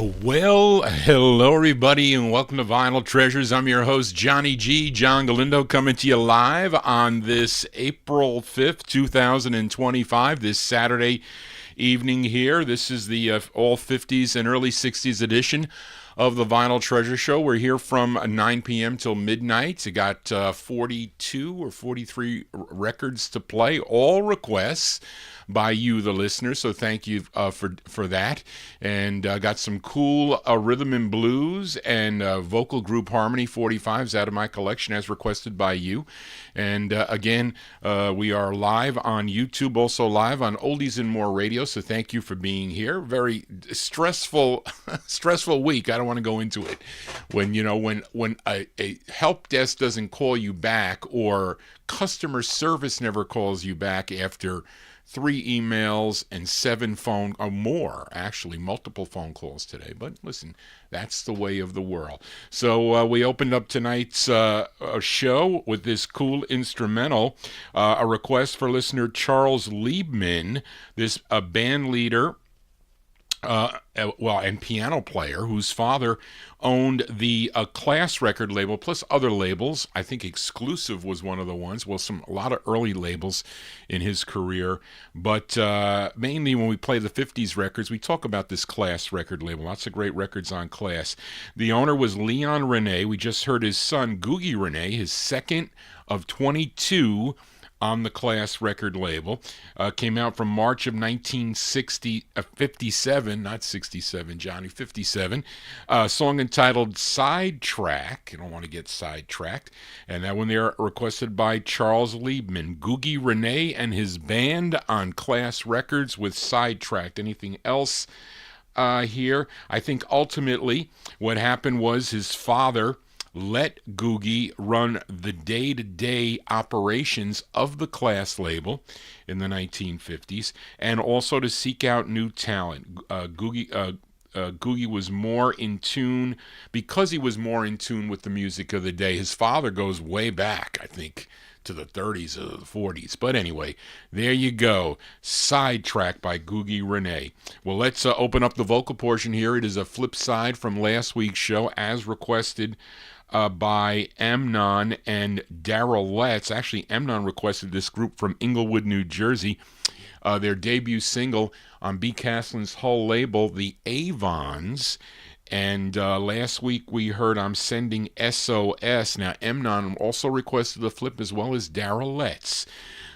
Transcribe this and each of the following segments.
Well, hello everybody and welcome to Vinyltreasures. I'm your host, Johnny G, John Galindo, coming to you live on this April 5th, 2025, this Saturday evening here. This is the all 50s and early 60s edition of the Vinyltreasure Show. We're here from 9 p.m. till midnight. We got 42 or 43 records to play, all requests by you, the listeners, so thank you for that. And got some cool rhythm and blues and vocal group harmony 45s out of my collection as requested by you. And again, we are live on YouTube, also live on Oldies and More Radio, so thank you for being here. Very stressful week. I don't want to go into it. When a help desk doesn't call you back, or customer service never calls you back after 3 emails and 7 phone, or more, actually, multiple phone calls today. But listen, that's the way of the world. So we opened up tonight's show with this cool instrumental, a request for listener Charles Liebman, this band leader, and piano player whose father owned the Class record label, plus other labels. I think Exclusive was one of the ones. Well, a lot of early labels in his career. But mainly when we play the 50s records, we talk about this Class record label. Lots of great records on Class. The owner was Leon Renee. We just heard his son, Googie Renee, his second of 22 on the Class record label. Came out from March of 1957, not 67, Johnny, 57. Song entitled Sidetracked. You don't want to get sidetracked. And that one there requested by Charles Liebman. Googie Renee and his band on Class Records with Sidetracked. Anything else here? I think ultimately what happened was his father let Googie run the day-to-day operations of the Class label in the 1950s, and also to seek out new talent. Googie was more in tune, because he was more in tune with the music of the day. His father goes way back, I think, to the 30s or the 40s. But anyway, there you go. Sidetracked by Googie Renee. Well, let's open up the vocal portion here. It is a flip side from last week's show, as requested by Amnon and Daryl Letts. Actually, Amnon requested this group from Inglewood, New Jersey. Their debut single on B. Caslin's whole label, the Avons. And last week we heard I'm Sending SOS. Now, Amnon also requested the flip, as well as Daryl Letts.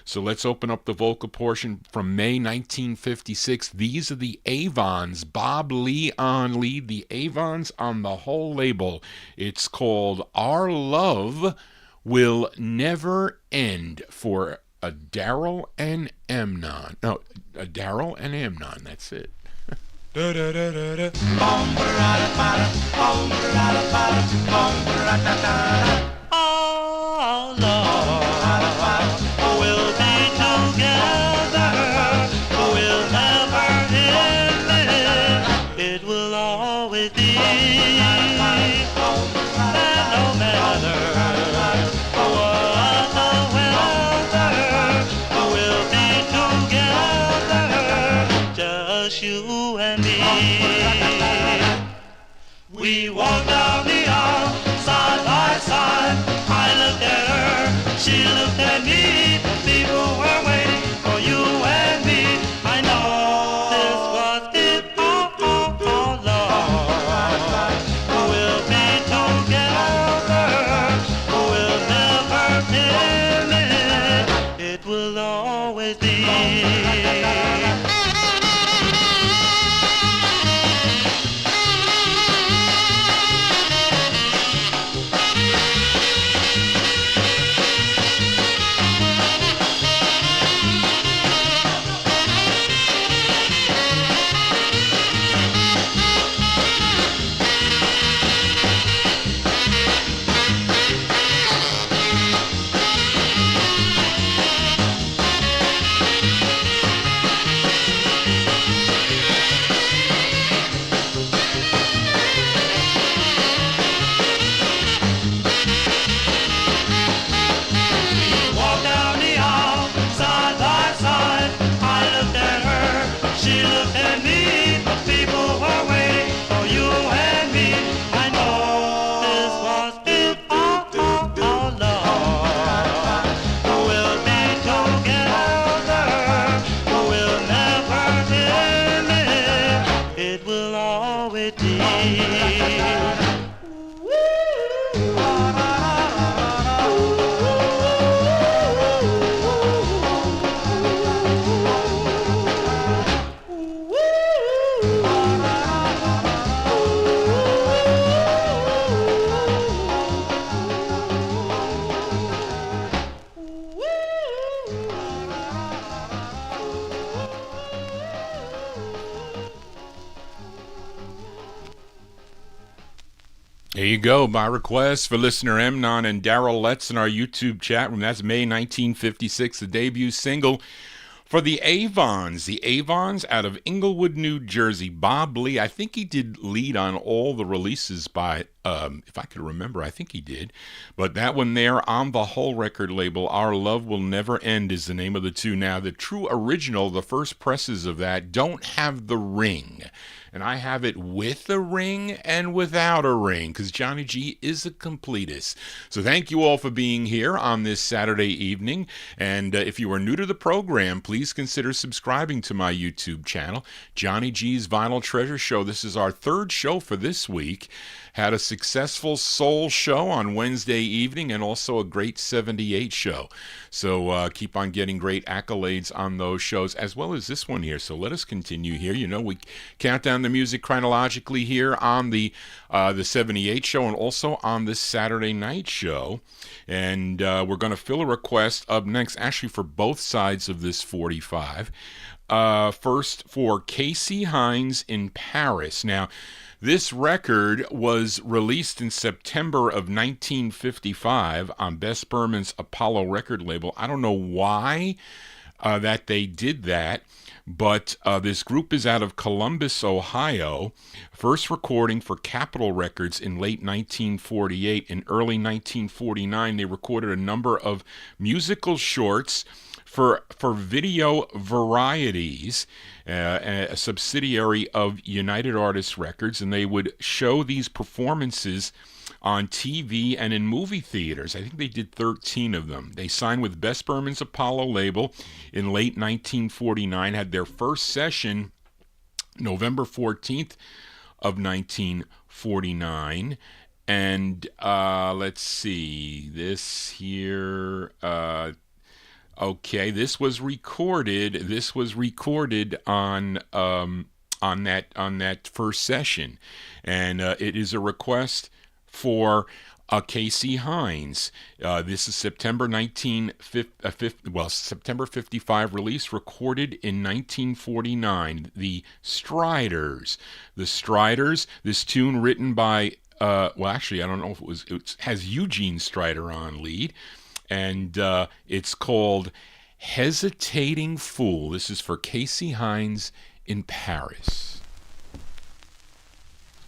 So let's open up the vocal portion from May 1956. These are the Avons. Bob Leon lead the Avons on the whole label. It's called Our Love Will Never End, for Daryl and Amnon. No, Daryl and Amnon, that's it. Our love will be together, will never end. It will always be, and no matter what the weather, we'll be together, just you and me. We walk down the aisle side by There you go. By request for listener Emnon and Daryl Letts in our YouTube chat room. That's May 1956, the debut single for the Avons. The Avons out of Inglewood, New Jersey. Bob Lee, I think he did lead on all the releases by, if I could remember, I think he did. But that one there on the Hull record label, Our Love Will Never End, is the name of the tune. Now, the true original, the first presses of that, don't have the ring. And I have it with a ring and without a ring, because Johnny G is a completist. So thank you all for being here on this Saturday evening. And if you are new to the program, please consider subscribing to my YouTube channel, Johnny G's Vinyltreasure Show. This is our third show for this week. Had a successful soul show on Wednesday evening and also a great 78 show. So keep on getting great accolades on those shows as well as this one here. So let us continue here. You know, we count down the music chronologically here on the 78 show and also on this Saturday night show. And we're going to fill a request up next, actually for both sides of this 45. First for Casey Hines in Paris. Now, this record was released in September of 1955 on Bess Berman's Apollo record label. I don't know why that they did that, but this group is out of Columbus, Ohio. First recording for Capitol Records in late 1948. In early 1949, they recorded a number of musical shorts for Video Varieties, a subsidiary of United Artists Records, and they would show these performances on TV and in movie theaters. I think they did 13 of them. They signed with Bess Berman's Apollo label in late 1949, had their first session November 14th of 1949. And let's see, this here... Okay, this was recorded on that first session, and it is a request for Casey Hines. This is September 55 release, recorded in 1949. The Striders. This tune written by well, actually, I don't know if it has Eugene Strider on lead. And it's called Hesitating Fool. This is for Casey Hines in Paris.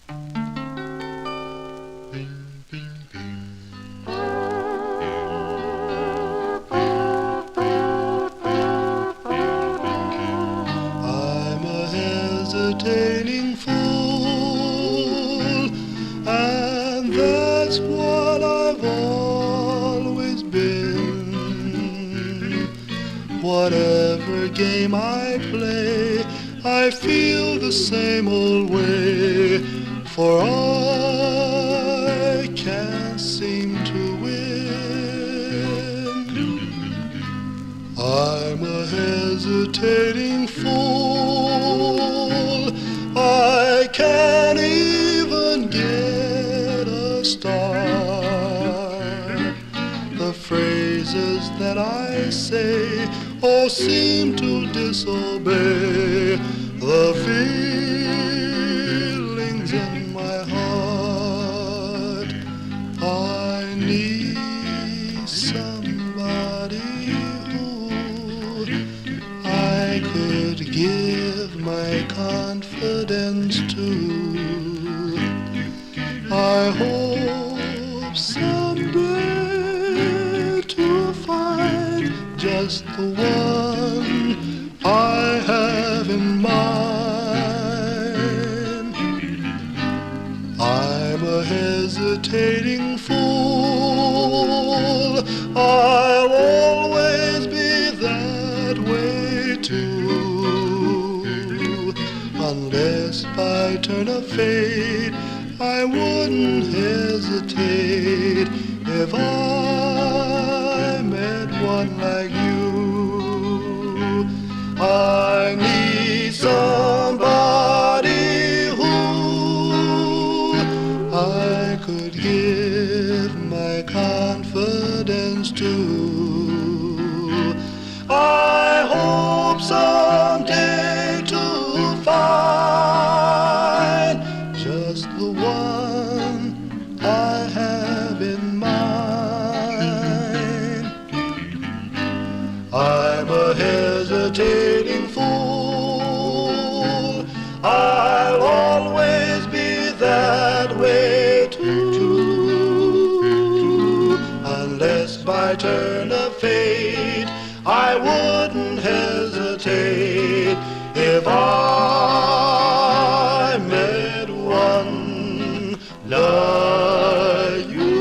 I'm a hesitating fool, and that's what I've always been. Whatever game I play, I feel the same old way, for I can't seem to win. I'm a hesitating fool, I can't even get a start. The phrases that I say, oh, seem to disobey the feelings in my heart. I need somebody who I could give my confidence to. I hope someday to find just the one I have in mind. I'm a hesitating fool, I'll always be that way too. Unless by turn of fate I wouldn't hesitate if I met one like you. I need somebody who I could give my confidence to. I hope someday to find just the one I my turn of fate, I wouldn't hesitate if I met one like you.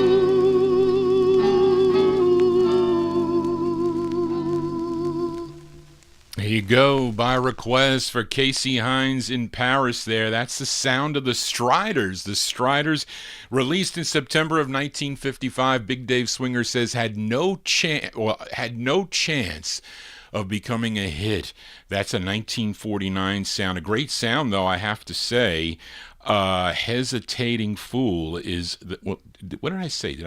There you go, by request for Casey Hines in Paris there. That's the sound of the Striders. The Striders, released in September of 1955, Big Dave Swinger says had no chance of becoming a hit. That's a 1949 sound. A great sound, though, I have to say. Hesitating Fool is what did I say?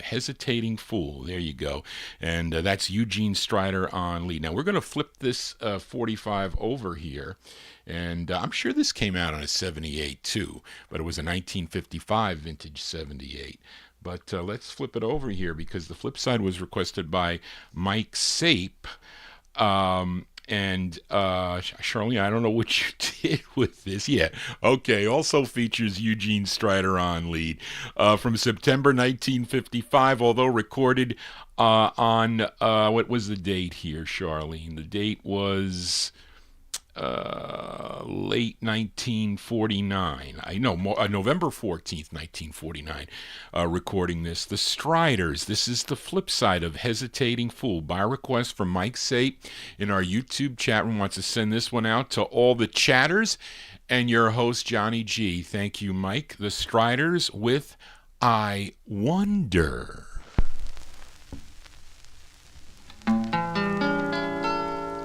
Hesitating Fool. There you go. And that's Eugene Strider on lead. Now we're going to flip this 45 over here, and I'm sure this came out on a 78 too, but it was a 1955 vintage 78. But let's flip it over here because the flip side was requested by Mike Sape. And Charlene, I don't know what you did with this. Yeah, okay. Also features Eugene Strider on lead from September 1955, although recorded on, what was the date here, Charlene? The date was late 1949. I know, November 14th, 1949, recording this. The Striders. This is the flip side of Hesitating Fool. By request from Mike Sape in our YouTube chat room. Wants to send this one out to all the chatters and your host, Johnny G. Thank you, Mike. The Striders with I Wonder.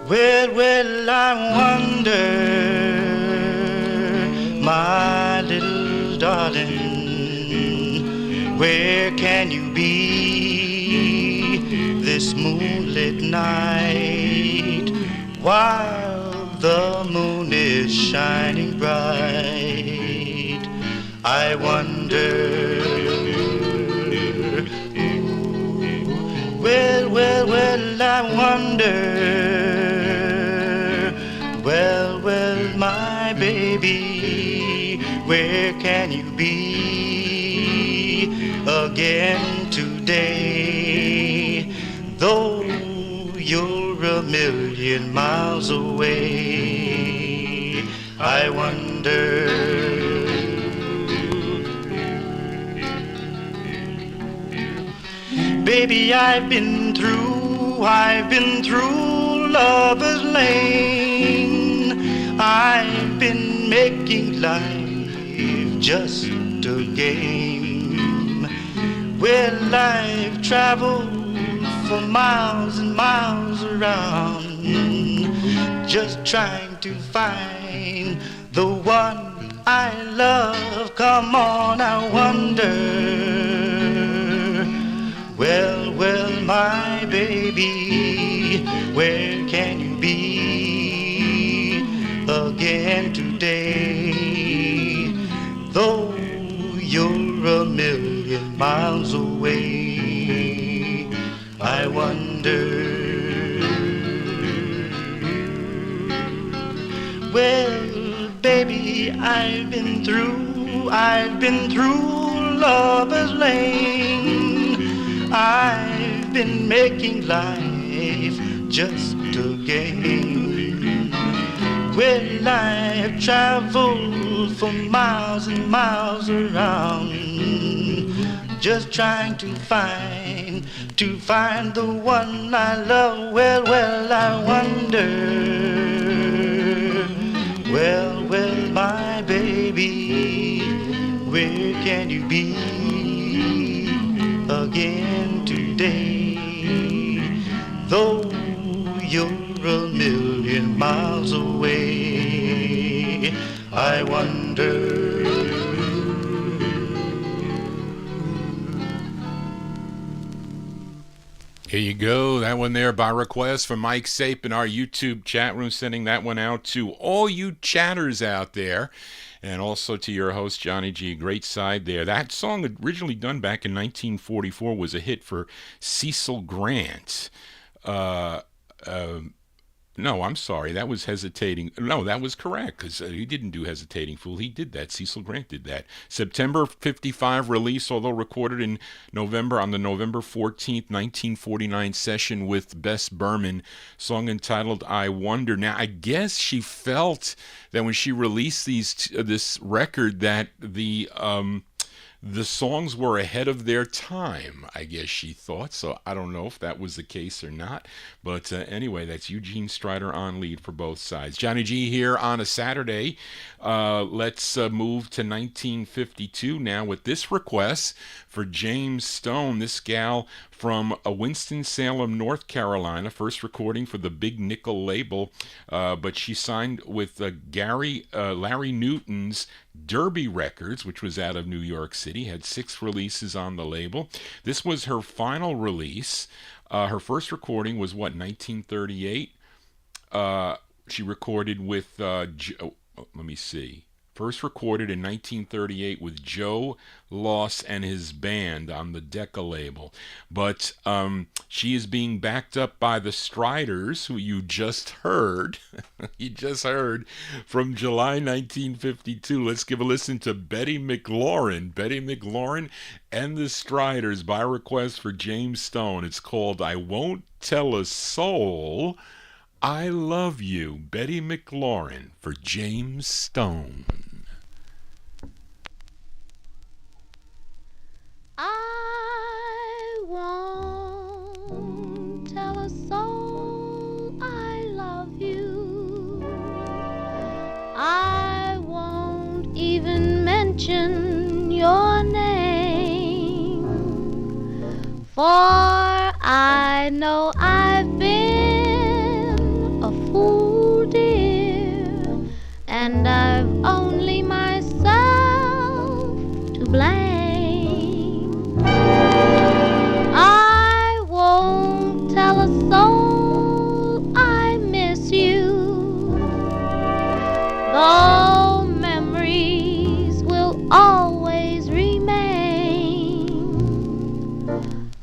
Well, I wonder, my little darling, where can you be this moonlit night while the moon is shining bright? I wonder, well, I wonder. Well, my baby, where can you be again today? Though you're a million miles away, I wonder. Baby, I've been through Lover's Lane. I've been making life just a game. Well, I've traveled for miles and miles around, just trying to find the one I love. Come on, I wonder. Well, my baby, where can you be again today? Though you're a million miles away, I wonder. Well, baby, I've been through Lover's Lane. I've been making life just a game. Well, I've traveled for miles and miles around, just trying to find the one I love. Well, I wonder. Well, my baby, where can you be again today? Though you're a million miles away, I wonder. Here you go. That one there by request from Mike Sape in our YouTube chat room, sending that one out to all you chatters out there. And also to your host, Johnny G. Great side there. That song, originally done back in 1944, was a hit for Cecil Grant. No, I'm sorry. That was Hesitating. No, that was correct because he didn't do Hesitating Fool. He did that. Cecil Grant did that. September 55 release, although recorded in November on the November 14th, 1949 session with Bess Berman, song entitled I Wonder. Now, I guess she felt that when she released this record that the songs were ahead of their time, I guess she thought. So I don't know if that was the case or not. But anyway, that's Eugene Strider on lead for both sides. Johnny G here on a Saturday. Let's move to 1952 now with this request for James Stone, this gal from Winston-Salem, North Carolina, first recording for the Big Nickel label, but she signed with Larry Newton's Derby Records, which was out of New York City, had 6 releases on the label. This was her final release. Her first recording was, 1938? She recorded with, let me see. First recorded in 1938 with Joe Loss and his band on the Decca label. But she is being backed up by the Striders, who you just heard. You just heard from July 1952. Let's give a listen to Betty McLuren. Betty McLuren and the Striders by request for James Stone. It's called I Won't Tell a Soul I Love You. Betty McLuren for James Stone. I won't tell a soul I love you. I won't even mention your name, for I know I've been a fool, dear, and I've only myself to blame. Tell a soul I miss you, though memories will always remain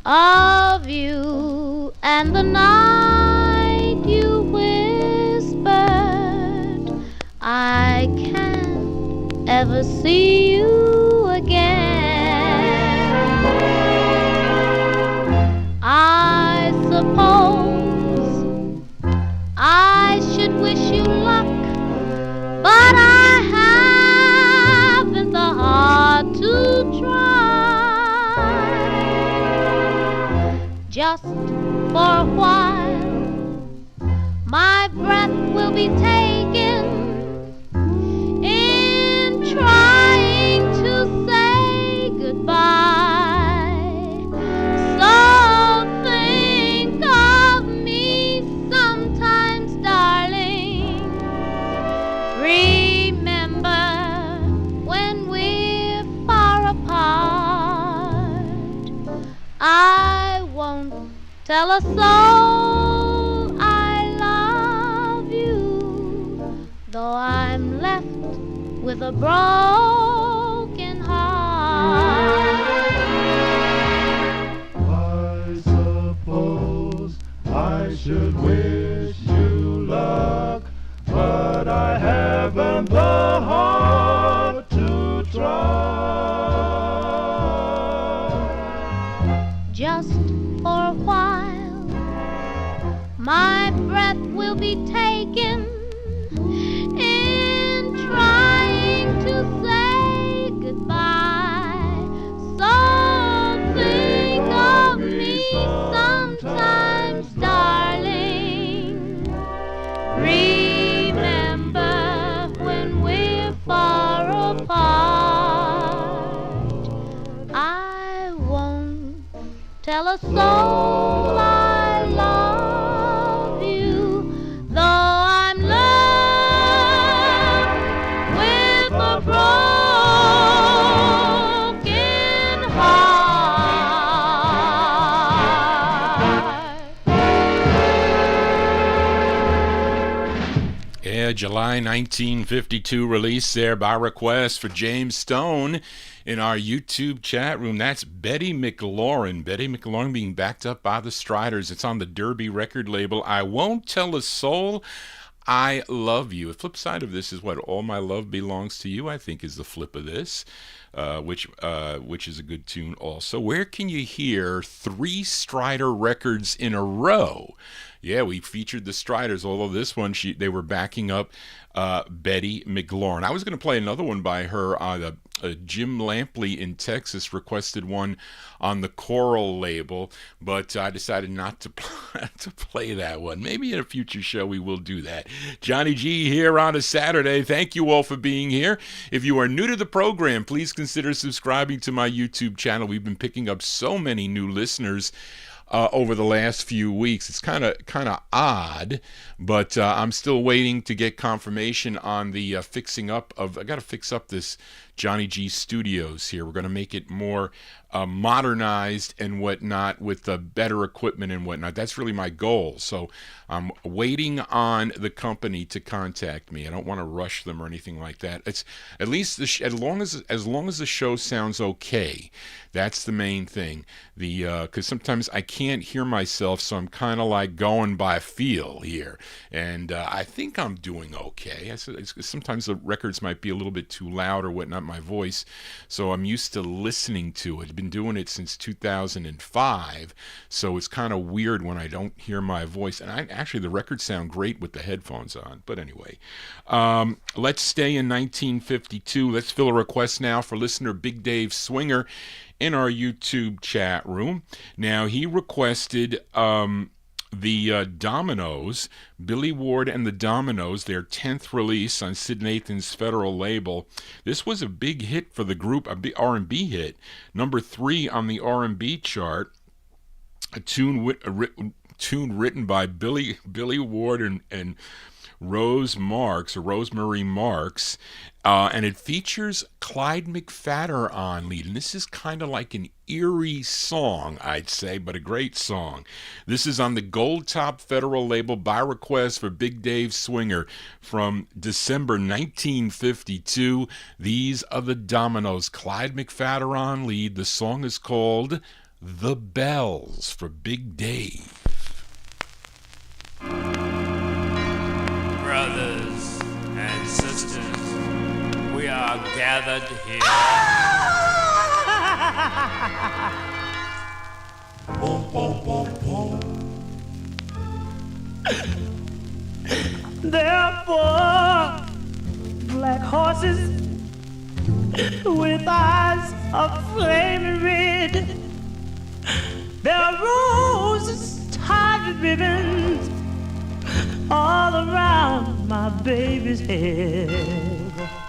of you and the night you whispered I can't ever see you again. I suppose I should wish you luck, but I haven't the heart to try. Just for a while, my breath will be taken in trying to say goodbye. I won't tell a soul I love you, though I'm left with a broken heart. I suppose I should wish you luck, but I haven't the heart to try. Just for a while, my breath will be taken in trying to say goodbye. So think of me sometimes, darling. Remember when we're far apart. I won't tell a soul I love you, though I'm left with a broken heart. Yeah, July 1952 release there by request for James Stone in our YouTube chat room. That's Betty McLuren. Betty McLuren being backed up by the Striders. It's on the Derby record label. I Won't Tell a Soul I Love You. The flip side of this is what? All My Love Belongs to You, I think, is the flip of this, which is a good tune also. Where can you hear 3 Strider records in a row? Yeah, we featured the Striders, although this one, they were backing up Betty McLuren. I was going to play another one by her. Jim Lampley in Texas requested one on the Choral label, but I decided not to play that one. Maybe in a future show we will do that. Johnny G here on a Saturday. Thank you all for being here. If you are new to the program, please consider subscribing to my YouTube channel. We've been picking up so many new listeners over the last few weeks. It's kind of odd, but I'm still waiting to get confirmation on the fixing up of. I got to fix up this Johnny G Studios here. We're going to make it more modernized and whatnot with better equipment and whatnot. That's really my goal. So I'm waiting on the company to contact me. I don't want to rush them or anything like that. It's at least as long as the show sounds okay. That's the main thing. Because sometimes I can't hear myself, so I'm kind of like going by feel here. And I think I'm doing okay. Sometimes the records might be a little bit too loud or whatnot, my voice. So I'm used to listening to it. I've been doing it since 2005. So it's kind of weird when I don't hear my voice. And actually, the records sound great with the headphones on. But anyway, let's stay in 1952. Let's fill a request now for listener Big Dave Swinger in our YouTube chat room. Now, he requested the Dominoes, Billy Ward and the Dominoes, their 10th release on Sid Nathan's Federal label. This was a big hit for the group, a big R&B hit, number 3 on the R&B chart, a tune written by Billy Ward and Rosemary Marks, and it features Clyde McPhatter on lead. And this is kind of like an eerie song, I'd say, but a great song. This is on the Gold Top Federal label by request for Big Dave Swinger from December 1952. These are the Dominoes. Clyde McPhatter on lead. The song is called The Bells for Big Dave. Brothers and sisters, we are gathered here. There are 4 black horses with eyes of flaming red. There are roses tied with ribbons all around my baby's head.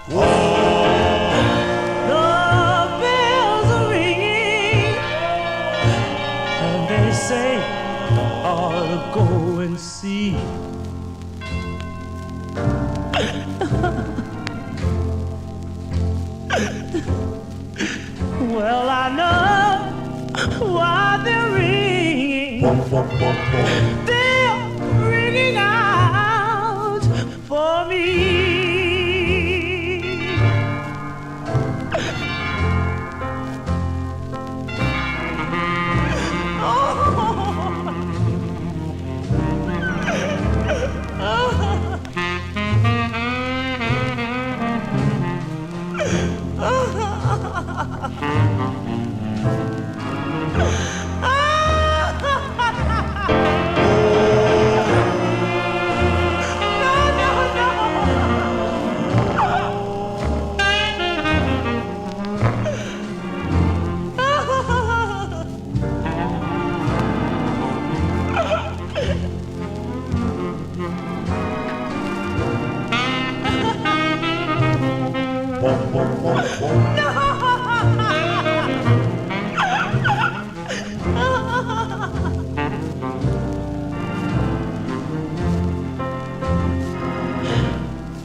Oh, the bells are ringing, and they say I ought to go and see. Well, I know why they're ringing. They're ringing out for me.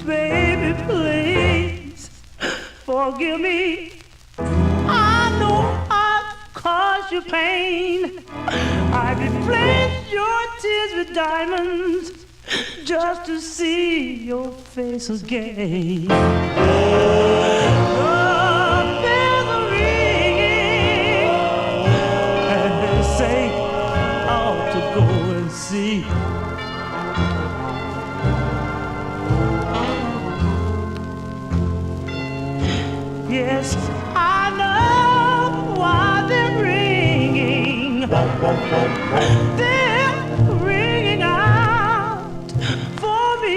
Baby, please forgive me. I know I've caused you pain. I've replaced your tears with diamonds just to see your face again. The bells are ringing, and they say I ought to go and see. Yes, I know why they're ringing. They're ringing out for me.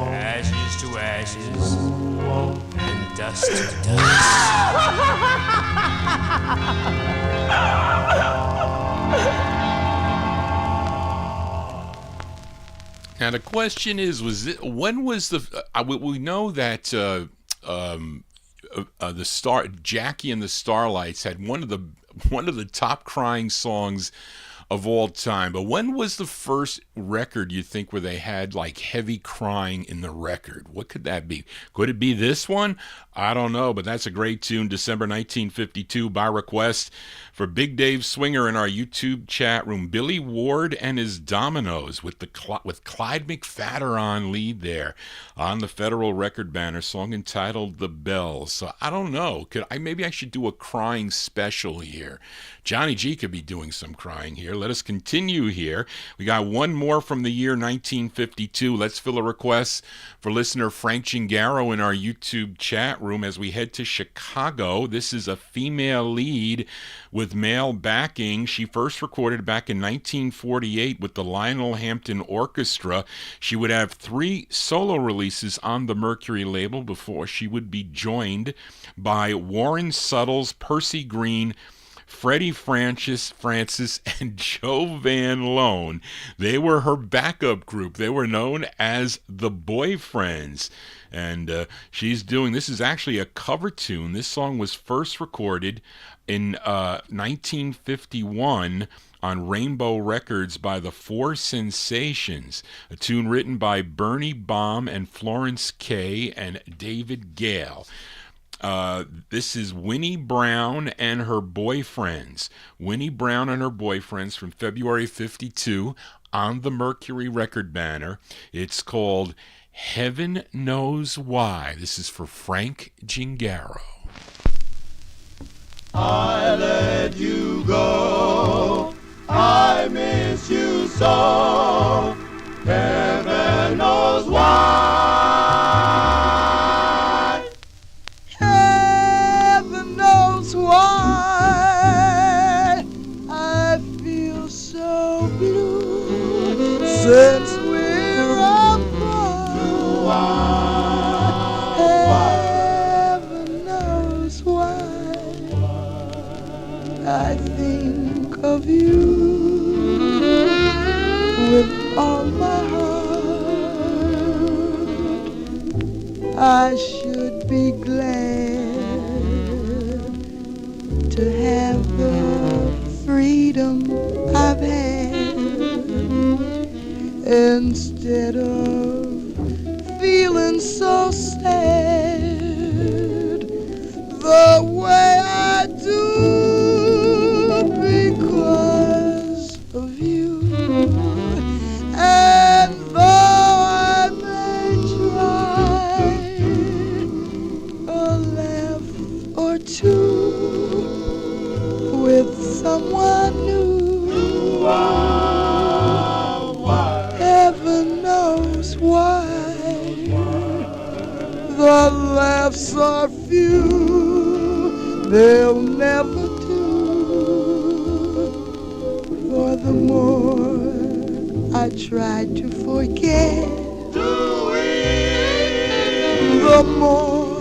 Ashes to ashes and dust to dust. Now the question is, when was the? We know that the Jackie and the Starlights had one of the top crying songs of all time. But when was the first record you think where they had like heavy crying in the record? What could that be? Could it be this one? I don't know, but that's a great tune. December 1952 by request for Big Dave Swinger in our YouTube chat room. Billy Ward and his Dominoes with Clyde McFadder on lead there on the Federal Record banner, song entitled The Bells. So I don't know. Maybe I should do a crying special here. Johnny G could be doing some crying here. Let us continue here. We got one more from the year 1952. Let's fill a request for listener Frank Gingaro in our YouTube chat room as we head to Chicago. This is a female lead with male backing. She first recorded back in 1948 with the Lionel Hampton Orchestra. She would have 3 solo releases on the Mercury label before she would be joined by Warren Suttles, Percy Green, Freddie Francis, and Joe Van Loan. They were her backup group. They were known as the Boyfriends. And she's doing, this is actually a cover tune. This song was first recorded in 1951 on Rainbow Records by the Four Sensations, a tune written by Bernie Baum and Florence Kay and David Gale. This is Winnie Brown and Her Boyfriends. Winnie Brown and Her Boyfriends from February 52 on the Mercury record banner. It's called Heaven Knows Why. This is for Frank Gingaro. I let you go, I miss you so, heaven knows why. Heaven knows why I feel so blue since we're apart. Heaven knows why I think of you with all my heart. I should be glad to have the freedom I've had instead of feeling so sad the way I do. Because of you, and though I may try a laugh or two with someone new, heaven knows why the laughs are few, they'll never do. For the more I try to forget, the more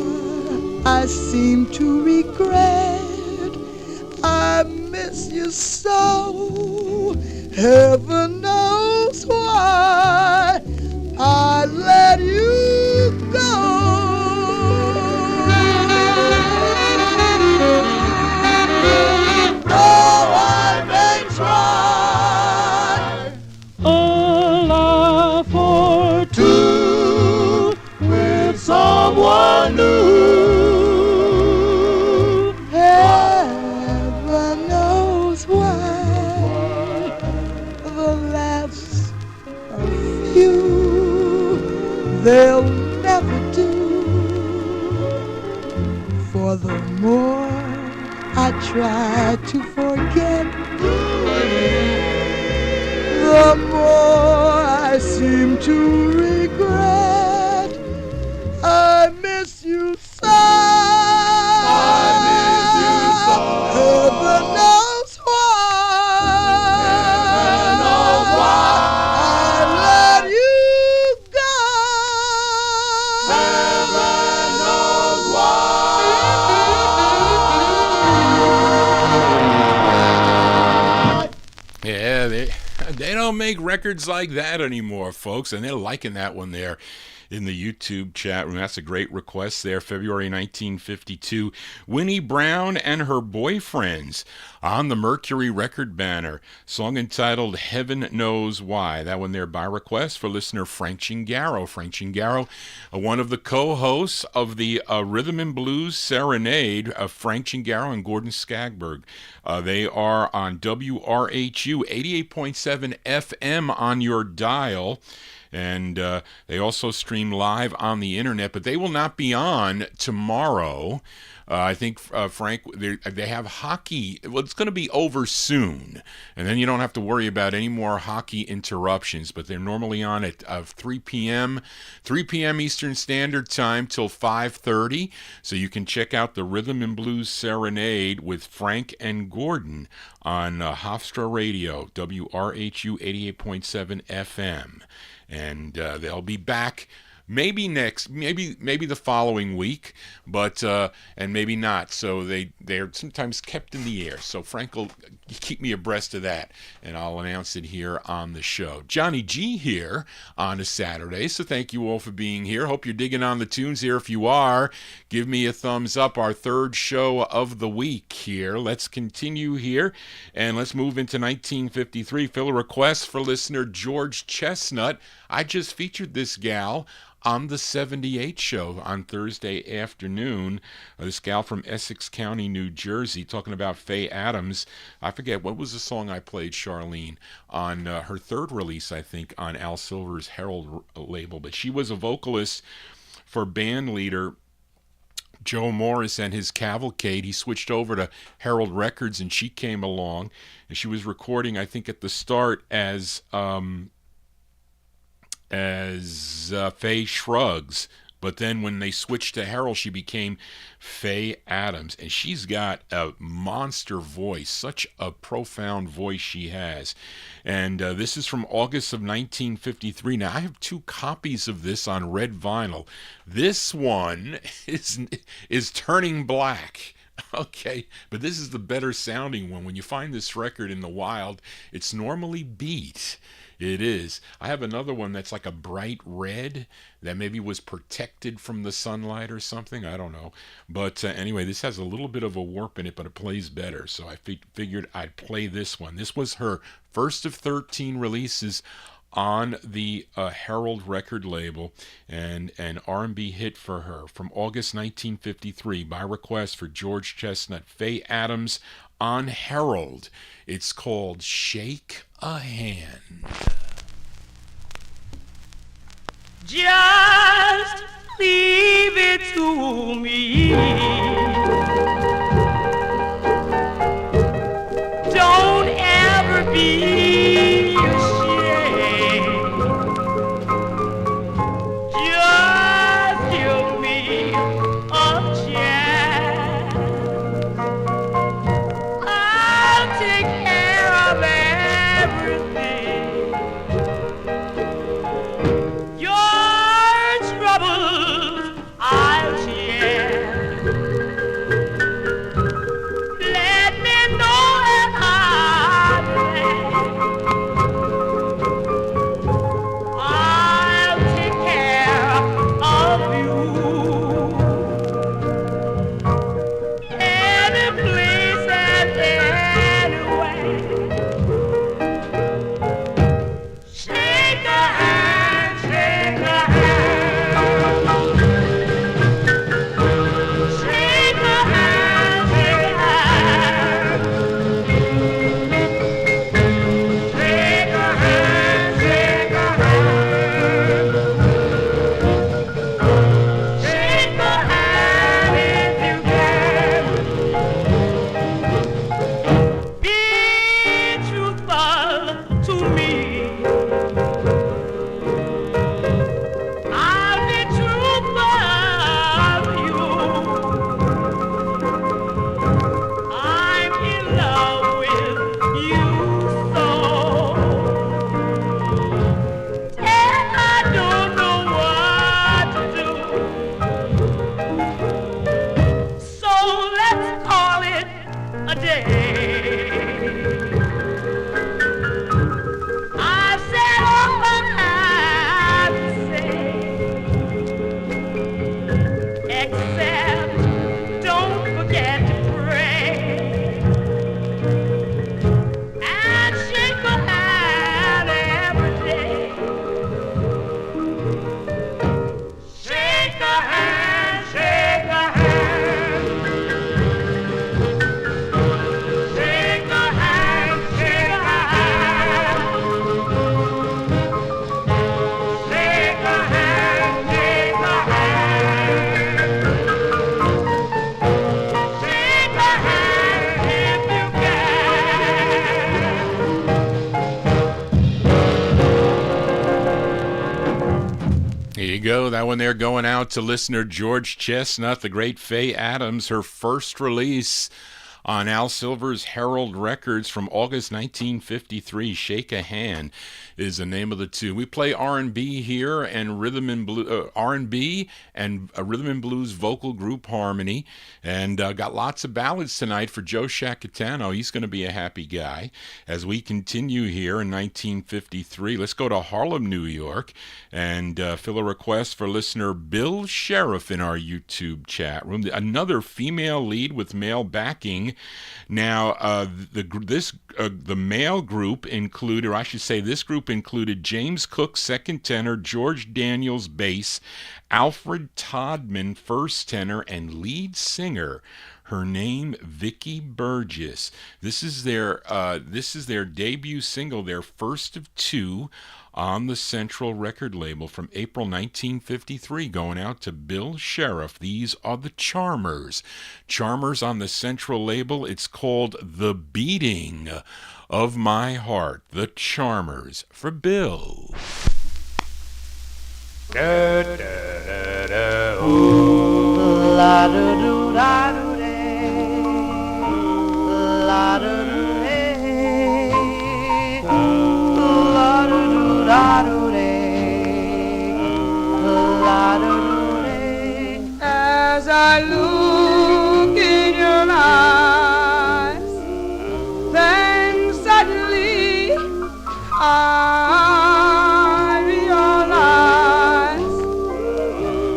I seem to regret. I miss you so, heaven knows why I let you go. Someone new, they'll never do. For the more I try to forget, the more I seem to regret. I miss you so. I miss you so. Heaven knows why. Heaven knows why. I let you go. Heaven knows why. Yeah, they don't make records like that anymore, folks, and they're liking that one there in the YouTube chat room. That's a great request there. February 1952. Winnie Brown and Her Boyfriends on the Mercury record banner. Song entitled Heaven Knows Why. That one there by request for listener Frank Chingaro. Frank Chingaro, one of the co-hosts of the Rhythm and Blues Serenade, Frank Chingaro and Gordon Skagberg. They are on WRHU 88.7 FM on your dial. And they also stream live on the internet, but they will not be on tomorrow. I think, Frank, they have hockey. Well, it's going to be over soon, and then you don't have to worry about any more hockey interruptions. But they're normally on at 3 p.m. Eastern Standard Time till 5:30. So you can check out the Rhythm and Blues Serenade with Frank and Gordon on Hofstra Radio, WRHU 88.7 FM. And they'll be back maybe the following week, but and maybe not. So they're sometimes kept in the air. So Frank will keep me abreast of that, and I'll announce it here on the show. Johnny G here on a Saturday. So thank you all for being here. Hope you're digging on the tunes here. If you are, give me a thumbs up. Our third show of the week here. Let's continue here, and let's move into 1953. Fill a request for listener George Chestnut. I just featured this gal on the 78 show on Thursday afternoon. This gal from Essex County, New Jersey, talking about Faye Adams. I forget, what was the song I played, Charlene, on her third release, I think, on Al Silver's Herald label. But she was a vocalist for band leader Joe Morris and his Cavalcade. He switched over to Herald Records, and she came along, and she was recording, I think, at the start as Faye Shrugs, but then when they switched to Herald, she became Faye Adams, and she's got a monster voice, such a profound voice she has. And this is from August of 1953. Now, I have 2 copies of this on red vinyl. This one is turning black. Okay, but this is the better sounding one. When you find this record in the wild, it's normally beat. It is. I have another one that's like a bright red that maybe was protected from the sunlight or something. I don't know. But anyway, this has a little bit of a warp in it, but it plays better. So I figured I'd play this one. This was her first of 13 releases on the Herald record label, and an R&B hit for her from August 1953 by request for George Chestnut, Faye Adams on Herald. It's called Shake a Hand. Just leave it to me. Don't ever be ashamed. Just give me a chance. I'll take care of everything. Your troubles I'll share. go. That one there going out to listener George Chestnut, the great Faye Adams, her first release on Al Silver's Herald Records from August 1953. Shake a Hand is the name of the tune. We play R&B here and rhythm and blue, R&B and a rhythm and blues vocal group harmony, and got lots of ballads tonight for Joe Shacatano. He's going to be a happy guy as we continue here in 1953. Let's go to Harlem, New York, and fill a request for listener Bill Sheriff in our YouTube chat room. Another female lead with male backing. Now, the male group included, or I should say this group included James Cook, second tenor, George Daniels, bass, Alfred Todman, first tenor, and lead singer. Her name, Vicki Burgess. This is their debut single, their first of two on the Central record label from April 1953, going out to Bill Sheriff. These are the Charmers. Charmers on the Central label. It's called The Beating of My Heart. The Charmers for Bill. Da da da da ooh, la da do da do day, la da do day, la da do da do day, la da do day. As I look in your eyes, then suddenly I realize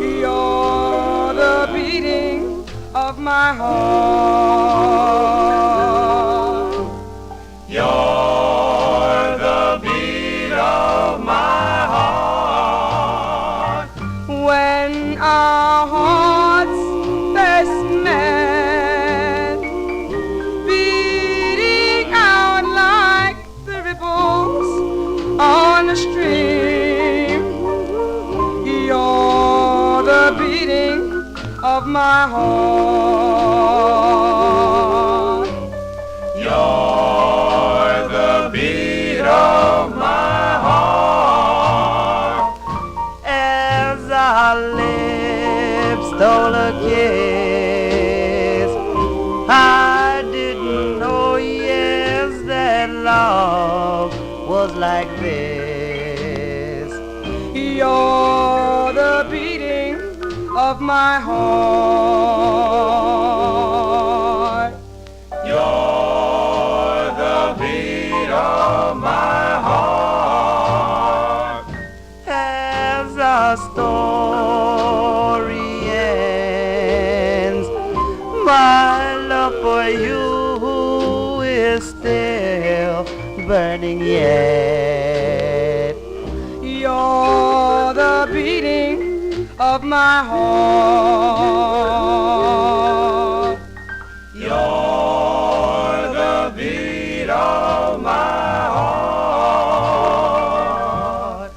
you're the beating of my heart. You're the beat of my heart. When our hearts first met, beating out like the ripples on a stream, you're the beating of my heart. You're the beat of my heart. As our lips stole a kiss, I didn't know, yes, that love was like this. You're the beating of my heart. You're the beat of my heart. As our story ends, my love for you is still burning yet. You're the beating of my heart. You're the beat of my heart.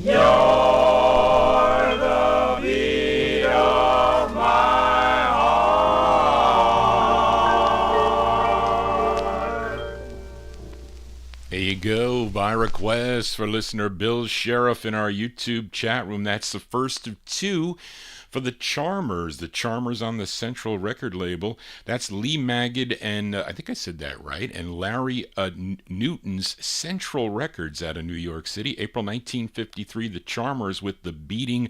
You're the beat of my heart. There you go, by request for listener Bill Sheriff in our YouTube chat room. That's the first of two for the Charmers on the Central record label. That's Lee Magid and I think I said that right, and Larry Newton's Central Records out of New York City, April 1953. The Charmers with The Beating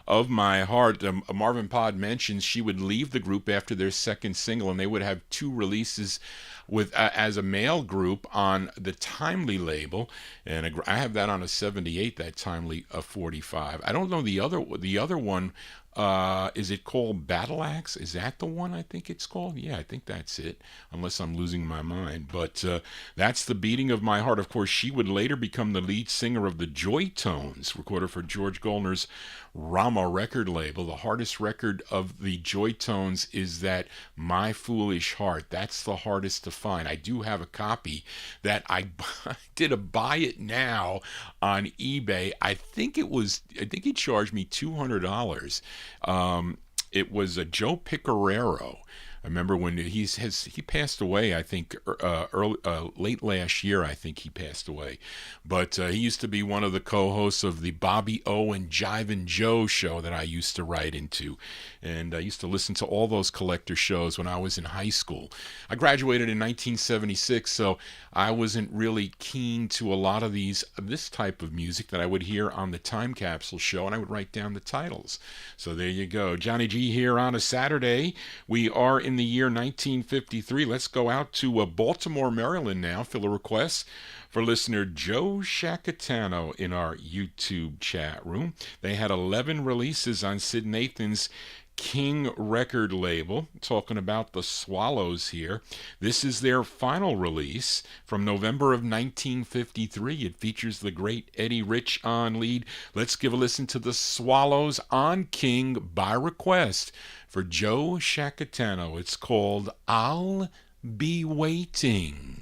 of My Heart. Marvin Pod mentions she would leave the group after their second single, and they would have two releases with as a male group on the Timely label, and I have that on a 78, that Timely 45. I don't know the other one. Is it called Battle Axe? Is that the one I think it's called? Yeah, I think that's it, unless I'm losing my mind. But that's The Beating of My Heart. Of course, she would later become the lead singer of the Joy Tones, recorded for George Goldner's Rama record label. The hardest record of the Joy Tones is that My Foolish Heart. That's the hardest to find. I do have a copy that I did a buy it now on eBay. I think he charged me $200. It was a Joe Picarero I remember when he passed away. I think late last year. I think he passed away, but he used to be one of the co-hosts of the Bobby O and Jivin' Joe show that I used to write into, and I used to listen to all those collector shows when I was in high school. I graduated in 1976, so I wasn't really keen to a lot of this type of music that I would hear on the Time Capsule show, and I would write down the titles. So there you go. Johnny G here on a Saturday. We are in the year 1953. Let's go out to Baltimore, Maryland now. Fill a request for listener Joe Shacatano in our YouTube chat room. They had 11 releases on Sid Nathan's King record label, talking about the Swallows here. This is their final release from November of 1953. It features the great Eddie Rich on lead. Let's give a listen to the Swallows on King by request for Joe Shacatano. It's called I'll Be Waiting.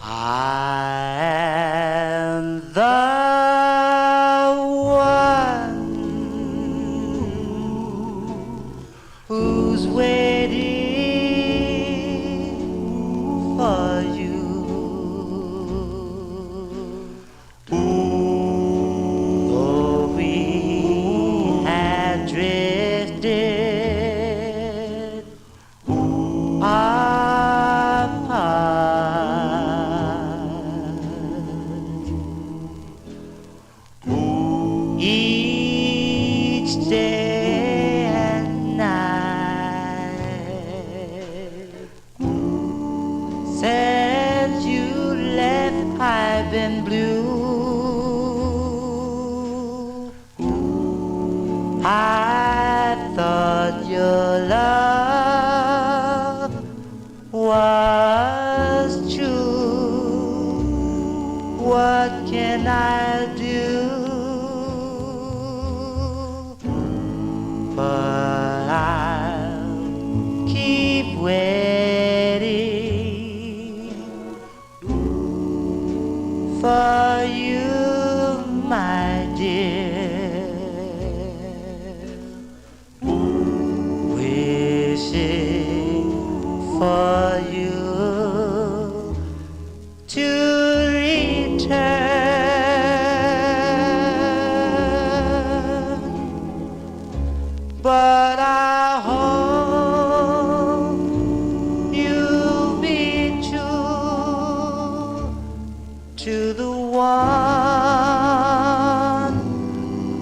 I am the one who's waiting for you. Though we had drifted each day and night since you left, I've been blue. I thought your love was true. What can I do? But I'll keep waiting for you, my dear, wishing for you to return. But I hope you'll be true to the one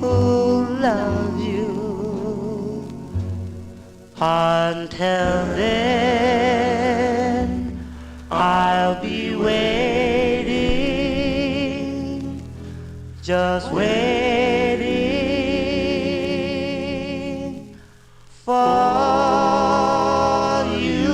who loves you. Until then, I'll be waiting, just waiting for you.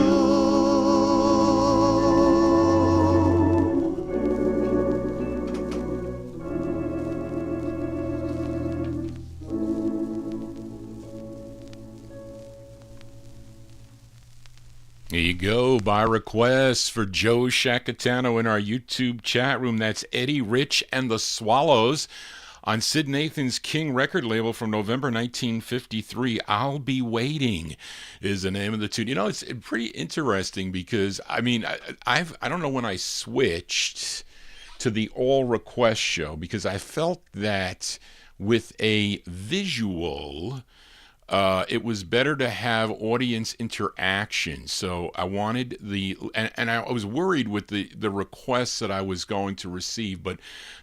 There you go, by request for Joe Shacatano in our YouTube chat room. That's Eddie Rich and the Swallows on Sid Nathan's King record label from November 1953. I'll Be Waiting is the name of the tune. You know, it's pretty interesting because, I mean, I don't know when I switched to the all request show, because I felt that with a visual, it was better to have audience interaction. So I wanted and I was worried with the requests that I was going to receive, but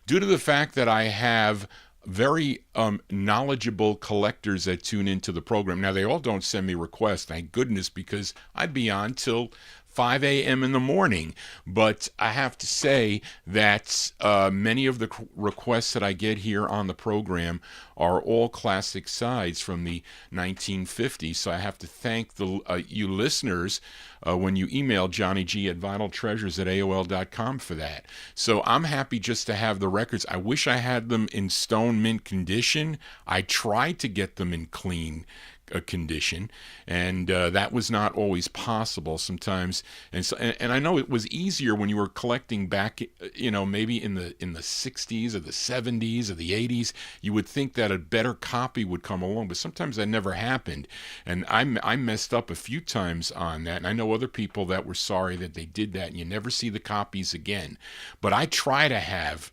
due to the fact that I have very knowledgeable collectors that tune into the program. Now, they all don't send me requests, thank goodness, because I'd be on till 5 a.m. in the morning. But I have to say that many of the requests that I get here on the program are all classic sides from the 1950s. So I have to thank you listeners when you email JohnnyG at vinyltreasures@aol.com for that. So I'm happy just to have the records. I wish I had them in stone mint condition. I tried to get them in clean condition, and that was not always possible sometimes. And I know it was easier when you were collecting back, maybe in the 60s or the 70s or the 80s. You would think that a better copy would come along, but sometimes that never happened. And I messed up a few times on that, and I know other people that were sorry that they did that, and you never see the copies again. But I try to have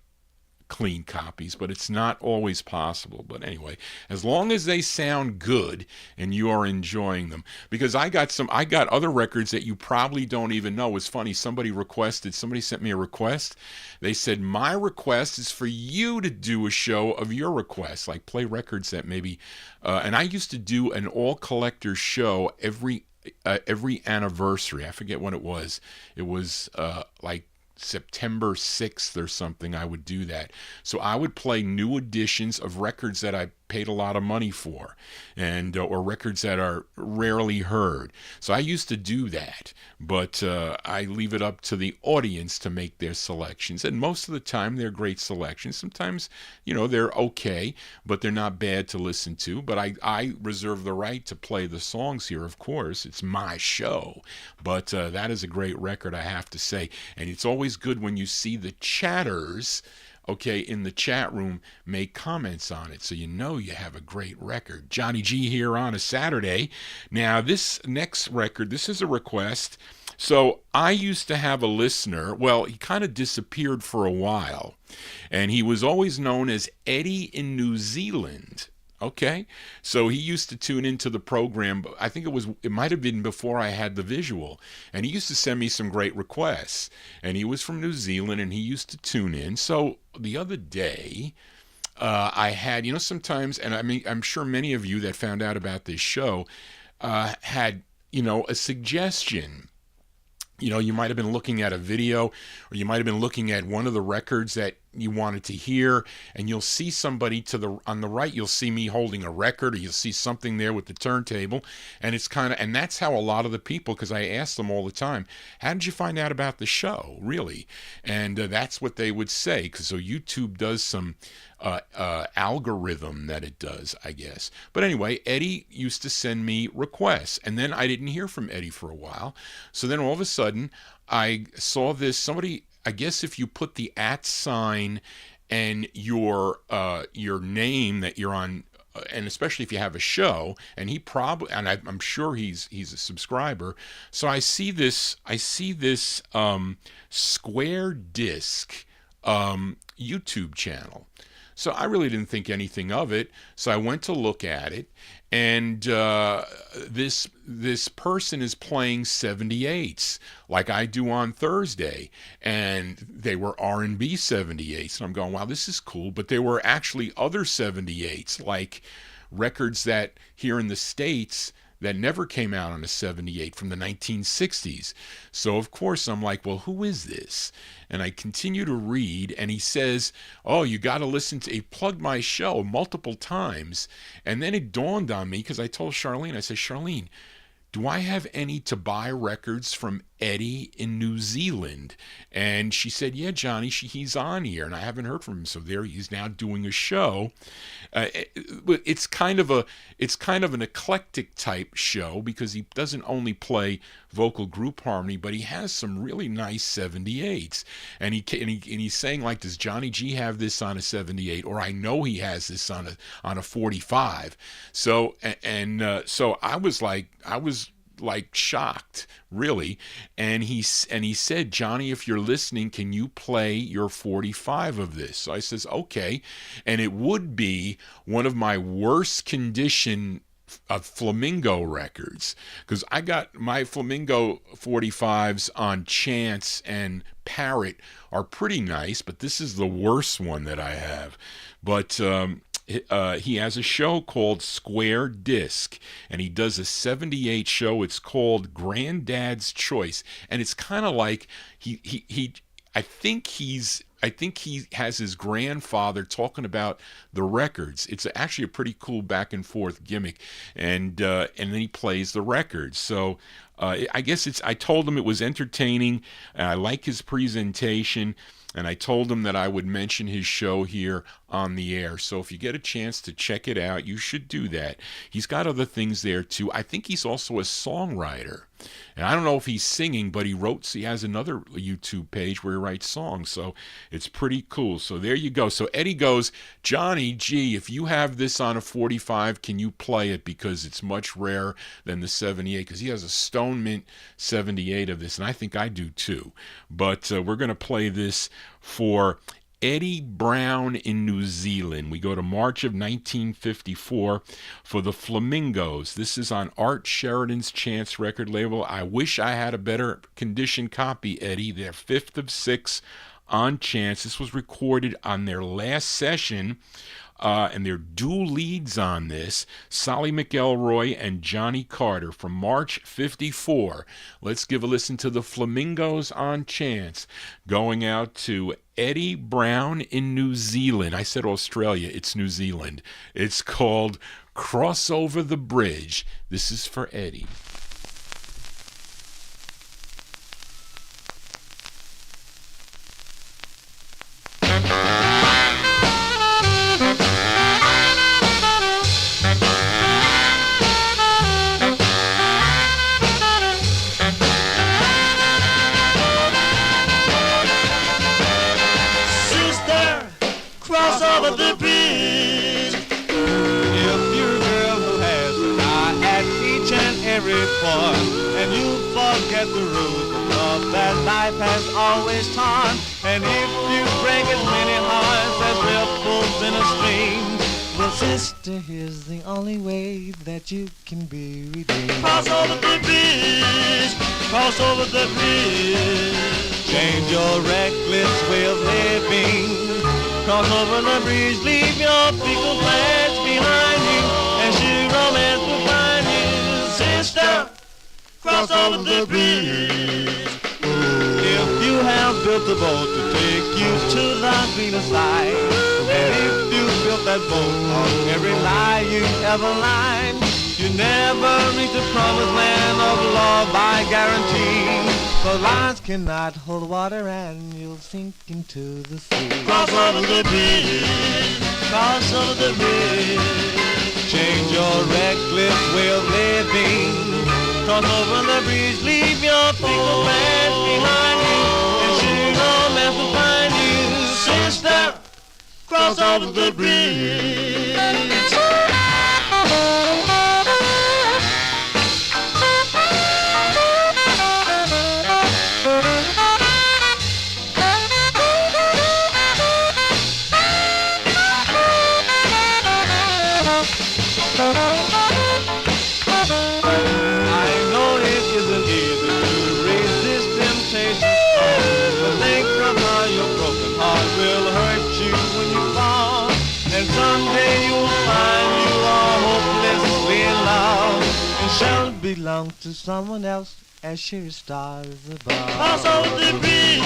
clean copies, but it's not always possible. But anyway, as long as they sound good and you are enjoying them, because I got other records that you probably don't even know. It's funny, somebody sent me a request. They said, my request is for you to do a show of your requests, like play records that maybe, and I used to do an all collector show every anniversary. I forget when it was. It was like September 6th or something. I would do that. So I would play new editions of records that I paid a lot of money for, and or records that are rarely heard. So I used to do that, but I leave it up to the audience to make their selections, and most of the time they're great selections. Sometimes they're okay, but they're not bad to listen to. But I reserve the right to play the songs here. Of course, it's my show, but that is a great record, I have to say. And it's always good when you see the chatters in the chat room make comments on it, so you have a great record. Johnny G here on a Saturday. Now, this next record, this is a request. So I used to have a listener. Well, he kind of disappeared for a while, and he was always known as Eddie in New Zealand. Okay, so he used to tune into the program. I think it might have been before I had the visual, and he used to send me some great requests. And he was from New Zealand, and he used to tune in. So the other day, I had, sometimes, and I mean, I'm sure many of you that found out about this show had, a suggestion. You might have been looking at a video, or you might have been looking at one of the records that you wanted to hear, and you'll see somebody on the right, you'll see me holding a record, or you'll see something there with the turntable, and and that's how a lot of the people, because I ask them all the time, how did you find out about the show, really? And that's what they would say, because so YouTube does some algorithm that it does, I guess. But anyway, Eddie used to send me requests, and then I didn't hear from Eddie for a while. So then all of a sudden, I saw this, I guess if you put the @ sign and your name that you're on, and especially if you have a show, and I'm sure he's a subscriber. So I see this Square Disc YouTube channel. So I really didn't think anything of it. So I went to look at it, and this person is playing 78s like I do on Thursday, and they were R&B 78s, and I'm going, wow, this is cool. But there were actually other 78s, like records that here in the States that never came out on a 78 from the 1960s. So of course I'm like, well, who is this? And I continue to read, and he says, oh, you got to listen to, he plugged my show multiple times. And then it dawned on me, because I told Charlene, I said, Charlene, do I have any to buy records from Eddie in New Zealand? And she said, yeah, Johnny, he's on here, and I haven't heard from him. So there he's now doing a show. It's kind of an eclectic type show, because he doesn't only play vocal group harmony, but he has some really nice 78s. And he's saying, like, does Johnny G have this on a 78? Or I know he has this on a 45. So so I was like shocked, really. And he said, Johnny, if you're listening, can you play your 45 of this? So I says, okay. And it would be one of my worst condition Flamingo records, because I got my Flamingo 45s on Chance and Parrot are pretty nice, but this is the worst one that I have. But he has a show called Square Disc, and he does a 78 show. It's called Granddad's Choice, and it's kind of like I think he has his grandfather talking about the records. It's actually a pretty cool back and forth gimmick, and then he plays the records. So I guess I told him it was entertaining, and I like his presentation. And I told him that I would mention his show here on the air. So if you get a chance to check it out, you should do that. He's got other things there too. I think he's also a songwriter. And I don't know if he's singing, but he has another YouTube page where he writes songs. So it's pretty cool. So there you go. So Eddie goes, Johnny G, if you have this on a 45, can you play it? Because it's much rarer than the 78. Because he has a Stone Mint 78 of this. And I think I do too. But we're going to play this for Eddie Brown in New Zealand. We go to March of 1954 for the Flamingos. This is on Art Sheridan's Chance record label. I wish I had a better condition copy, Eddie. They're 5th of 6 on Chance. This was recorded on their last session, and their dual leads on this, Solly McElroy and Johnny Carter, from March 54. Let's give a listen to the Flamingos on Chance, going out to Eddie Brown in New Zealand. I said Australia, it's New Zealand. It's called Cross Over the Bridge. This is for Eddie. Over the bridge. If you're a girl who has an eye at each and every point, and you forget the rules of love that life has always taught, and if you break as many hearts as ripples in a stream, well, sister, here's the only way that you can be redeemed. Cross over the bridge, cross over the bridge. Change your reckless way of living. Cross over the bridge, leave your fickle plans behind you, and true romance will find you. Sister, cross over the bridge. If you have built a boat to take you to the greener side, and if you built that boat on every lie you ever lied, you never reach the promised land of love by guarantee. For lines cannot hold water and you'll sink into the sea. Cross over the bridge, cross over the bridge. Change your reckless way of living. Cross over the bridge, leave your fickle plans behind you, and she romance will find you. Sister, cross over the bridge. Belong to someone else as sure as stars above. Cross over the bridge,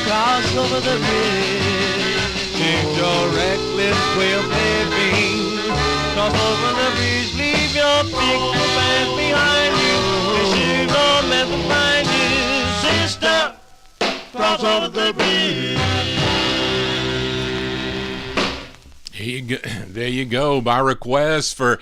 cross over the bridge. Change your reckless way of living. Cross over the bridge, leave your big romance behind you, and she romance will find you. Sister, cross over the bridge. There you go, by request for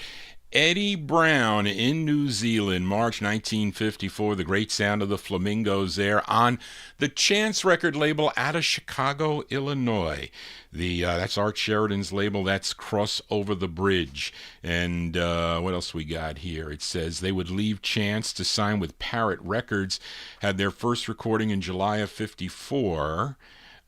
Eddie Brown in New Zealand, March 1954, the great sound of the Flamingos there on the Chance record label out of Chicago, Illinois. That's Art Sheridan's label. That's Cross Over the Bridge. And what else we got here? It says they would leave Chance to sign with Parrot Records, had their first recording in July of 54.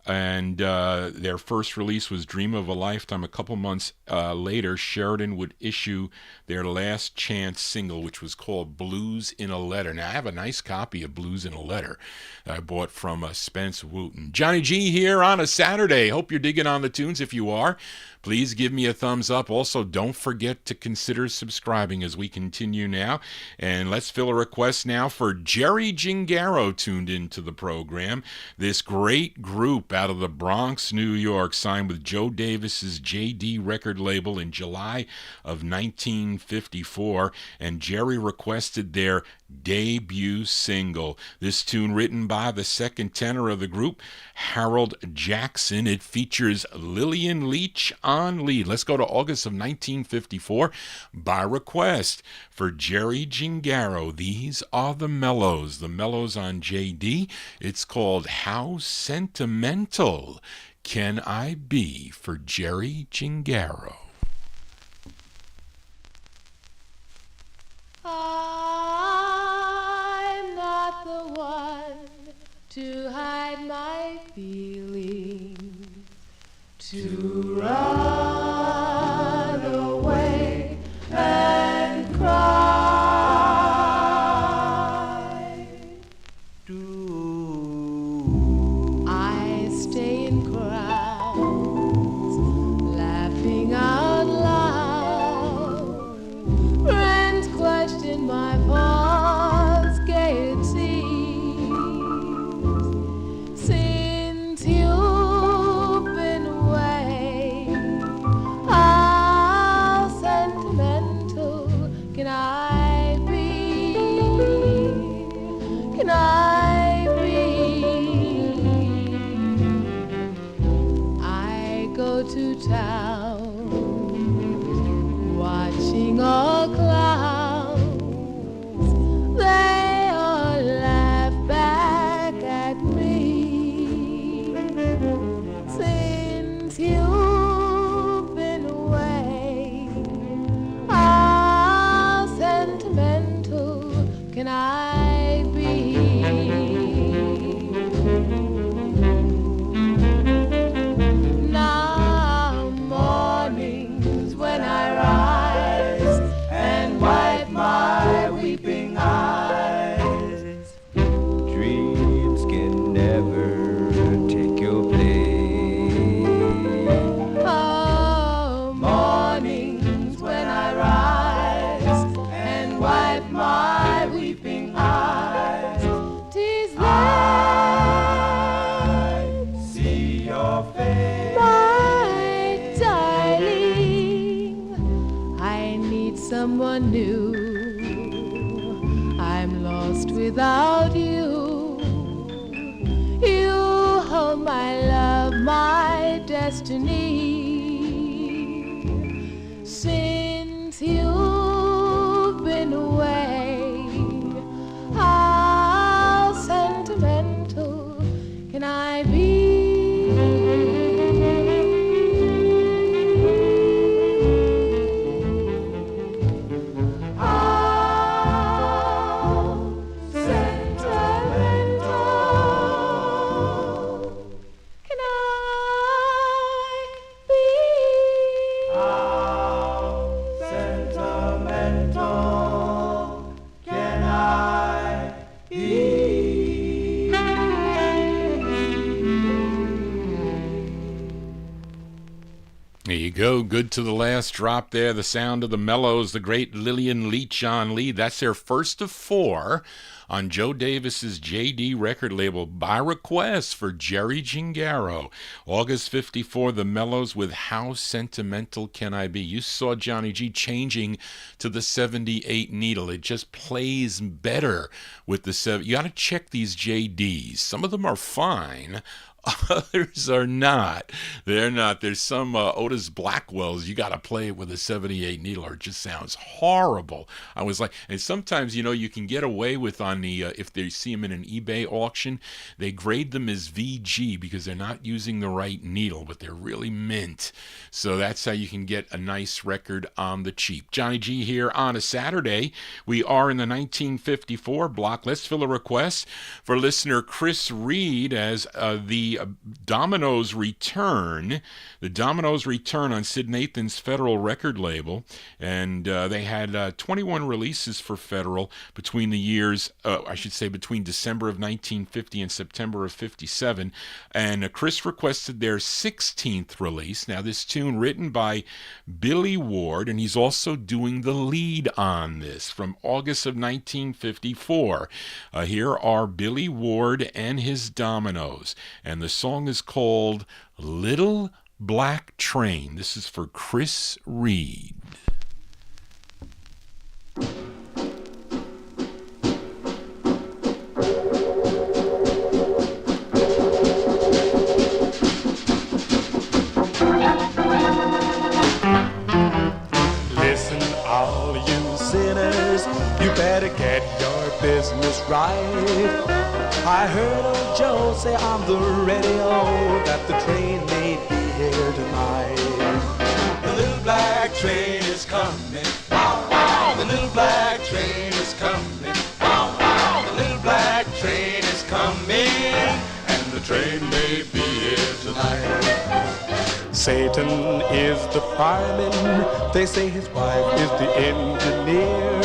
and their first release was Dream of a Lifetime. A couple months later, Sheridan would issue their last chance single, which was called Blues in a Letter. Now, I have a nice copy of Blues in a Letter that I bought from Spence Wooten. Johnny G here on a Saturday. Hope you're digging on the tunes. If you are, please give me a thumbs up. Also, don't forget to consider subscribing as we continue now. And let's fill a request now for Jerry Gingaro tuned into the program. This great group out of the Bronx, New York, signed with Joe Davis's JD record label in July of 1954. And Jerry requested their debut single. This tune written by the second tenor of the group, Harold Jackson. It features Lillian Leach on lead. Let's go to August of 1954 by request for Jerry Gingaro. These are the Mellows on JD. It's called How Sentimental Can I Be for Jerry Gingaro. I'm not the one to hide my feelings, to run away and cry. Do I stay in crowds, laughing out loud? Friends question my false gaiety. Since you've been away, how sentimental can I be? Can I be? I go to town, watching all clowns. They all laugh back at me. Since you've been away, how sentimental can I be? Now mornings when I rise and wipe my weeping eyes, Dreams can never take your place. oh, mornings when I rise and wipe my weeping eyes, 'tis then See your face. my darling, I need someone new. I'm lost without you. You hold my love, my destiny. Since you've been away, how sentimental can I be? How sentimental can I be? How sentimental can I be? There you go. Good to the last drop there. The sound of the Mellows, the great Lillian Leach on lead. That's their first of four on Joe Davis's JD record label by request for Jerry Gingaro. August 54, the Mellows with How Sentimental Can I Be? You saw Johnny G changing to the 78 needle. It just plays better with the 7. You got to check these JDs. Some of them are fine. Others are not. They're not. There's some Otis Blackwells. You got to play it with a 78 needle or it just sounds horrible. I was like, and sometimes, you can get away with on the, if they see them in an eBay auction, they grade them as VG because they're not using the right needle, but they're really mint. So that's how you can get a nice record on the cheap. Johnny G here on a Saturday. We are in the 1954 block. Let's fill a request for listener Chris Reed as the the Dominoes return. The Dominoes return on Sid Nathan's Federal record label, and they had 21 releases for Federal between the years, between December of 1950 and September of 57. And Chris requested their 16th release. Now, this tune written by Billy Ward, and he's also doing the lead on this from August of 1954. Here are Billy Ward and his Dominoes, and the song is called Little Black Train. This is for Chris Reed. Listen, all you sinners, you better get your business right. I heard old Joe say on the radio that the train may be here tonight. The little black train is coming, wow, wow. The little black train is coming, wow, wow. The little black train is coming, and the train may be here tonight. Satan is the fireman, they say his wife is the engineer.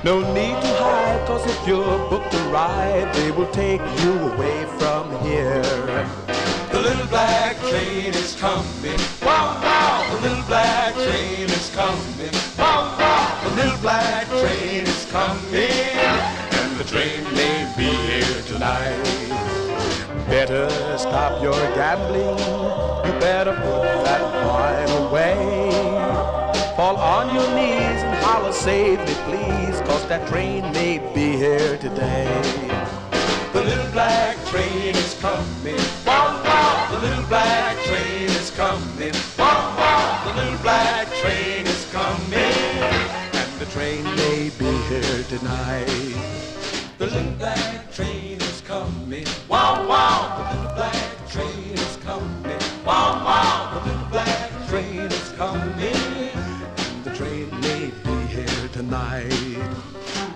No need to hide, cause if you're booked to ride, they will take you away from here. The little black train is coming, wow, wow. The little black train is coming, wow, wow. The little black train is coming, and the train may be here tonight. Better stop your gambling, you better put that wine away. Fall on your knees and holler, save me please, cause that train may be here today. The little black train is coming, wow, wow. The little black train is coming, wow, wow. The little black train is coming, and the train may be here tonight. The little black train is coming, wow, wow. The little black train is coming, wow, wow. The little black train is coming, and the train may be here tonight.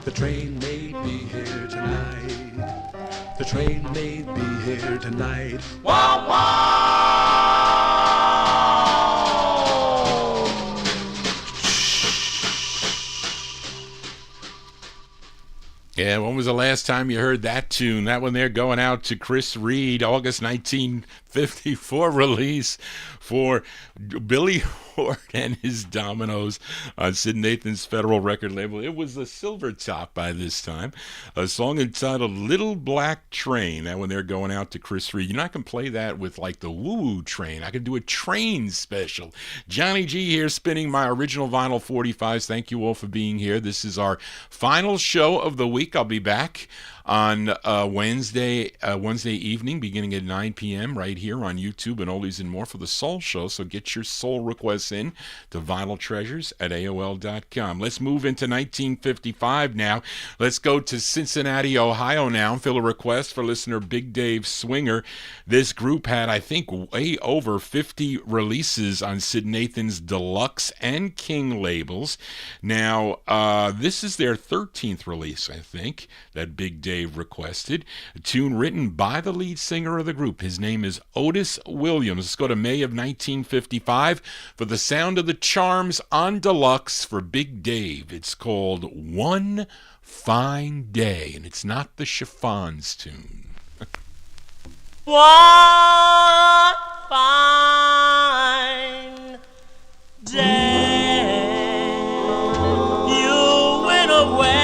The train may be here tonight. The train may be here tonight. Wow, wow! Yeah, when was the last time you heard that tune? That one there going out to Chris Reed, August 1954 release for Billy Ward and his Dominoes on Sid Nathan's Federal record label. It was a silver top by this time. A song entitled Little Black Train. That one there going out to Chris Reed. You know, I can play that with like the woo-woo train. I can do a train special. Johnny G here spinning my original vinyl 45s. Thank you all for being here. This is our final show of the week. I'll be back on Wednesday evening, beginning at 9 p.m. right here on YouTube and Oldies and More for the Soul Show. So get your soul requests in to vinyltreasures@aol.com. Let's move into 1955 now. Let's go to Cincinnati, Ohio now. Fill a request for listener Big Dave Swinger. This group had, I think, way over 50 releases on Sid Nathan's Deluxe and King labels. Now, this is their 13th release, I think, that Big Dave requested. A tune written by the lead singer of the group. His name is Otis Williams. Let's go to May of 1955 for the sound of the Charms on Deluxe for Big Dave. It's called One Fine Day, and it's not the Chiffons tune. One fine day you went away.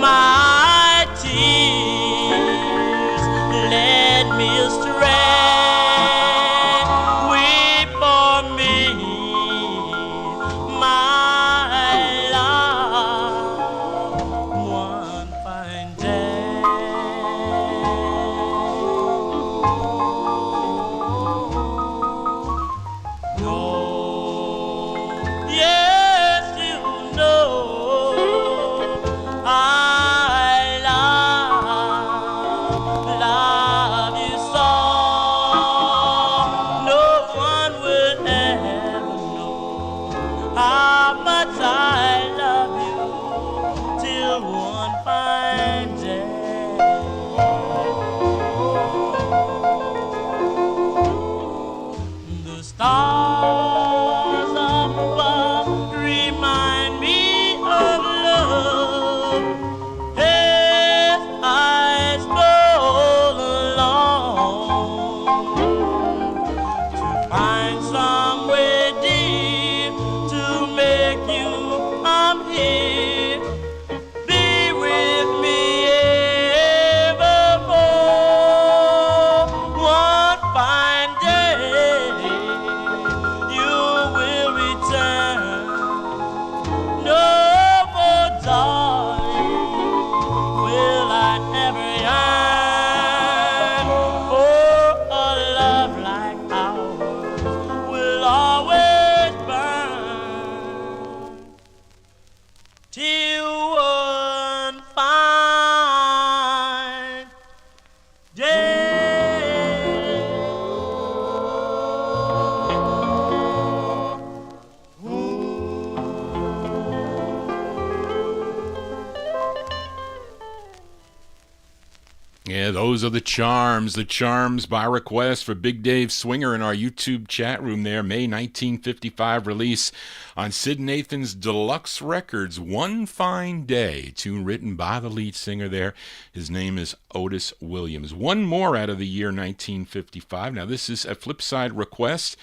My tears led me astray. Weep for me, my love, one fine day. find some way, dear, to make you come here. Be with me evermore. One fine day you will return. No more, darling, will I ever yearn for a love like ours will always burn till one fine day. Yeah, those are the Charms by request for Big Dave Swinger in our YouTube chat room there. May 1955 release on Sid Nathan's Deluxe Records, One Fine Day, a tune written by the lead singer there. His name is Otis Williams. One more out of the year 1955. Now this is a flipside request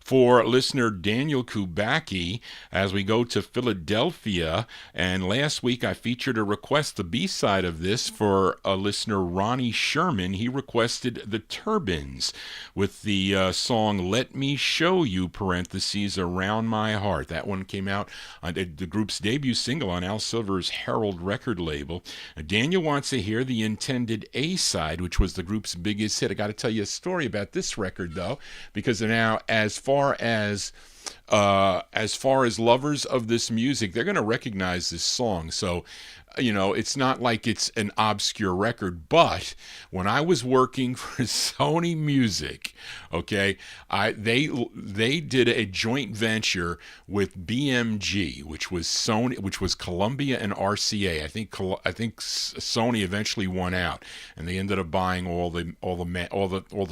for listener Daniel Kubacki as we go to Philadelphia. And last week I featured a request, the B-side of this, for a listener Ronnie Sherman. He requested the Turbans with the song Let Me Show You, parentheses, Around My Heart. That one came out on the group's debut single on Al Silver's Herald record label. Daniel wants to hear the intended A-side, which was the group's biggest hit. I got to tell you a story about this record, though, because now as far as lovers of this music, they're going to recognize this song. So, you know, it's not like it's an obscure record, but when I was working for Sony Music, okay, they did a joint venture with BMG, which was Sony, which was Columbia and RCA. I think Sony eventually won out, and they ended up buying all the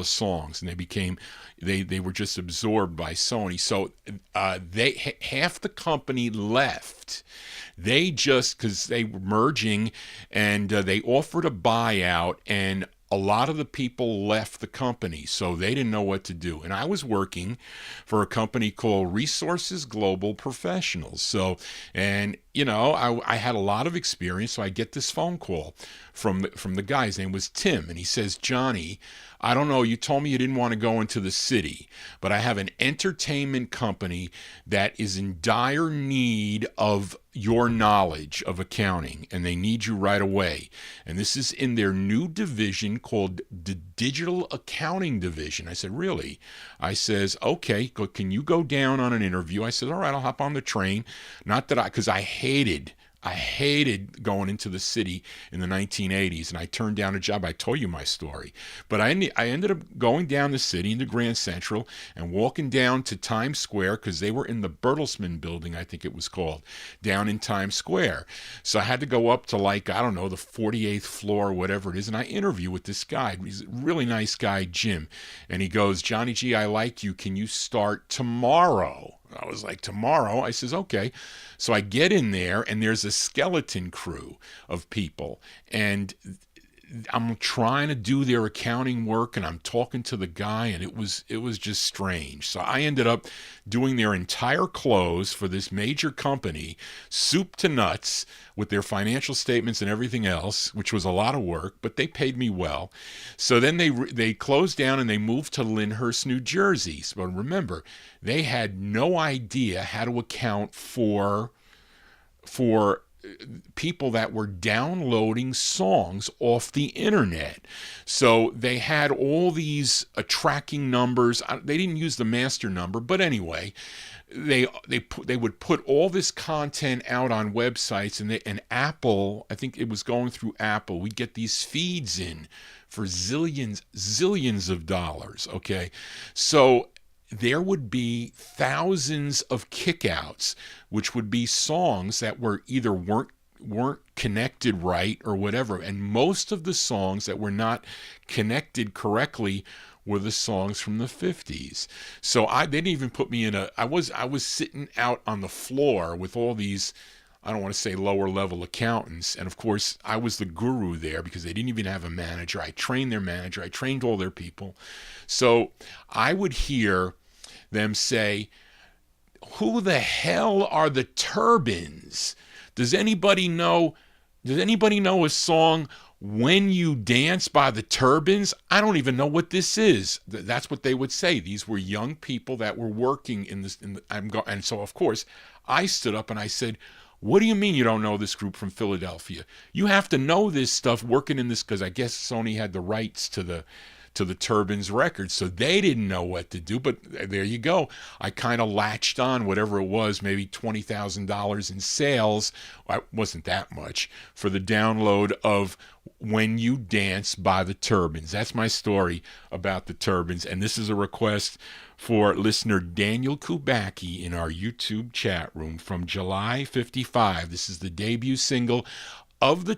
songs, and they were just absorbed by Sony. So half the company left. They just, because they were merging, and they offered a buyout, and a lot of the people left the company, so they didn't know what to do. And I was working for a company called Resources Global Professionals. So, and you know, I had a lot of experience, so I get this phone call from the guy. His name was Tim, and he says, Johnny, I don't know, you told me you didn't want to go into the city, but I have an entertainment company that is in dire need of your knowledge of accounting, and they need you right away. And this is in their new division called the Digital Accounting Division. I said, really? I says, okay, can you go down on an interview? I said, all right, I'll hop on the train. Not that because I hated going into the city in the 1980s, and I turned down a job. I told you my story. But I ended up going down the city into Grand Central and walking down to Times Square, because they were in the Bertelsmann building, I think it was called, down in Times Square. So I had to go up to, like, I don't know, the 48th floor or whatever it is, and I interview with this guy. He's a really nice guy, Jim. And he goes, Johnny G, I like you. Can you start tomorrow? I was like, tomorrow? I says, okay. So I get in there, and there's a skeleton crew of people, and I'm trying to do their accounting work, and I'm talking to the guy, and it was just strange. So I ended up doing their entire close for this major company, soup to nuts, with their financial statements and everything else, which was a lot of work, but they paid me well. So then they closed down and they moved to Lyndhurst, New Jersey. So remember, they had no idea how to account for people that were downloading songs off the internet. So they had all these tracking numbers. They didn't use the master number, but anyway, they would put all this content out on websites, and Apple, I think it was going through Apple, we'd get these feeds in for zillions of dollars, okay? So there would be thousands of kickouts, which would be songs that were either weren't connected right or whatever. And most of the songs that were not connected correctly were the songs from the 50s. So they didn't even put me in I was sitting out on the floor with all these, I don't want to say lower level accountants. And of course, I was the guru there because they didn't even have a manager. I trained their manager. I trained all their people. So I would hear them say, who the hell are the Turbans? Does anybody know a song, When You Dance by the Turbans? I don't even know what this is. That's what they would say. These were young people that were working in this. And so, of course, I stood up and I said, what do you mean you don't know this group from Philadelphia? You have to know this stuff working in this, because I guess Sony had the rights to the Turbans records, so they didn't know what to do. But there you go. I kind of latched on whatever it was, maybe $20,000 in sales. Well, it wasn't that much for the download of When You Dance by the Turbans. That's my story about the Turbans, and this is a request for listener Daniel Kubacki in our YouTube chat room from July 55. This is the debut single of the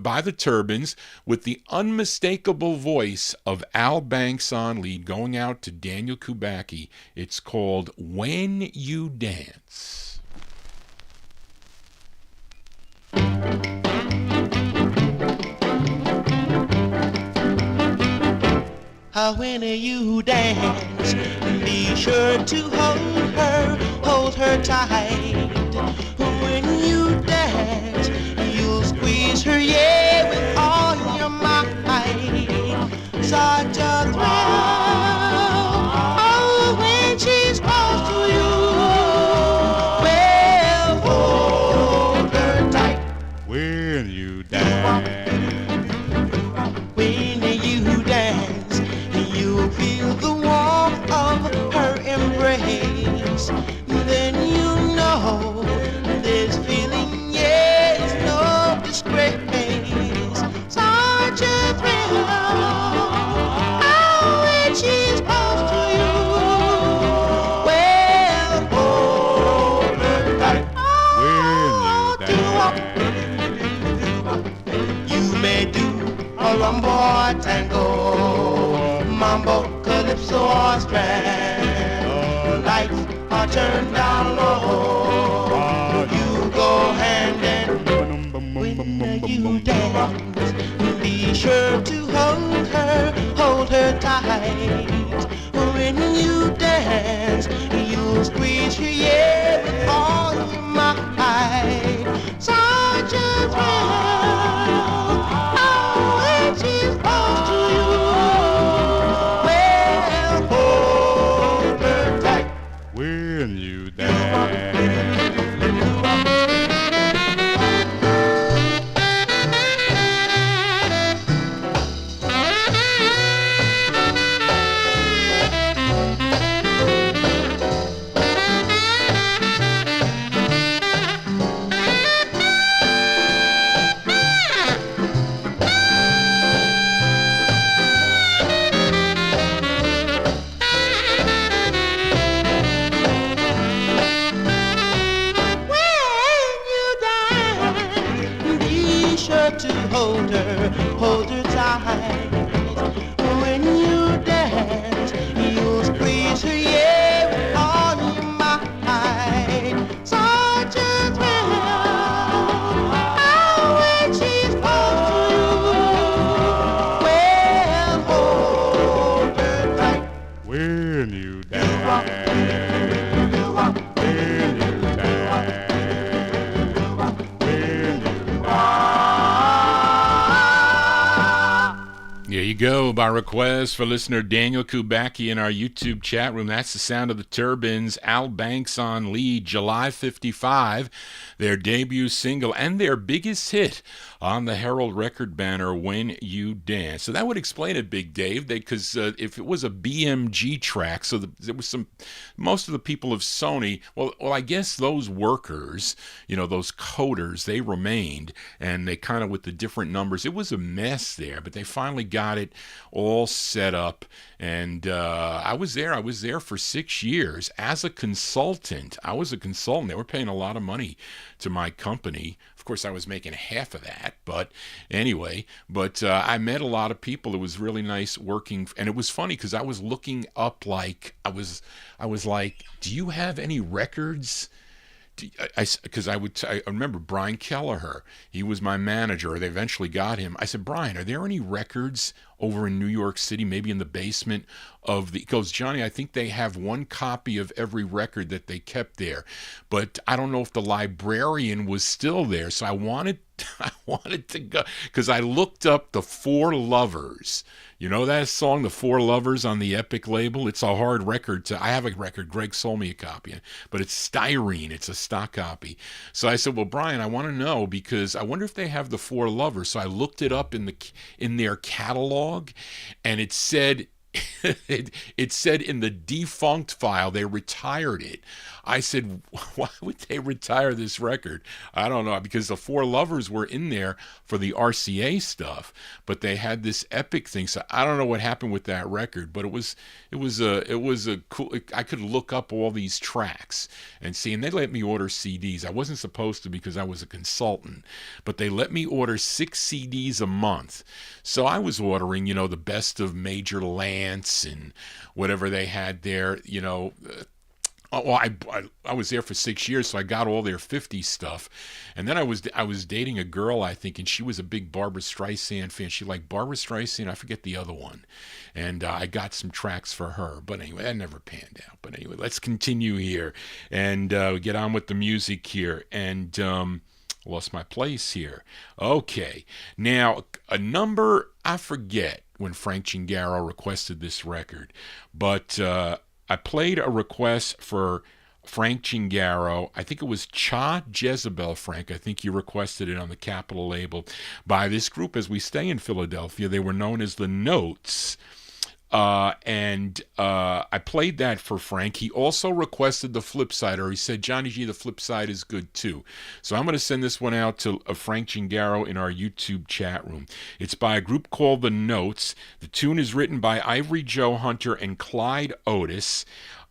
by the Turbans, with the unmistakable voice of Al Banks on lead, going out to Daniel Kubacki. It's called When You Dance. When you dance, be sure to hold her tight. When you dance, you'll squeeze her, yeah, with all your might. Such a thrill, oh, when she's close to you. Well, hold her tight. When you dance. When you dance, you'll feel the warmth of her embrace. Then you know this feeling, yeah, is no disgrace. Such a thrill, oh, when she's close to you. Well, hold her tight. Oh, Doowop. You may do a rumba or tango, mambo, calypso or strand. Lights are turned down low. You go hand in when you dance. Be sure to hold her tight. When you dance, you'll squeeze her, yeah, with all your might. Such a thrill, oh, when she's close to you. Well, hold her tight. When you dance. Hold her tight. When you dance, you'll squeeze her, yeah, with all your might. Such a thrill, oh, when she's close to you. Well, hold her tight. When you dance. When you dance. There you go, by request for listener Daniel Kubacki in our YouTube chat room. That's the sound of the Turbans, Al Banks on lead, July 55, their debut single and their biggest hit on the Herald record banner, When You Dance. So that would explain it, Big Dave, because if it was a BMG track, so there was most of the people of Sony, well, I guess those workers, those coders, they remained, and they kind of, with the different numbers, it was a mess there, but they finally got it all set up. And I was there for 6 years as a consultant. I was a consultant. They were paying a lot of money to my company. Of course, I was making half of that, but anyway. But I met a lot of people. It was really nice working, and it was funny because I was looking up, like I was like, do you have any records? Because I remember Brian Kelleher. He was my manager. They eventually got him. I said, Brian, are there any records over in New York City, maybe in the basement of the. He goes, Johnny, I think they have one copy of every record that they kept there, but I don't know if the librarian was still there. So I wanted to go because I looked up the Four Lovers. You know that song, The Four Lovers, on the Epic label? It's a hard record. I have a record. Greg sold me a copy, but it's styrene. It's a stock copy. So I said, well, Brian, I want to know because I wonder if they have The Four Lovers. So I looked it up in their catalog, and it said it said in the defunct file they retired it. I said, why would they retire this record? I don't know, because the Four Lovers were in there for the RCA stuff, but they had this Epic thing. So I don't know what happened with that record, but it was a cool. I could look up all these tracks and see, and they let me order CDs. I wasn't supposed to because I was a consultant, but they let me order 6 CDs a month. So I was ordering, the best of Major Lance and whatever they had there, Well, I was there for 6 years, so I got all their 50s stuff. And then I was dating a girl, I think, and she was a big Barbra Streisand fan. She liked Barbra Streisand, I forget the other one. And I got some tracks for her. But anyway, that never panned out. But anyway, let's continue here and get on with the music here. And lost my place here. Okay. Now, a number, I forget when Frank Chingaro requested this record, but I played a request for Frank Chingaro. I think it was Cha Jezebel, Frank. I think you requested it on the Capitol label by this group. As we stay in Philadelphia, they were known as the Notes. And I played that for Frank. He also requested the flip side, or he said, Johnny G, the flip side is good too. So I'm going to send this one out to Frank Chingaro in our YouTube chat room. It's by a group called The Notes. The tune is written by Ivory Joe Hunter and Clyde Otis.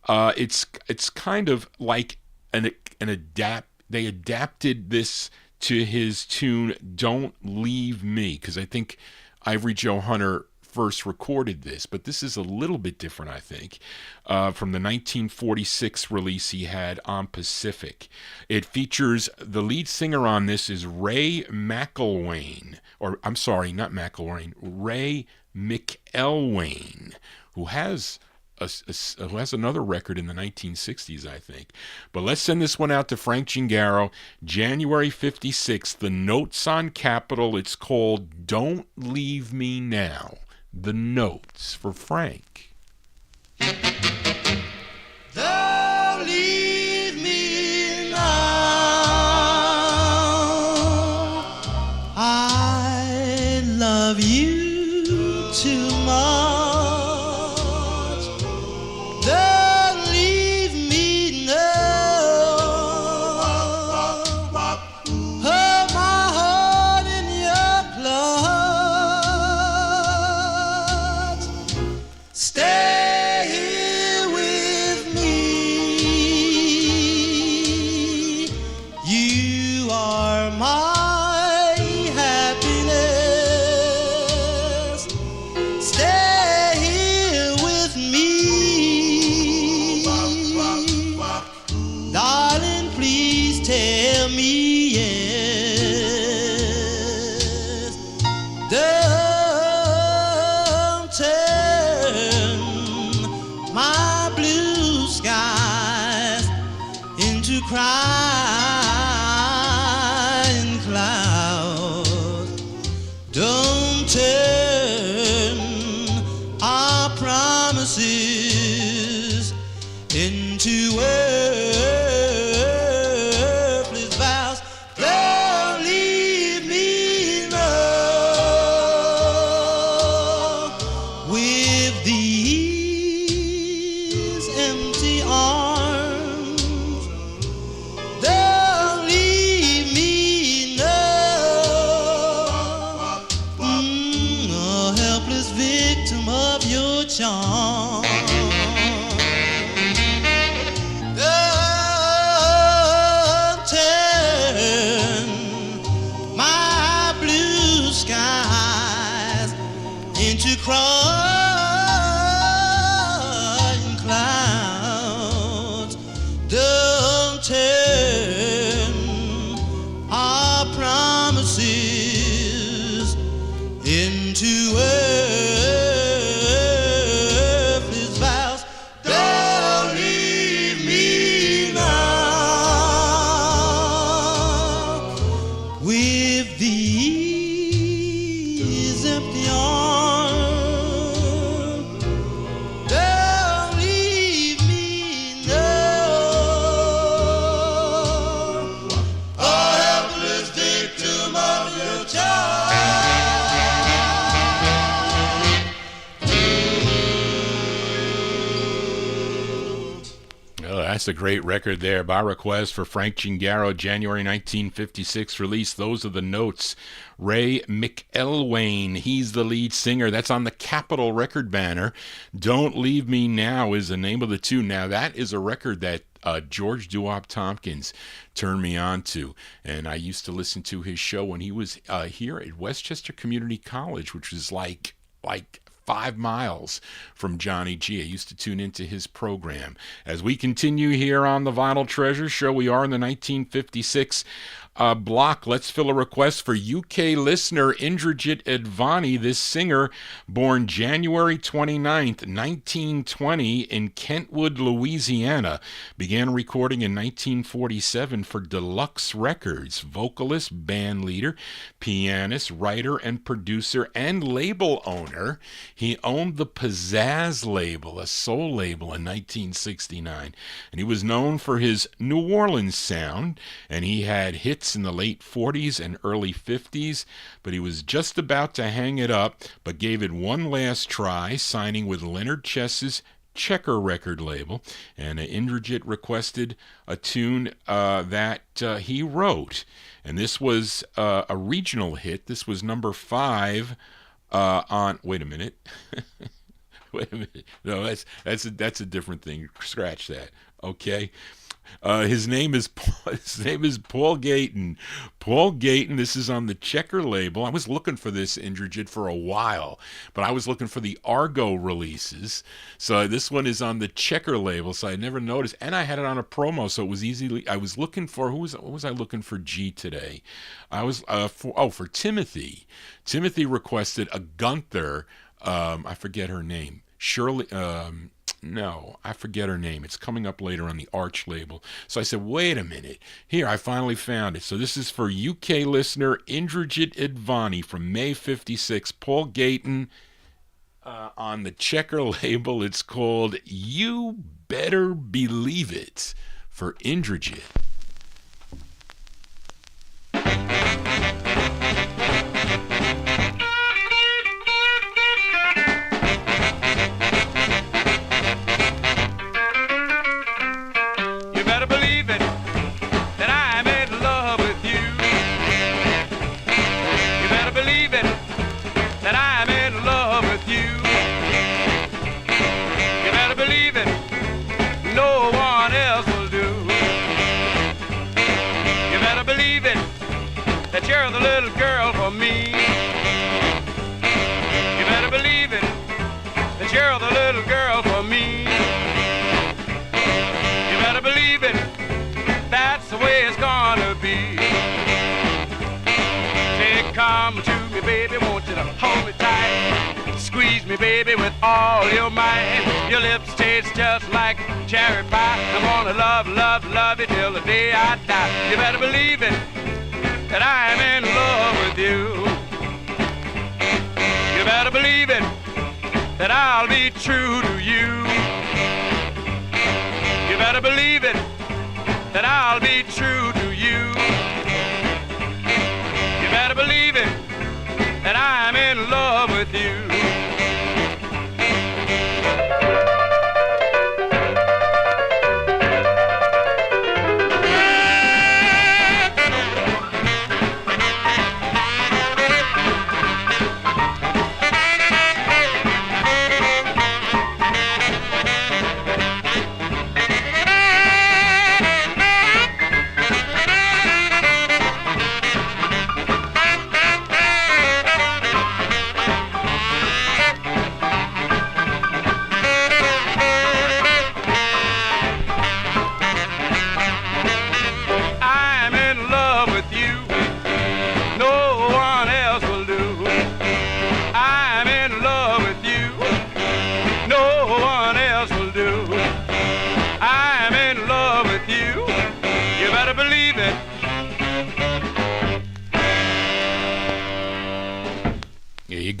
It's kind of like they adapted this to his tune Don't Leave Me, because I think Ivory Joe Hunter first recorded this, but this is a little bit different, I think, from the 1946 release he had on Pacific. It features, the lead singer on this is Ray McElwain, or I'm sorry, not McElwain, Ray McElwain, who has another record in the 1960s, I think. But let's send this one out to Frank Chingaro, January 56th, The Notes on Capitol. It's called Don't Leave Me Now. The Notes for Frank. Don't leave me now. I love you too much. Don't leave me now. Hold my heart in your clutch. Stay here with me. You are my happiness. Stay here with me. Darling, please tell me yes. Don't turn my blue skies into crying clouds. Don't turn our promises into worthless vows. Don't leave me now with these empty arms. Don't leave me now, a helpless victim of your charm. Don't turn my blue skies into crying clouds. That's a great record there. By request for Frank Gingaro, January 1956 release. Those are the notes. Ray McElwain, he's the lead singer. That's on the Capitol record banner. Don't Leave Me Now is the name of the tune. Now, that is a record that George Doowop Tompkins turned me on to, and I used to listen to his show when he was here at Westchester Community College, which was like 5 miles from Johnny G. I used to tune into his program. As we continue here on the Vinyltreasure show, we are in the 1956 block. Let's fill a request for UK listener Indrajit Advani. This singer, born January 29th, 1920 in Kentwood, Louisiana, began recording in 1947 for Deluxe Records. Vocalist, band leader, pianist, writer, and producer, and label owner. He owned the Pizzazz label, a soul label, in 1969. And he was known for his New Orleans sound, and he had hits in the late 40s and early 50s, but he was just about to hang it up, but gave it one last try, signing with Leonard Chess's Checker record label, and Indrajit requested a tune that he wrote, and this was a regional hit. This was number 5 on, wait a minute, no, that's a different thing. Scratch that. Okay. His name is Paul Gayton. Paul Gayton, this is on the Checker label. I was looking for this, Indrajit, for a while, but I was looking for the Argo releases. So this one is on the Checker label, so I never noticed. And I had it on a promo, so it was easily. I was looking for, what was I looking for G today? I was, for Timothy. Timothy requested a Gunther, I forget her name. Shirley, no, I forget her name. It's coming up later on the Arch label. So I said, wait a minute. Here, I finally found it. So this is for UK listener Indrajit Advani from May 56. Paul Gayton on the Checker label. It's called You Better Believe It for Indrajit. You're the little girl for me. You better believe it, that you're the little girl for me. You better believe it, that's the way it's gonna be. Say, come to me, baby, won't you hold me tight? Squeeze me, baby, with all your might. Your lips taste just like cherry pie. I'm gonna love, love, love you till the day I die. You better believe it, that I'm in love with you. You better believe it, that I'll be true to you. You better believe it, that I'll be true to you. You better believe it, that I'm in love with you.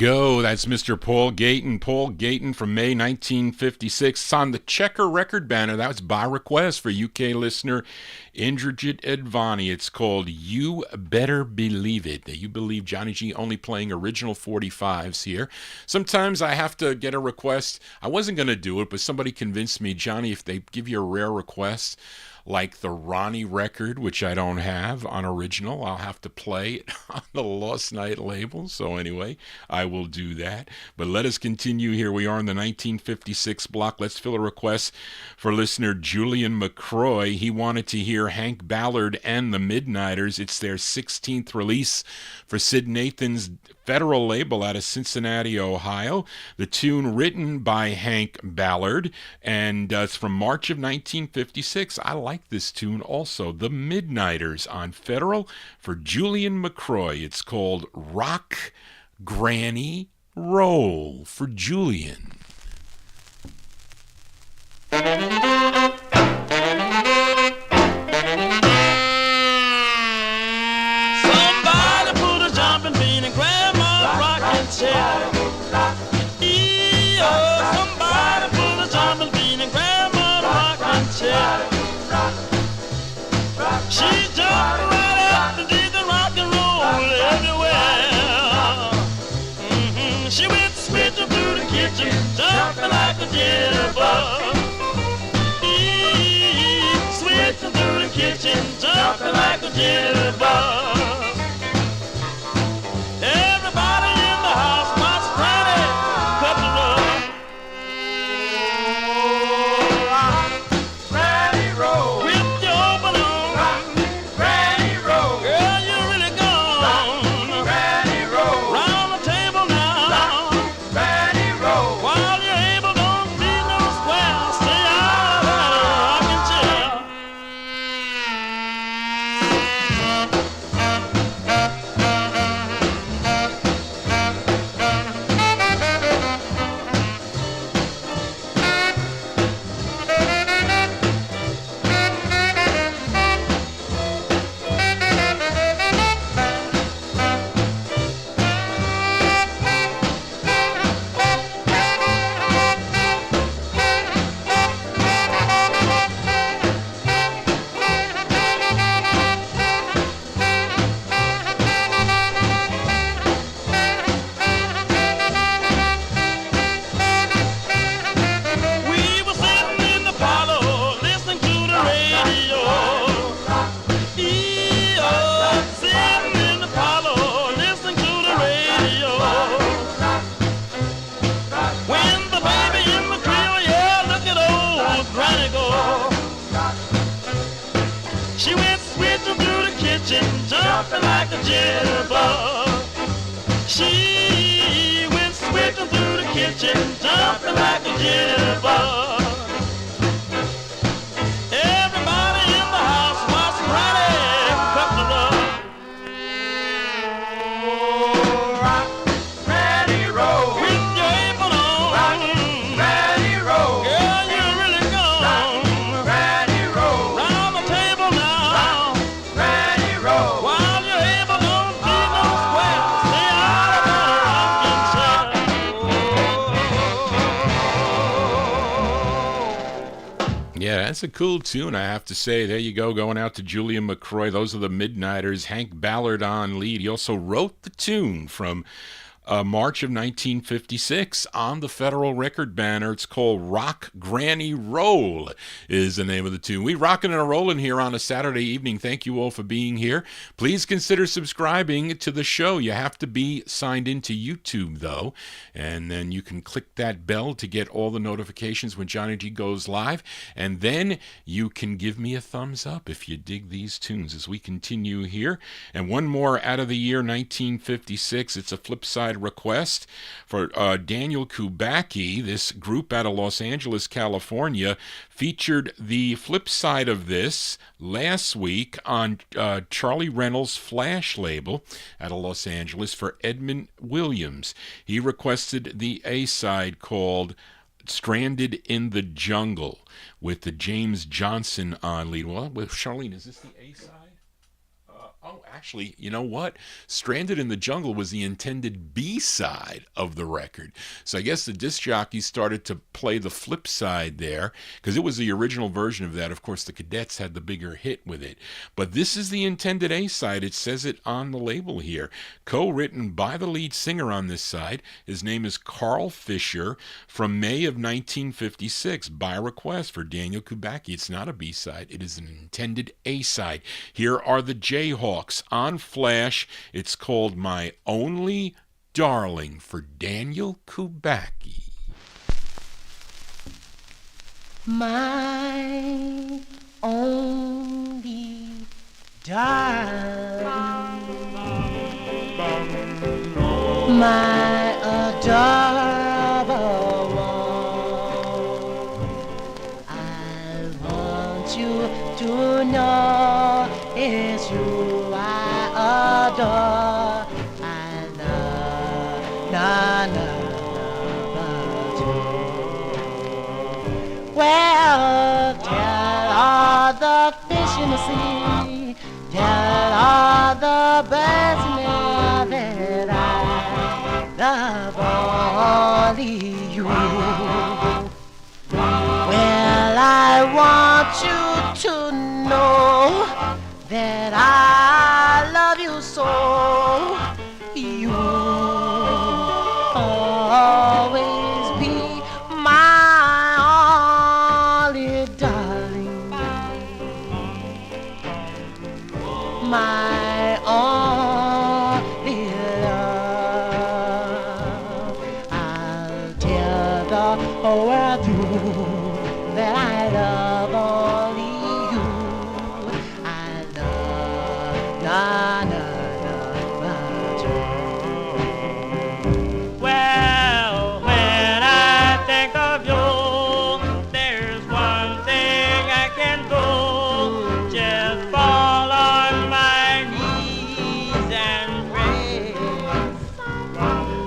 go. That's Mr. Paul Gayton. Paul Gayton from May 1956. It's on the Checker record banner. That was by request for UK listener Indrajit Advani. It's called You Better Believe It. You believe Johnny G only playing original 45s here. Sometimes I have to get a request. I wasn't going to do it, but somebody convinced me, Johnny, if they give you a rare request, like the Ronnie record, which I don't have on original, I'll have to play it on the Lost Night label. So anyway, I will do that. But let us continue. Here we are in the 1956 block. Let's fill a request for listener Julian McCroy. He wanted to hear Hank Ballard and the Midnighters. It's their 16th release for Sid Nathan's Federal label out of Cincinnati, Ohio. The tune written by Hank Ballard, and it's from March of 1956. I like this tune also. The Midnighters on Federal for Julian McCroy. It's called Rock, Granny, Roll for Julian. Somebody put a jumping bean in Grandma's rocking chair. Somebody put a jumping bean in Grandma's rocking chair. She jumped right up and did the rock and roll everywhere. She went switching through the kitchen, jumping like a jitterbug. Switching through the kitchen, jumping like a jitterbug. Everybody in the house wants Granny cut the rug. Rock, Granny, roll. With your balloon. Rock, Granny, roll. Girl, you really gone. Rock, Granny, roll. Round the table now. Rock, Granny, roll. While you're able, don't be no square. Stay out of the rocking chair. We were sitting in the parlor, listening to the radio. Sitting in the parlor, listening to the radio. When the baby in the crib, yeah, look at old Granny go. She went switching through the kitchen, jumping like a jitterbug. She went switching through the kitchen, jumping like a jitterbug. Everybody in the house wants Granny cut the rug. Rock, Granny, roll. With your apron on. Rock, Granny, roll. Girl, you really gone. Rock, Granny, roll. Round the table now. Rock, Granny, roll. While you're able, don't be no square. Stay out of the rocking chair. Yeah, that's a cool tune, I have to say. There you go, going out to Julian McCroy. Those are the Midnighters. Hank Ballard on lead. He also wrote the tune from March of 1956 on the Federal record banner. It's called Rock, Granny, Roll is the name of the tune. We rocking and rolling here on a Saturday evening. Thank you all for being here. Please consider subscribing to the show. You have to be signed into YouTube, though, and then you can click that bell to get all the notifications when Johnny G goes live, and then you can give me a thumbs up if you dig these tunes as we continue here. And one more out of the year 1956. It's a flip side request for Daniel Kubacki. This group out of Los Angeles, California, featured the flip side of this last week on Charlie Reynolds' Flash label out of Los Angeles for Edmund Williams. He requested the A-side called Stranded in the Jungle with the James Johnson on lead. Well, with Charlene, is this the A-side? actually, you know what? Stranded in the Jungle was the intended B-side of the record. So I guess the disc jockeys started to play the flip side there, because it was the original version of that. Of course, the Cadets had the bigger hit with it. But this is the intended A-side. It says it on the label here. Co-written by the lead singer on this side. His name is Carl Fisher, from May of 1956, by request for Daniel Kubacki. It's not a B-side. It is an intended A-side. Here are the Jayhawks on Flash. It's called My Only Darling for Daniel Kubacki. My only darling, my adorable one, I want you to know it's you I adore. I love you. Well, tell all the fish in the sea, tell all the birds in the air that I love only you. Well, I want you to know that I love you so. You always be my only darling, my only love. I'll tell the whole world through that I love only you. I love, Well, when I think of you, there's one thing I can do. Just fall on my knees and pray.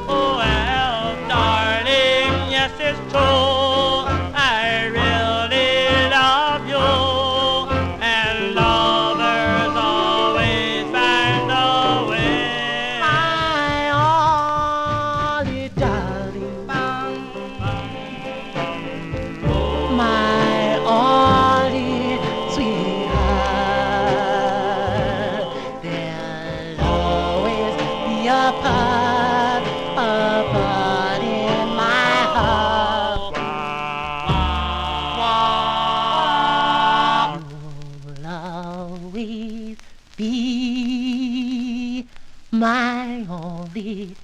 Oh, well, darling, yes, it's true. I really love you. And lovers always find a way. my only darling, my only sweetheart. There'll always be a part in my heart. You'll always be my only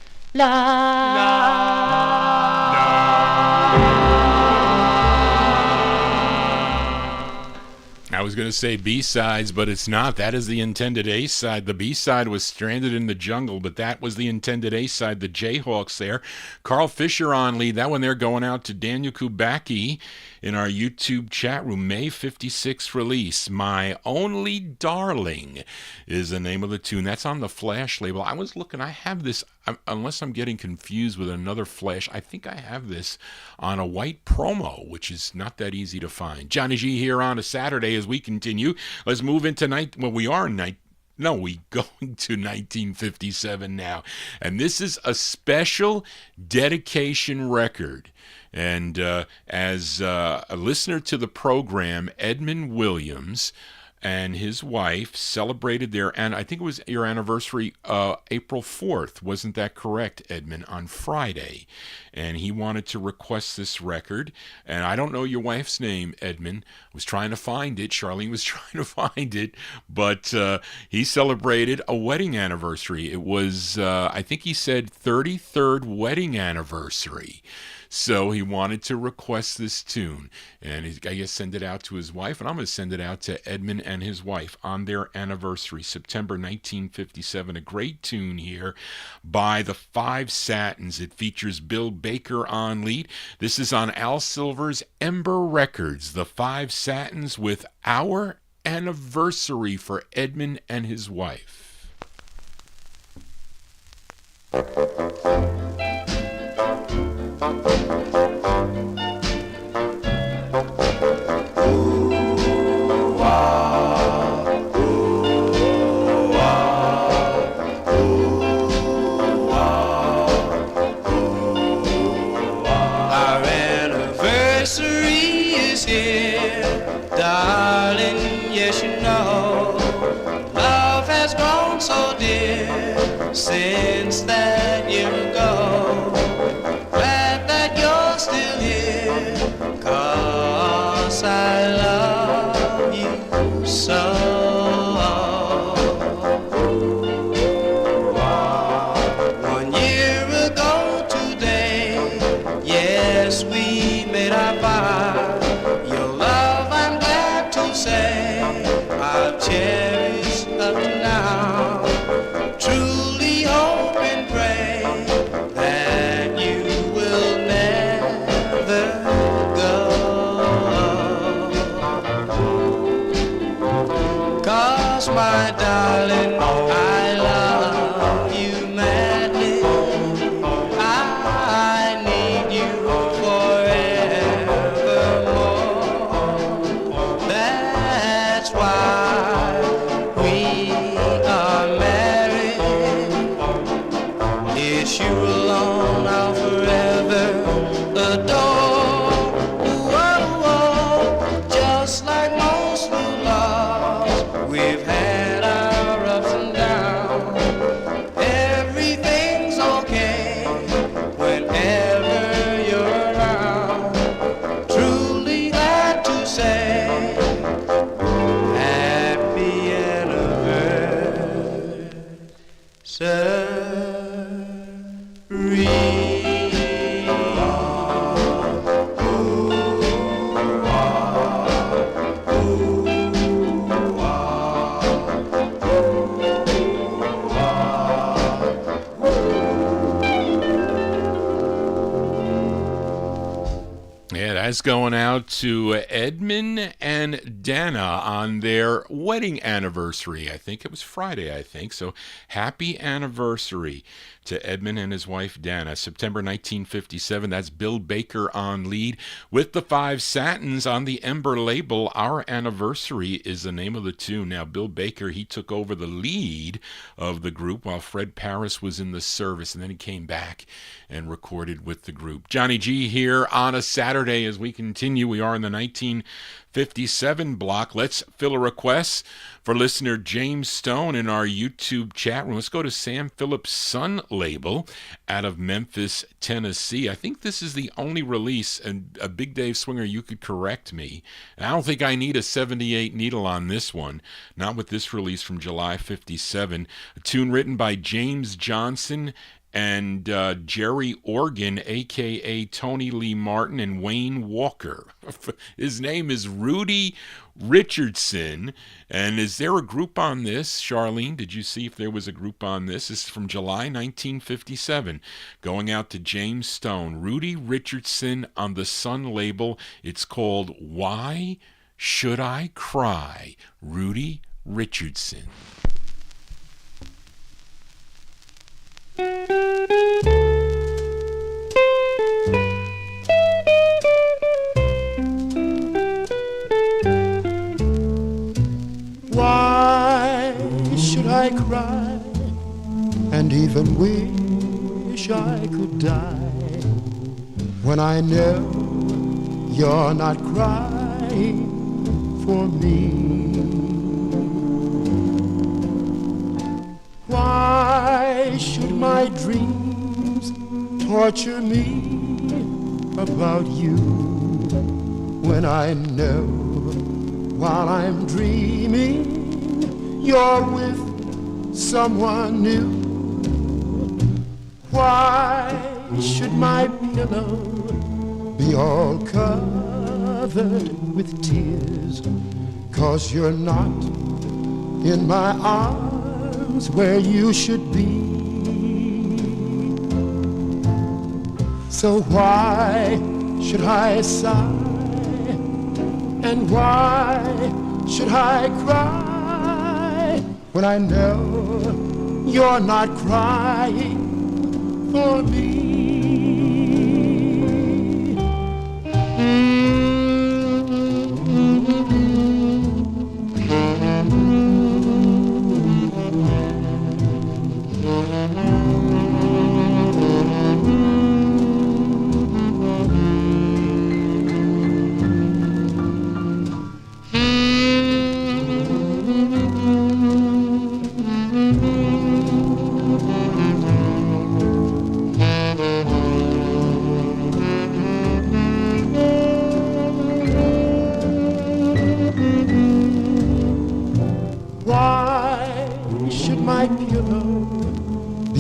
I was going to say B-sides, but it's not. That is the intended A-side. The B-side was Stranded in the Jungle, but that was the intended A-side. The Jayhawks there. Carl Fisher on lead. That one there going out to Daniel Kubacki in our YouTube chat room. May 56 release. My Only Darling is the name of the tune. That's on the Flash label. I was looking. I have this, unless I'm getting confused with another Flash, I think I have this on a white promo, which is not that easy to find. Johnny G here on a Saturday as we continue. Let's move into we going to 1957 now. And this is a special dedication record. And as a listener to the program, Edmund Williams and his wife celebrated and I think it was your anniversary, April 4th. Wasn't that correct, Edmund? On Friday. And he wanted to request this record. And I don't know your wife's name, Edmund. I was trying to find it. Charlene was trying to find it. But he celebrated a wedding anniversary. It was, I think he said 33rd wedding anniversary. So he wanted to request this tune, and I guess send it out to his wife, and I'm going to send it out to Edmund and his wife on their anniversary, September 1957. A great tune here by the Five Satins. It features Bill Baker on lead. This is on Al Silver's Ember Records, the Five Satins with Our Anniversary for Edmund and his wife. Ooh, ah, ooh, ah. since that year ago. Glad that you're still here, 'cause I love you so. One year ago today, yes, we made our vow. Your love, I'm glad to say, I've cherished up to now. Truly hope and pray that you will never go. 'Cause my darling, I love you madly. I need you forevermore. That's why we are married. It's you alone I'll forever adore. Whoa, whoa. Just like most new loves, we've had our ups and downs. Everything's okay whenever you're around. Truly glad to say, happy Yeah, that's going out to Edmund and Dana on their wedding anniversary. I think it was Friday, So happy anniversary to Edmund and his wife Dana. September 1957, that's Bill Baker on lead with the Five Satins on the Ember label. Our Anniversary is the name of the tune. Now, Bill Baker, he took over the lead of the group while Fred Parris was in the service, and then he came back and recorded with the group. Johnny G here on a Saturday as we continue. We are in the 1957 block. Let's fill a request for listener James Stone in our YouTube chat room. Let's go to Sam Phillips' Sun label out of Memphis, Tennessee. I think this is the only release, and a Big Dave Swinger, you could correct me. And I don't think I need a 78 needle on this one. Not with this release from July 57. A tune written by James Johnson and Jerry Organ, a.k.a. Tony Lee Martin, and Wayne Walker. His name is Rudy Richardson. And is there a group on this? Charlene, did you see if there was a group on this? This is from July 1957. Going out to James Stone. Rudy Richardson on the Sun label. It's called Why Should I Cry? Rudy Richardson. Why should I cry and even wish I could die when I know you're not crying for me? Why should my dreams torture me about you when I know while I'm dreaming you're with someone new? Why should my pillow be all covered with tears? 'Cause you're not in my arms where you should be. So why should I sigh? And why should I cry when I know you're not crying for me?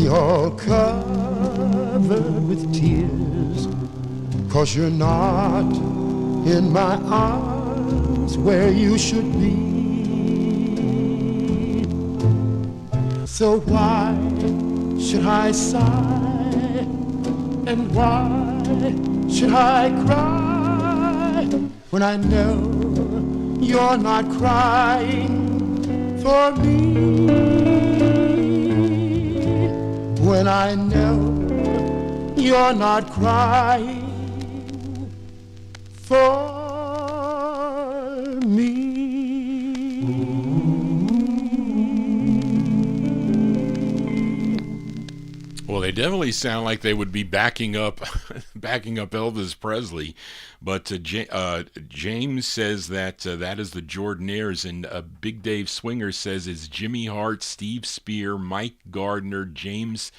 all covered with tears, 'cause you're not in my arms where you should be. So why should I sigh, and why should I cry when I know you're not crying for me? When I know you're not crying for me. Well, they definitely sound like they would be backing up Elvis Presley, but James says that that is the Jordanaires, and Big Dave Swinger says it's Jimmy Hart, Steve Spear, Mike Gardner, James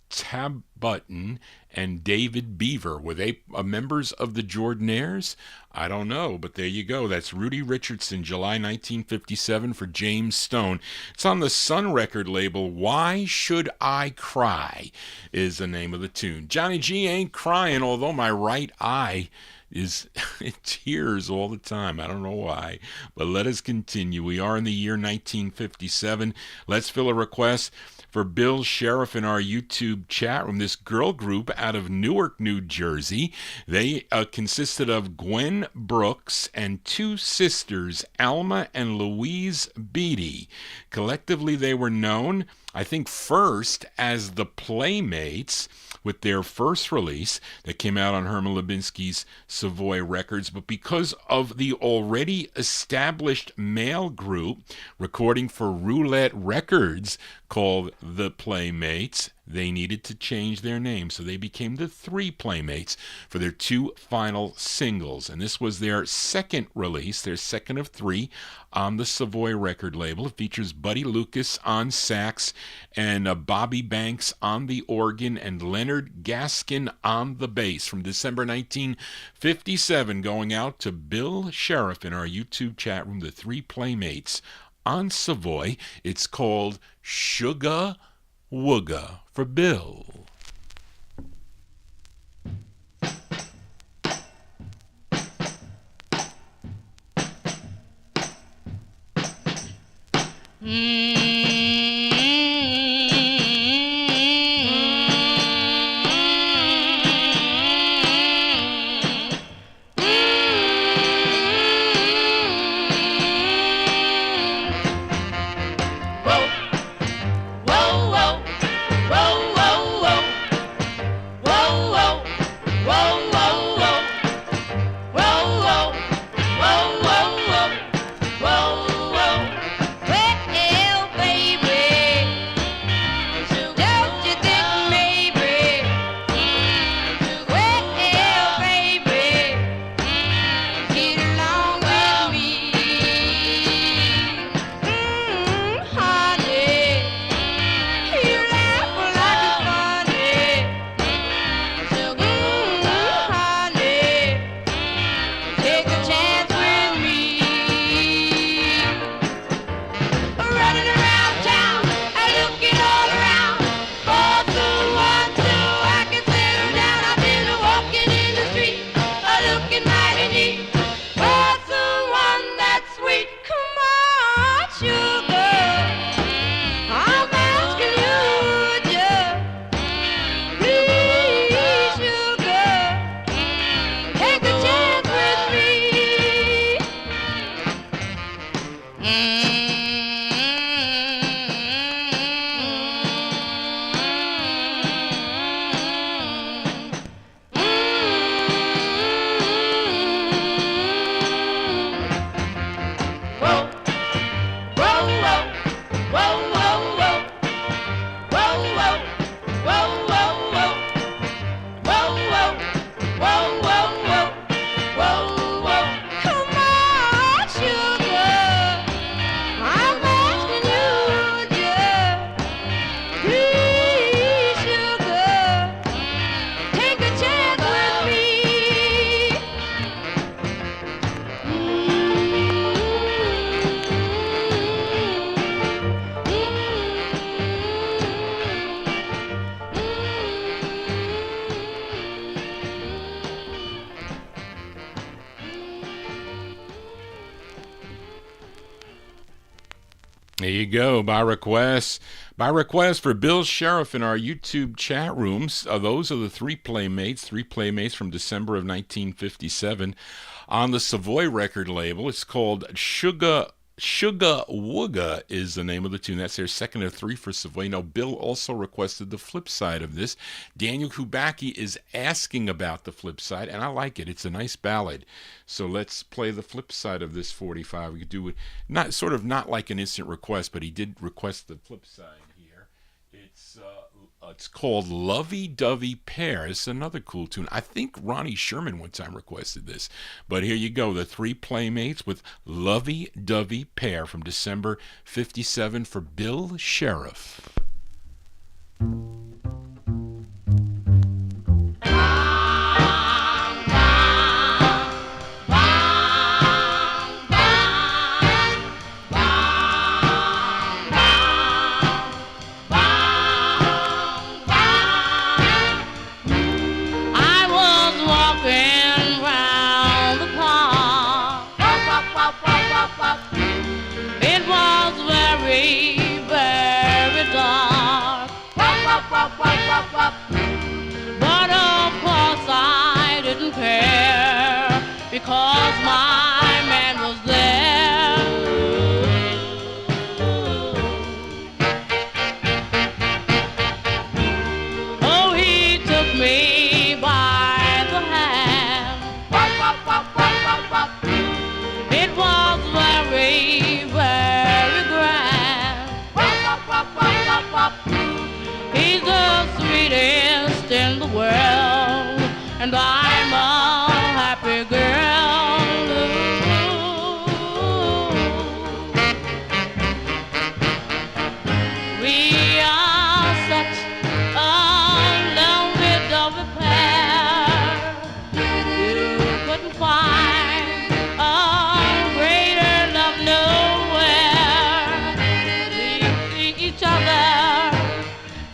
Tabutton, and David Beaver. Were they members of the Jordanaires? I don't know, but there you go. That's Rudy Richardson, July 1957 for James Stone. It's on the Sun record label. Why Should I Cry is the name of the tune. Johnny G ain't crying, although my right eye is in tears all the time. I don't know why, but let us continue. We are in the year 1957. Let's fill a request for Bill Sheriff in our YouTube chat room. This girl group out of Newark, New Jersey. They consisted of Gwen Brooks and two sisters, Alma and Louise Beatty. Collectively, they were known, I think, first as the Playmates, with their first release that came out on Herman Lubinsky's Savoy Records. But because of the already established male group recording for Roulette Records called The Playmates, they needed to change their name. So they became the Three Playmates for their two final singles. And this was their second release, their second of three on the Savoy record label. It features Buddy Lucas on sax and Bobby Banks on the organ and Leonard Gaskin on the bass. From December 1957, going out to Bill Sheriff in our YouTube chat room, the Three Playmates on Savoy. It's called Suga Wugga for Bill. Well, There you go, by request. By request for Bill Sheriff in our YouTube chat rooms. Those are the three Playmates from December of 1957 on the Savoy record label. It's called Suga Wugga is the name of the tune. That's their second of three for Savoy. Now, Bill also requested the flip side of this. Daniel Kubacki is asking about the flip side, and I like it. It's a nice ballad. So let's play the flip side of this 45. We could do it not like an instant request, but he did request the flip side here. It's called Lovey Dovey Pair. It's another cool tune. I think Ronnie Sherman one time requested this. But here you go, the three Playmates with Lovey Dovey Pair from December 57 for Bill Sheriff. But of course I didn't care because my man was there. Oh, he took me by the hand. It was very, very grand. He's the sweetest in the world, and I'm a happy girl. We are such a lonely double pair. You couldn't find a greater love nowhere. We see each other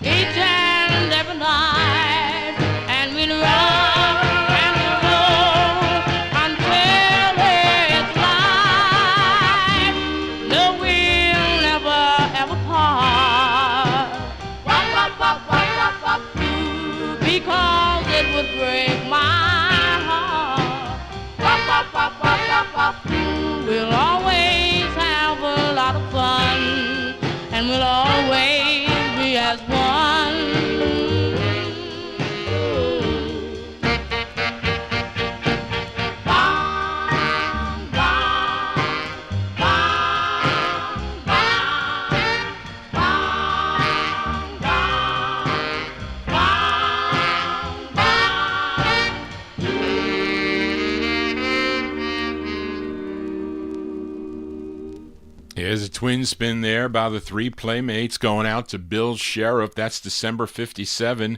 each and every night, and we roll and we roll until it's light. No, we'll never ever part, because it would break my heart. We'll always have a lot of fun, and we'll always be as one. Here's a twin spin there by the three Playmates going out to Bill Sheriff. That's December 57.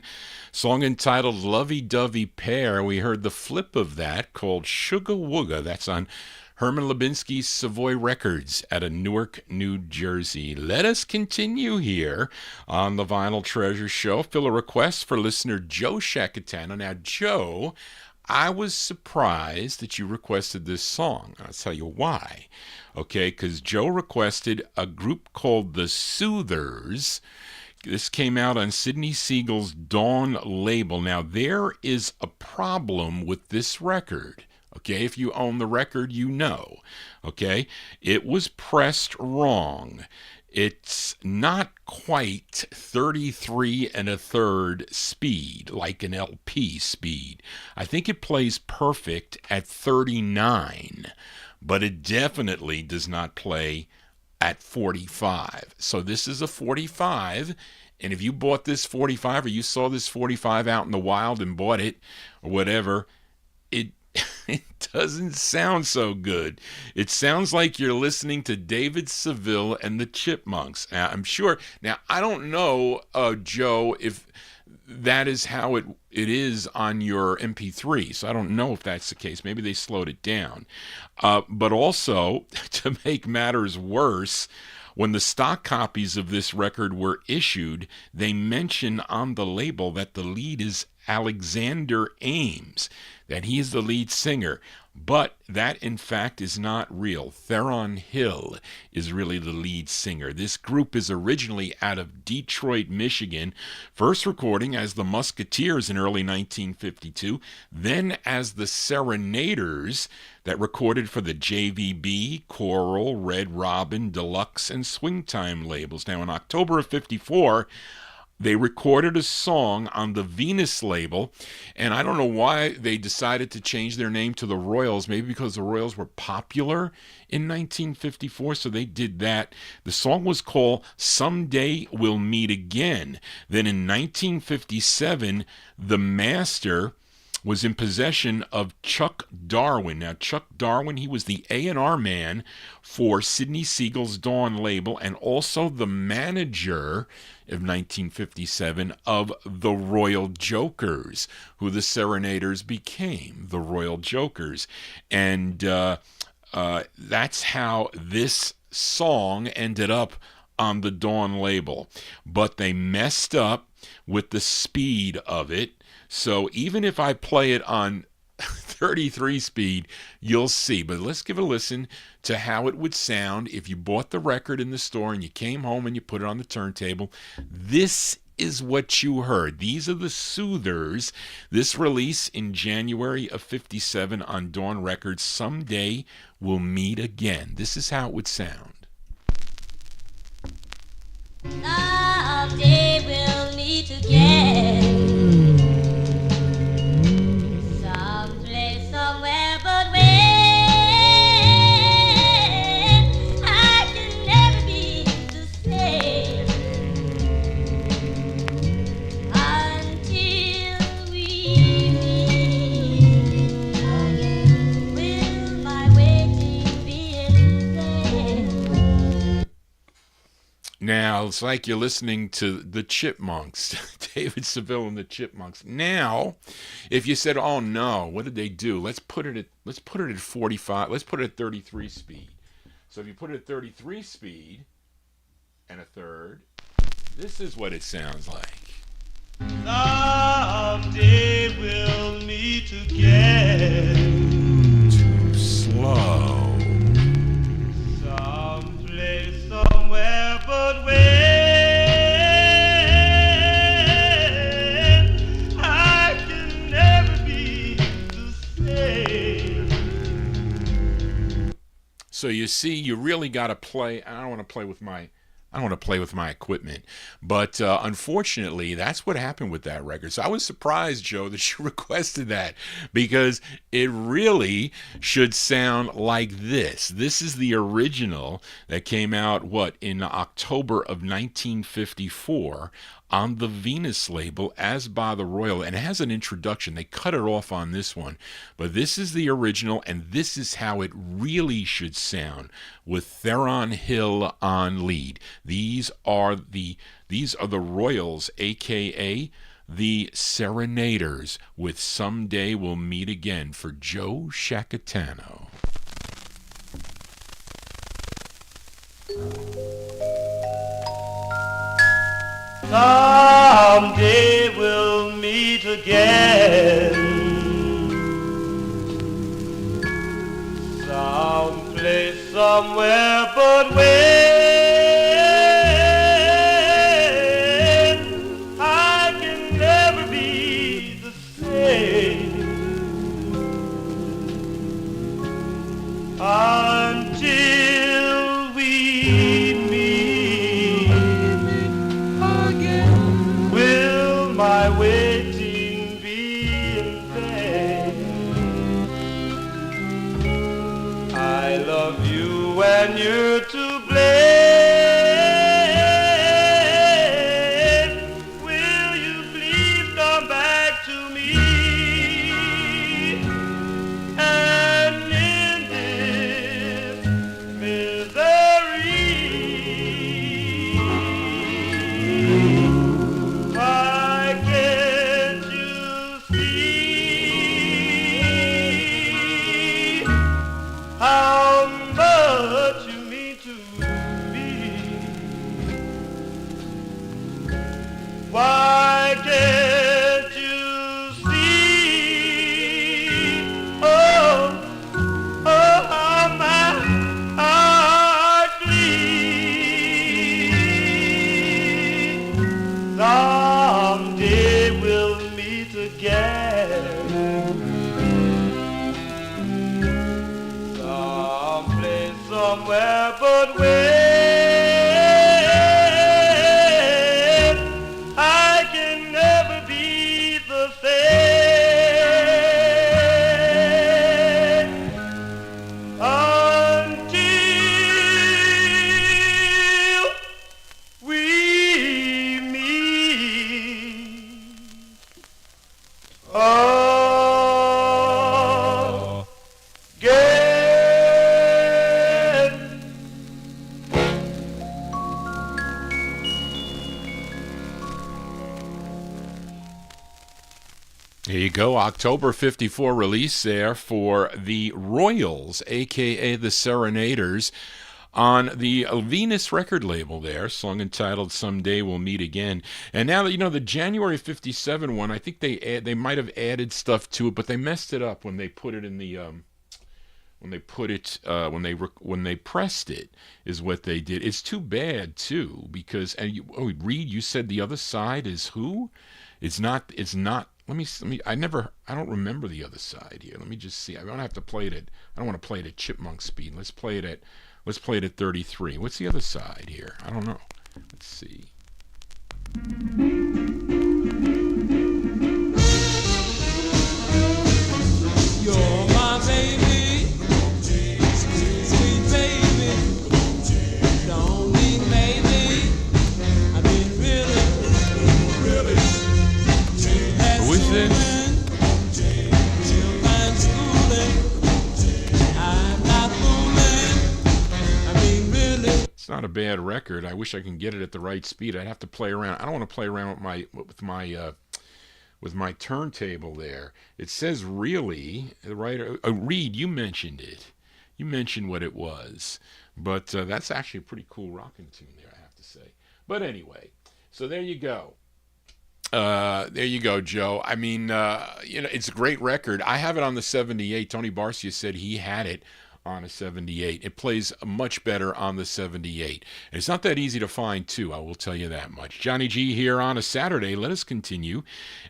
Song entitled Lovey Dovey Pair. We heard the flip of that called Suga Wugga. That's on Herman Lubinsky's Savoy Records out of Newark, New Jersey. Let us continue here on the Vinyltreasure Show. Fill a request for listener Joe Shakatana. Now, Joe, I was surprised that you requested this song. I'll tell you why. Okay, because Joe requested a group called the Soothers. This came out on Sidney Siegel's Dawn label. Now, there is a problem with this record. Okay, if you own the record, you know. Okay, it was pressed wrong. It's not quite 33 1/3 speed, like an LP speed. I think it plays perfect at 39, but it definitely does not play at 45. So this is a 45, and if you bought this 45 or you saw this 45 out in the wild and bought it or whatever, it doesn't sound so good. It sounds like you're listening to David Seville and the Chipmunks. Now, I'm sure. Now, I don't know, Joe, if that is how it is on your MP3. So I don't know if that's the case. Maybe they slowed it down. But also, to make matters worse, when the stock copies of this record were issued, they mention on the label that the lead is Alexander Ames, that he is the lead singer. But that, in fact, is not real. Theron Hill is really the lead singer. This group is originally out of Detroit, Michigan, first recording as the Musketeers in early 1952, then as the Serenaders that recorded for the JVB, Coral, Red Robin, Deluxe, and Swingtime labels. Now, in October of 54, they recorded a song on the Venus label, and I don't know why they decided to change their name to the Royals, maybe because the Royals were popular in 1954, so they did that. The song was called Someday We'll Meet Again. Then in 1957, the master was in possession of Chuck Darwin. Now, Chuck Darwin, he was the A&R man for Sidney Siegel's Dawn label and also the manager of 1957 of the Royal Jokers, who the Serenaders became, the Royal Jokers. And that's how this song ended up on the Dawn label. But they messed up with the speed of it. So even if I play it on 33 speed, you'll see. But let's give a listen to how it would sound if you bought the record in the store and you came home and you put it on the turntable. This is what you heard. These are the Soothers. This release in January of 57 on Dawn Records. Someday We'll Meet Again. This is how it would sound. Someday we'll meet again. Someplace, somewhere, but when I can never be the same until we meet again. Will my waiting be in vain? Now, it's like you're listening to the Chipmunks, David Seville and the Chipmunks. Now, if you said, oh no, what did they do? Let's put it at 45, let's put it at 33 speed. So if you put it at 33 speed and a third, this is what it sounds like. Someday we'll meet again. Too slow. Someplace, somewhere, but when I can never be the same. So you see, you really got to play. I don't want to play with my equipment, but unfortunately, that's what happened with that record. So I was surprised, Joe, that you requested that, because it really should sound like this. This is the original that came out, in October of 1954 on the Venus label as by the Royal, and it has an introduction. They cut it off on this one, but this is the original, and this is how it really should sound with Theron Hill on lead. These are the Royals, aka the Serenaders, with Someday We'll Meet Again for Joe Shacatano. Someday we'll meet again. Someplace, somewhere, but when I can never be the same until we meet again. Will my waiting be in vain? I love you when you're to blame. Will you please come back to me? And in this misery, why can't you see how much you mean to me? somewhere but wait. I can never be the same until we meet again. There you go, October 54 release there for the Royals, a.k.a. the Serenaders, on the Venus record label there, song entitled Someday We'll Meet Again. And now that, you know, the January 57 one, I think they might have added stuff to it, but they messed it up when they put it in the... when they pressed it is what they did. It's too bad too, because Reed, you said the other side is who? It's not. Let me. I don't remember the other side here. Let me just see. I don't have to play it at. I don't want to play it at chipmunk speed. Let's play it at 33. What's the other side here? I don't know. Let's see. You're my baby, sweet baby. Don't need maybe. I mean really. Who is this? It's not a bad record. I wish I can get it at the right speed. I'd have to play around. I don't want to play around with my turntable there. It says really, right? Reed, you mentioned it. You mentioned what it was, but that's actually a pretty cool rocking tune there, I have to say. But anyway, so there you go. There you go, Joe. I mean, it's a great record. I have it on the 78. Tony Barcia said he had it on a 78. It plays much better on the 78. And it's not that easy to find, too, I will tell you that much. Johnny G here on a Saturday. Let us continue.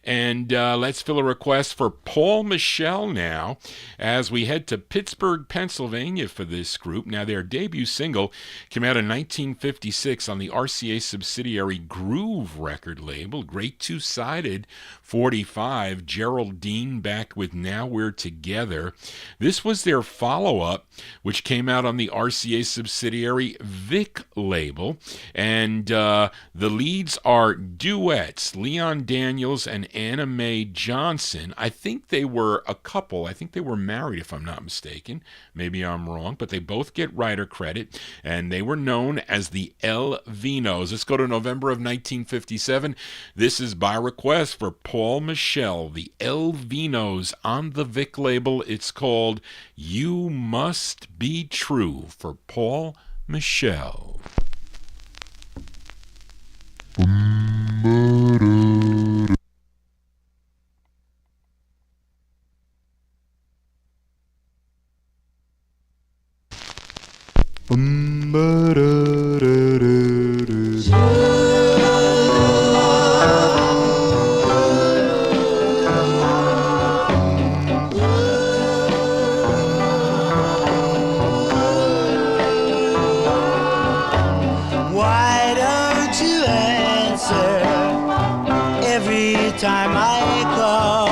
And let's fill a request for Paul Michel now as we head to Pittsburgh, Pennsylvania for this group. Now, their debut single came out in 1956 on the RCA subsidiary Groove record label. Great two-sided 45. Geraldine back with Now We're Together. This was their follow-up, which came out on the RCA subsidiary Vic label. And the leads are duets, Leon Daniels and Anna Mae Johnson. I think they were a couple. I think they were married, if I'm not mistaken. Maybe I'm wrong, but they both get writer credit, and they were known as the El Vinos. Let's go to November of 1957. This is by request for Paul Michel, the El Vinos on the Vic label. It's called You Must Be True for Paul Michel. Why don't you answer every time I call?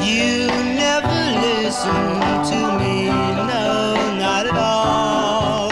You never listen to me, no, not at all.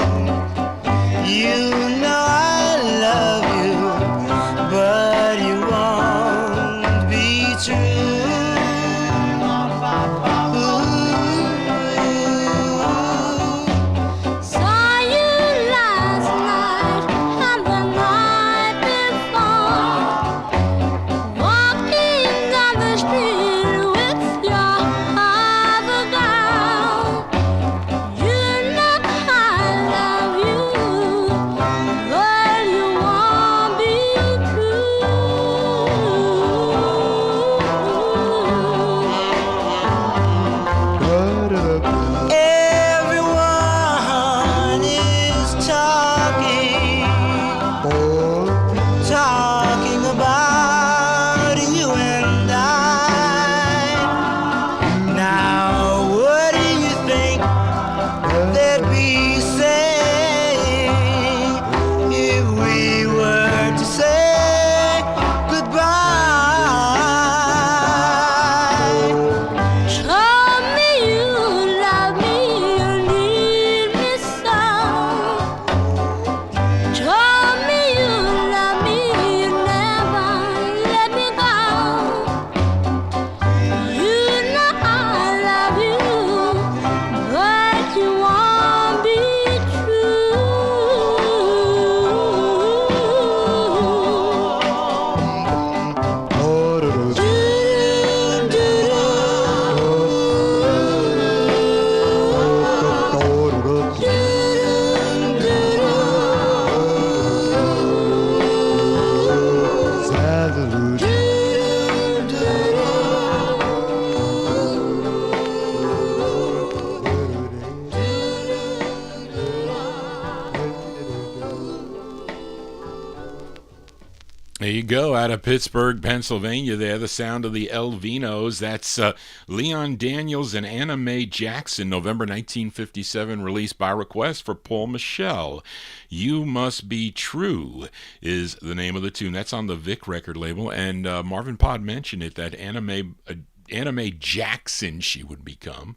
you go, out of Pittsburgh, Pennsylvania there, the sound of the Elvinos. That's Leon Daniels and Anna Mae Jackson, November 1957, released by request for Paul Michel. You Must Be True is the name of the tune. That's on the Vic record label, and Marvin Pod mentioned it, that Anna Mae Jackson, she would become,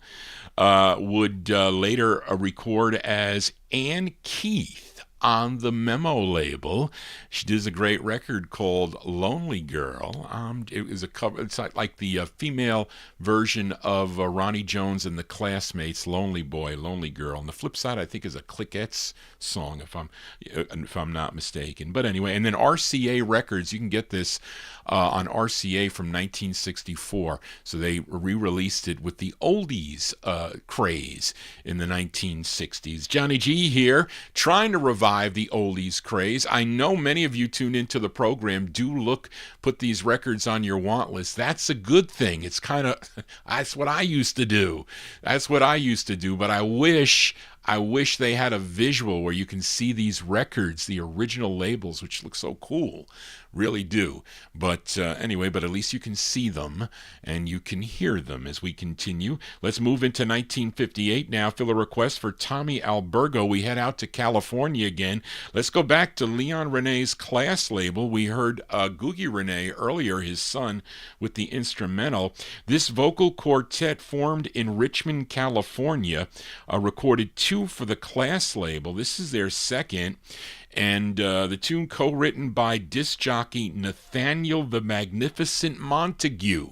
would later record as Ann Keith on the Memo label. She does a great record called Lonely Girl. It was a cover. It's like the female version of Ronnie Jones and the Classmates' Lonely Boy, Lonely Girl. And the flip side, I think, is a Cliquettes song, if I'm not mistaken. But anyway, and then RCA Records, you can get this on RCA from 1964. So they re-released it with the oldies craze in the 1960s. Johnny G here, trying to revive the oldies craze. I know many of you tune into the program, put these records on your want list. That's a good thing. It's kind of, that's what I used to do. But I wish they had a visual where you can see these records, the original labels, which look so cool. Really do. But anyway, at least you can see them and you can hear them as we continue. Let's move into 1958 now. Fill a request for Tommy Albergo. We head out to California again. Let's go back to Leon Renee's Class label. We heard Googie Renee earlier, his son, with the instrumental. This vocal quartet formed in Richmond, California, recorded 2 for the Class label. This is their second. And the tune co-written by disc jockey Nathaniel the Magnificent Montague,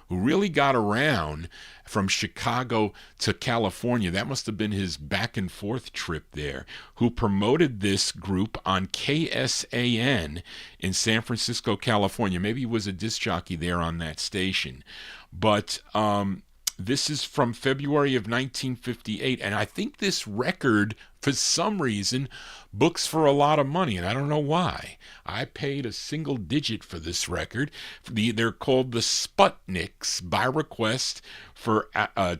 who really got around from Chicago to California. That must have been his back and forth trip there, who promoted this group on KSAN in San Francisco, California. Maybe he was a disc jockey there on that station. But this is from February of 1958, and I think this record, for some reason, books for a lot of money, and I don't know why. I paid a single digit for this record. They're called the Sputniks, by request for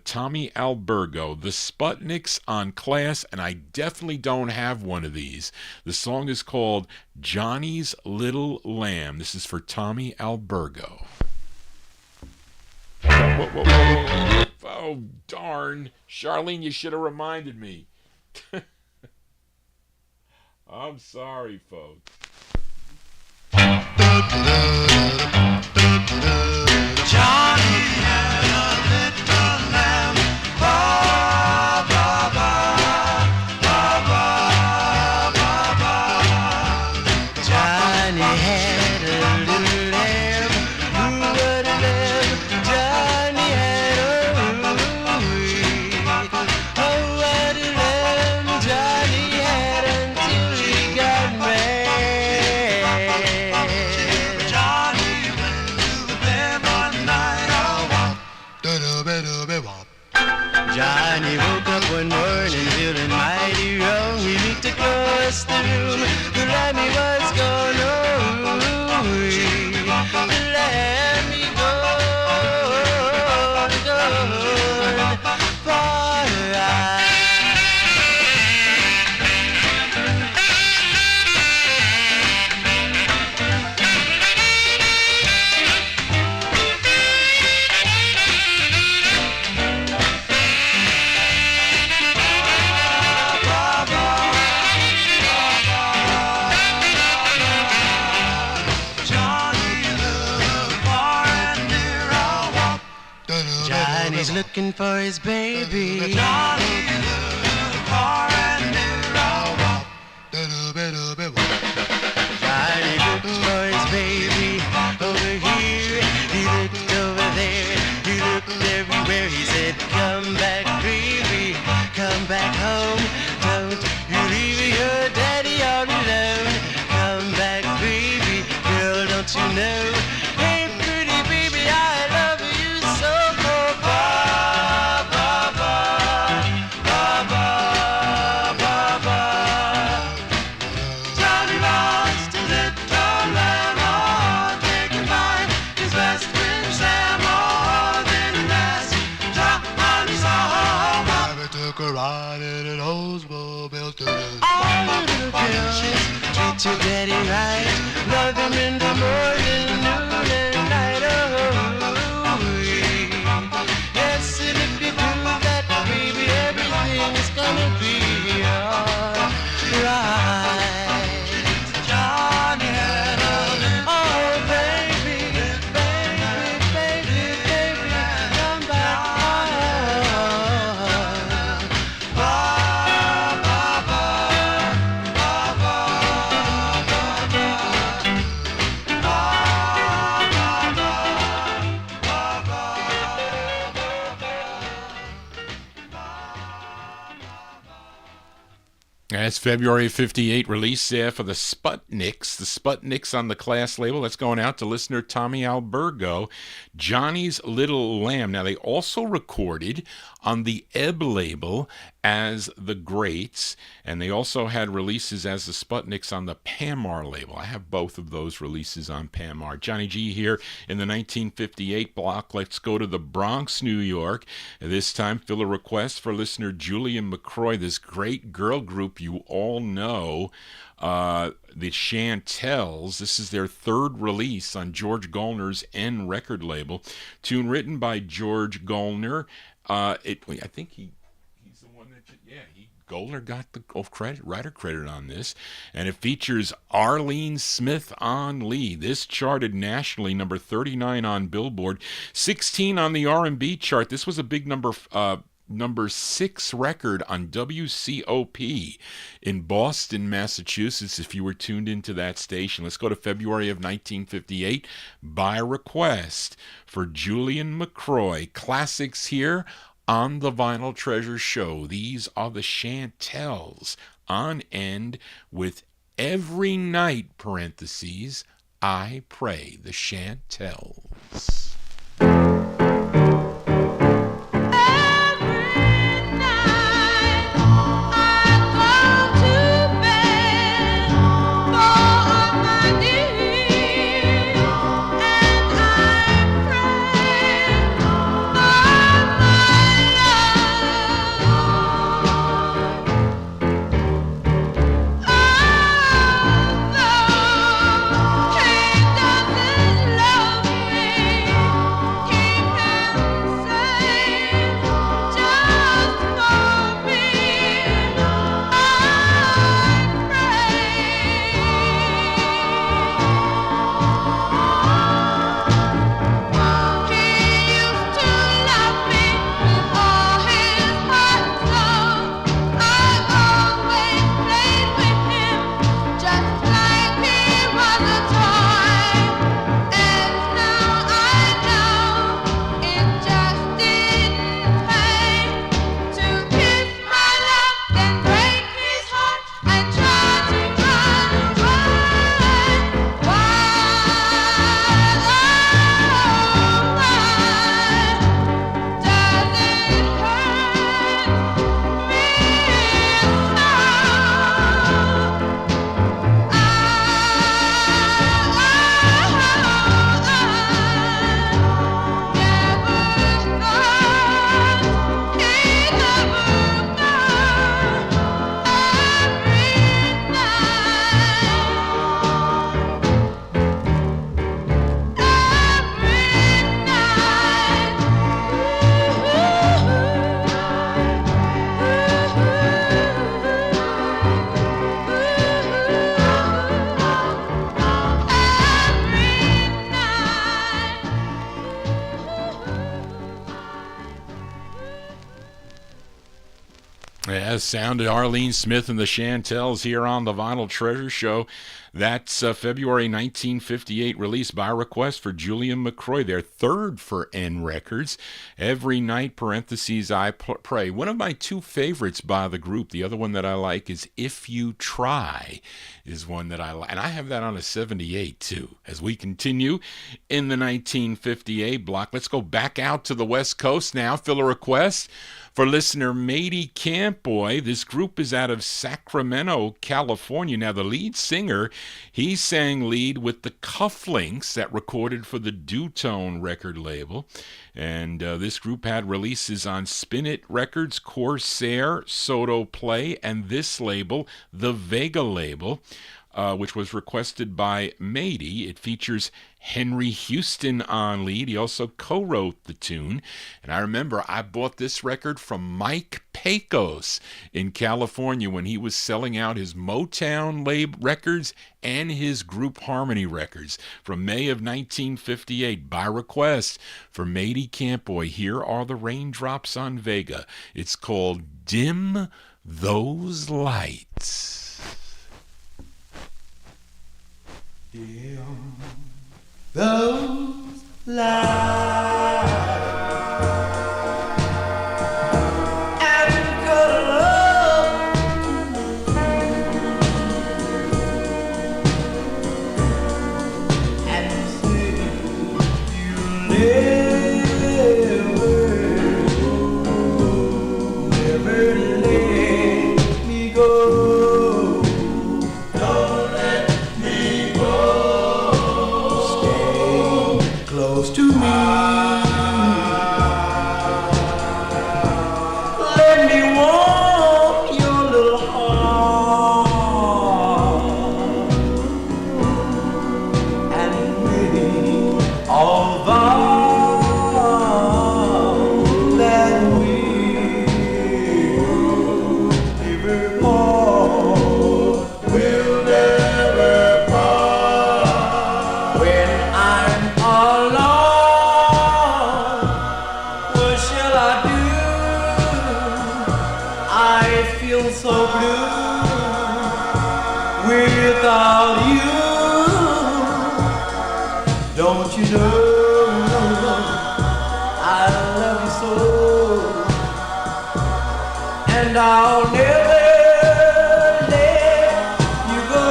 Tommy Albergo. The Sputniks on Class, and I definitely don't have one of these. The song is called Johnny's Little Lamb. This is for Tommy Albergo. Whoa. Oh, darn. Charlene, you should have reminded me. I'm sorry, folks. Johnny had a little lamb. Ba, ba, ba, ba, ba, ba, ba. Johnny had a little lamb. Who would have lamb? Johnny had a ooh-wee. Oh, what a lamb Johnny had until he got married. Johnny went to bed one night. Johnny woke up one morning feeling mighty wrong. He looked across the room, the lammy was gone. Oh, the lammy gone, far out. Johnny's looking for his baby. Johnny looked far and near. Johnny looked for his baby over here. He looked over there. He looked everywhere. He said, come back, baby. Come back home. Don't you leave your daddy all alone. Come back, baby. Girl, don't you know? Hey, pretty baby, I love you so. Treat your daddy right, love him in the morning. That's February of 58 release there for the Sputniks on the Class label. That's going out to listener Tommy Albergo. Johnny's Little Lamb. Now, they also recorded on the Ebb label as the Greats, and they also had releases as the Sputniks on the Pamar label. I have both of those releases on Pamar. Johnny G here in the 1958 block. Let's go to the Bronx, New York. This time, fill a request for listener Julian McCroy, this great girl group you all know, the Chantels. This is their third release on George Gallner's N record label. Tune written by George Gallner. I think he's the one that, Gallner got the writer credit on this, and it features Arlene Smith on lead. This charted nationally, number 39 on Billboard, 16 on the R&B chart. This was a big number 6 record on WCOP in Boston, Massachusetts, if you were tuned into that station. Let's go to February of 1958 by request for Julian McCroy. Classics here on the Vinyltreasure Show. These are the Chantels on End with Every Night, parentheses, I Pray. The Chantels. Sound of Arlene Smith and the Chantels here on the Vinyltreasure Show. That's February 1958 release by request for Julian McCroy, their third for N Records. Every Night, parentheses, I Pray. One of my two favorites by the group, the other one that I like is If You Try, is one that I like. And I have that on a 78 too. As we continue in the 1958 block, let's go back out to the West Coast now. Fill a request for listener Matey Campboy. This group is out of Sacramento, California. Now, the lead singer, he sang lead with the Cufflinks that recorded for the Dutone record label. And this group had releases on Spin It Records, Corsair, Soto Play, and this label, the Vega label, which was requested by Matey. It features Henry Houston on lead. He also co-wrote the tune. And I remember I bought this record from Mike Pecos in California when he was selling out his Motown records and his Group Harmony records from May of 1958 by request for Matey Campboy. Here are the Raindrops on Vega. It's called Dim Those Lights. Dim those lights and good love to me. without you. Don't you know I love you so, and I'll never let you go.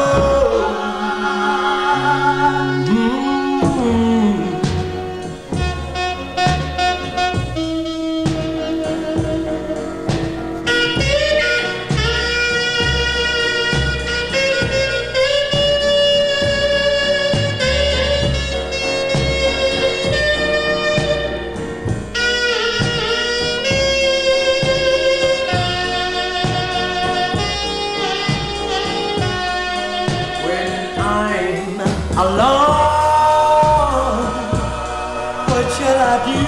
Alone, what shall I do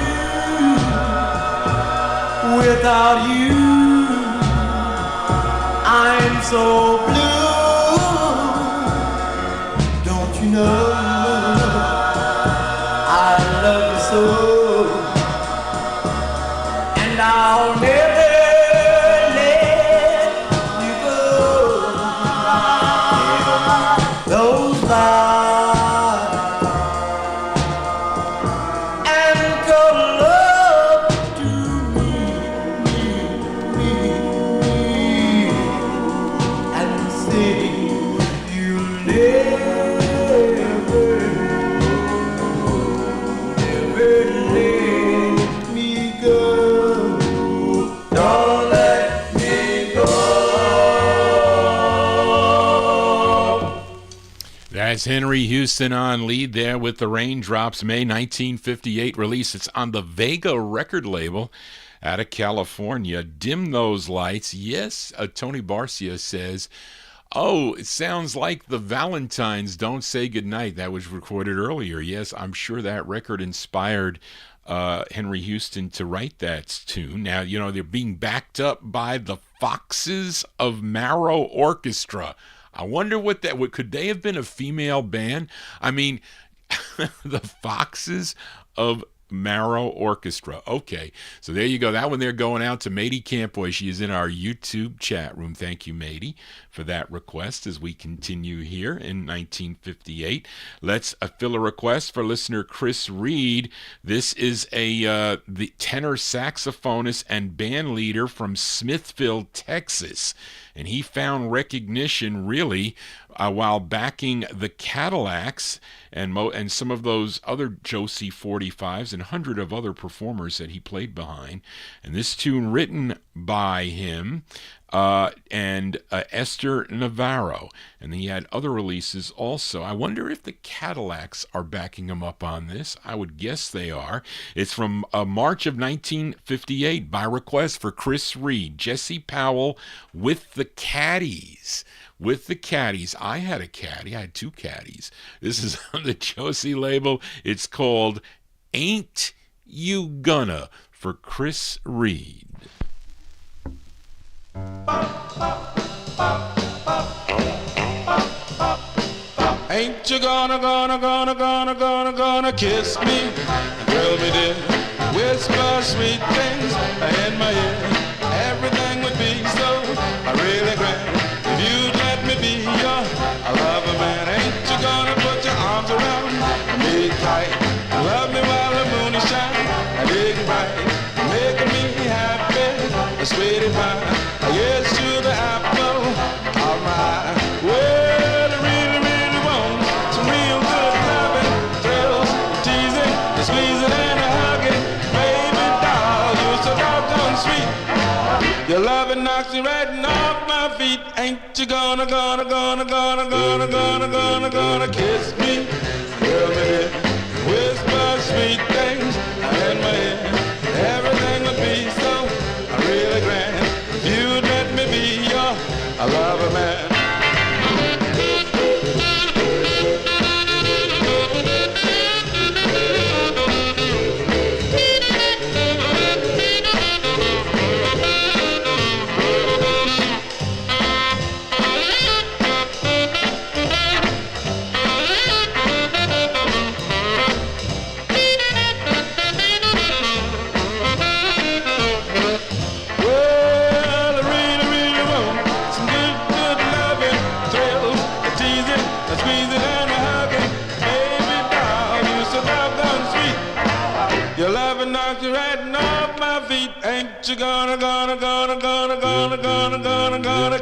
without you? I'm so blue. Don't you know I love you so, and I'll never let you go. Those lies That's Henry Houston on lead there with The Raindrops, May 1958 release. It's on the Vega record label out of California. Dim Those Lights. Yes, Tony Barcia says, oh, it sounds like the Valentines Don't Say Goodnight. That was recorded earlier. Yes, I'm sure that record inspired Henry Houston to write that tune. Now, you know, they're being backed up by the Foxes of Marrow Orchestra. I wonder what could they have been a female band? I mean, the Foxes of Marrow Orchestra. Okay, so there you go. That one there going out to Mady Campoy. She is in our YouTube chat room. Thank you, Mady, for that request as we continue here in 1958. Let's fill a request for listener Chris Reed. This is the tenor saxophonist and band leader from Smithville, Texas. And he found recognition really while backing the Cadillacs and some of those other Josie 45s and 100 of other performers that he played behind. And this tune written by him and Esther Navarro. And he had other releases also. I wonder if the Cadillacs are backing him up on this. I would guess they are. It's from March of 1958 by request for Chris Reed. Jesse Powell with the Caddies. With the Caddies. I had a caddy. I had two caddies. This is on the Josie label. It's called Ain't You Gonna for Chris Reed. Ain't you gonna kiss me, thrill me dear, whisper sweet things in my ear. Everything would be so really grand if you'd let me be your lover man. Ain't you gonna put your arms around me tight, love me while the moon is shining, big and bright, making me happy, sweetie pie. Yes, you're the apple of my eye. Well, I really, really want some real good loving, thrills, teasing, squeezing and hugging. Baby doll, you're so doggone sweet. Your loving knocks me right off my feet. Ain't you gonna kiss me? Girl, baby, whisper sweet things in my ear. Everything would be so really grand. You'd let me be your lover man. you gonna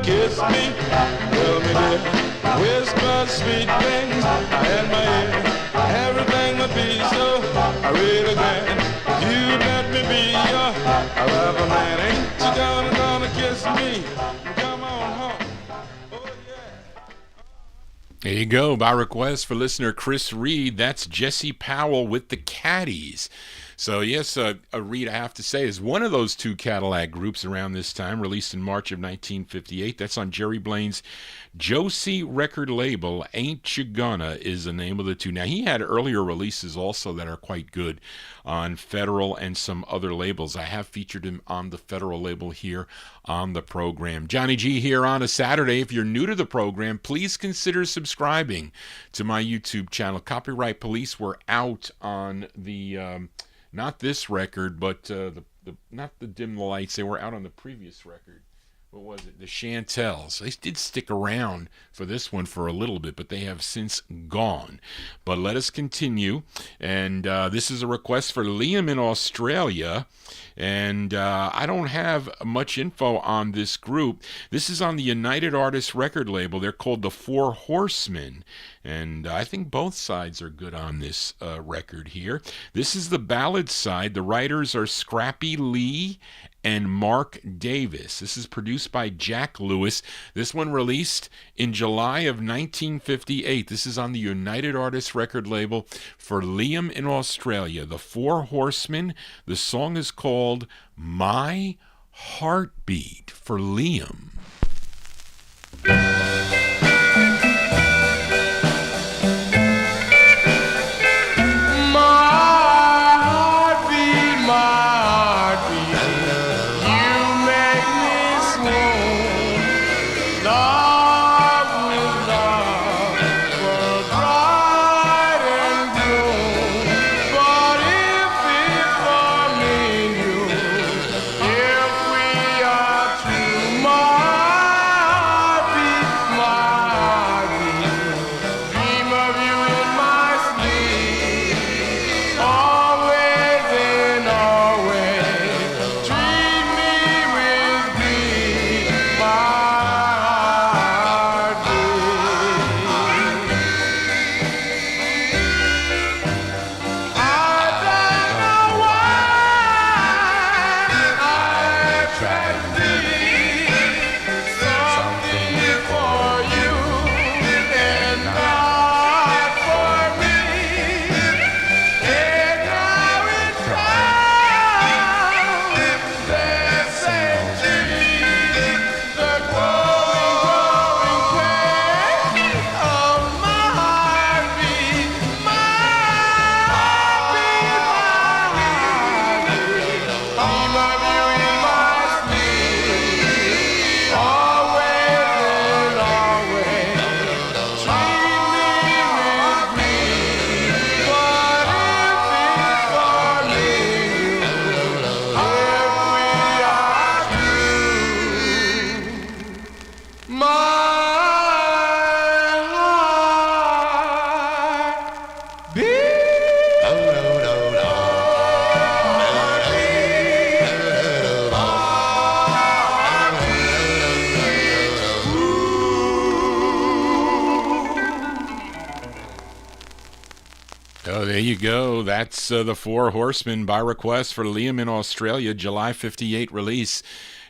kiss me? Tell me, dear, whisper sweet things in my ear. Everything would be so really grand. You let me be your lover man. Ain't you gonna kiss me? Come on home. Oh yeah. There you go. By request for listener Chris Reed, that's Jesse Powell with the Caddies. So yes, Reed, I have to say, is one of those two Cadillac groups around this time, released in March of 1958. That's on Jerry Blaine's Josie record label. Ain't You Gonna is the name of the two. Now, he had earlier releases also that are quite good on Federal and some other labels. I have featured him on the Federal label here on the program. Johnny G here on a Saturday. If you're new to the program, please consider subscribing to my YouTube channel. Copyright Police were out on the... not this record, but not the Dim the Lights. They were out on the previous record. What was it? The Chantels. They did stick around for this one for a little bit, but they have since gone. But let us continue. And this is a request for Liam in Australia. And I don't have much info on this group. This is on the United Artists record label. They're called the Four Horsemen. And I think both sides are good on this record here. This is the ballad side. The writers are Scrappy Lee and Mark Davis. This is produced by Jack Lewis. This one released in July of 1958. This is on the United Artists record label for Liam in Australia. The Four Horsemen. The song is called My Heartbeat for Liam. There you go. That's the Four Horsemen by request for Liam in Australia, July 58 release.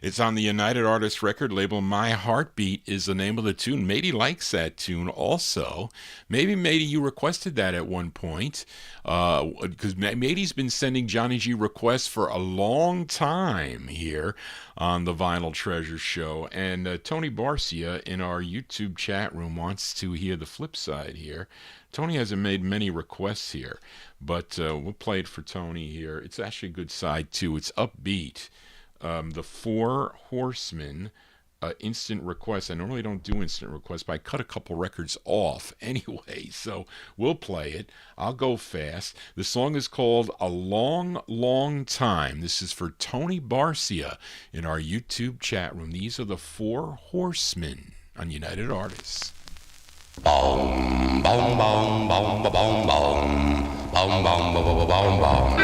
It's on the United Artists record label. My Heartbeat is the name of the tune. Matey likes that tune also. Maybe, Matey, you requested that at one point, because Matey's been sending Johnny G requests for a long time here on the Vinyltreasure show. And Tony Barcia in our YouTube chat room wants to hear the flip side here. Tony hasn't made many requests here, but we'll play it for Tony here. It's actually a good side, too. It's upbeat. The Four Horsemen, instant requests. I normally don't do instant requests, but I cut a couple records off anyway, so we'll play it. I'll go fast. The song is called A Long, Long Time. This is for Tony Barcia in our YouTube chat room. These are the Four Horsemen on United Artists. Boom, boom, boom, boom, boom, boom, boom, boom, boom, boom, boom, boom, boom, boom, boom, boom, boom.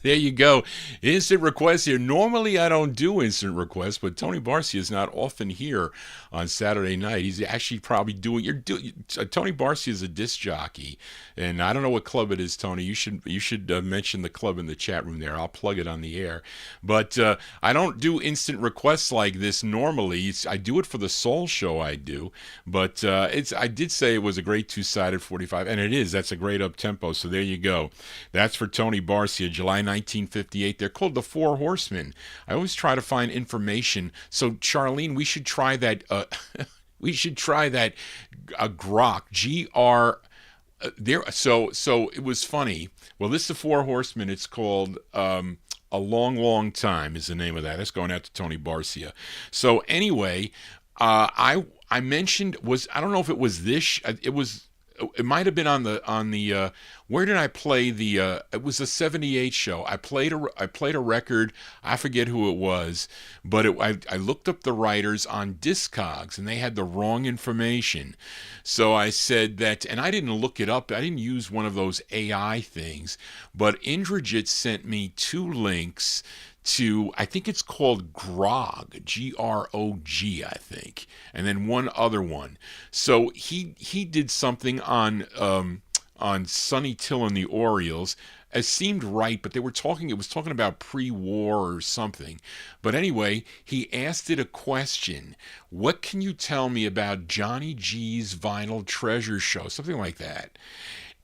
There you go. Instant requests here. Normally I don't do instant requests, but Tony Barcia is not often here on Saturday night. He's actually probably doing. Tony Barcia is a disc jockey, and I don't know what club it is, Tony. You should mention the club in the chat room there. I'll plug it on the air. But I don't do instant requests like this normally. I do it for the Soul Show. I do, but I did say it was a great two-sided 45, and it is. That's a great up tempo. So there you go. That's for Tony Barcia, July 1958. They're called the Four Horsemen. I always try to find information. So Charlene, we should try that. We should try that grok. Gr. There. So it was funny. Well, this is the Four Horsemen. It's called A Long, Long Time is the name of that. That's going out to Tony Barcia. So anyway, I mentioned I don't know if it was this. It might have been on the where did I play the it was a 78 show. I played a record. I forget who it was, but I looked up the writers on Discogs and they had the wrong information. So I said that, and I didn't look it up. I didn't use one of those AI things, but Indrajit sent me 2 links to, I think it's called Grog, Grog, I think, and then one other one. So he did something on Sonny Till and the Orioles. It seemed right, but it was talking about pre-war or something. But anyway, he asked it a question. What can you tell me about Johnny G's Vinyltreasure show? Something like that.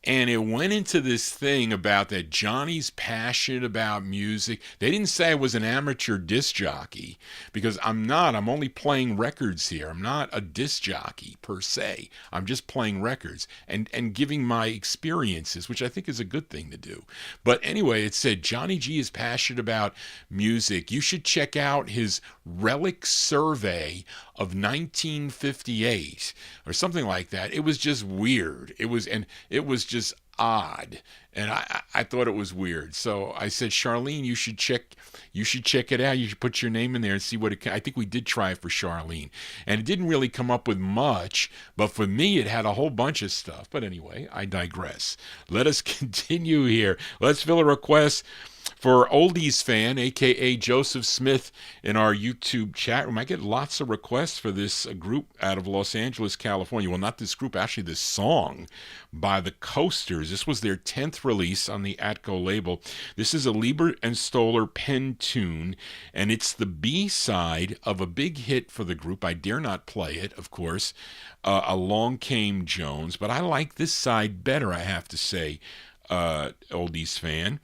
And it went into this thing about that Johnny's passionate about music. They didn't say I was an amateur disc jockey, because I'm not. I'm only playing records here. I'm not a disc jockey per se. I'm just playing records and giving my experiences, which I think is a good thing to do. But anyway, it said Johnny G is passionate about music. You should check out his Relic Survey of 1958 or something like that. It was just weird. It was just odd, and I thought it was weird. So I said, Charlene, you should check it out. You should put your name in there and see what it can. I think we did try it for Charlene, and it didn't really come up with much, but for me it had a whole bunch of stuff. But anyway, I digress. Let us continue here. Let's fill a request for Oldies Fan, a.k.a. Joseph Smith, in our YouTube chat room. I get lots of requests for this group out of Los Angeles, California. Well, not this group, actually this song by the Coasters. This was their 10th release on the Atco label. This is a Lieber and Stoller pen tune, and it's the B-side of a big hit for the group. I dare not play it, of course. Along Came Jones, but I like this side better, I have to say. Oldies Fan.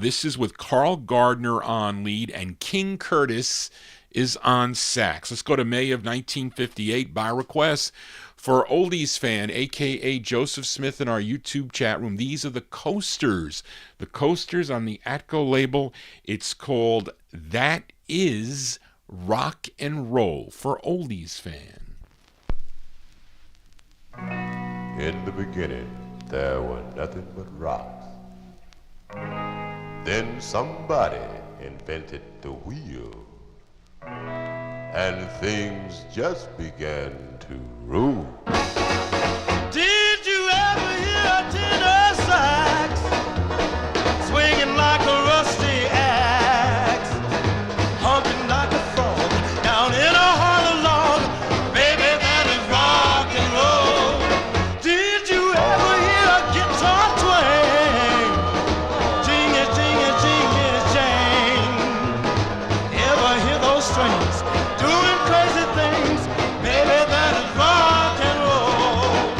This is with Carl Gardner on lead and King Curtis is on sax. Let's go to May of 1958 by request for Oldies Fan, a.k.a. Joseph Smith, in our YouTube chat room. These are the Coasters. The Coasters on the Atco label. It's called That Is Rock and Roll for Oldies Fan. In the beginning, there were nothing but rocks. Then somebody invented the wheel, and things just began to roll. Did you ever hear a tenor sax swinging like a rusty axe, humping like a frog down in a hollow log? Baby, that is rock and roll. Did you ever hear a guitar twang? Jing it, jang. Ever hear those strings doing crazy things? Baby, that is rock and roll.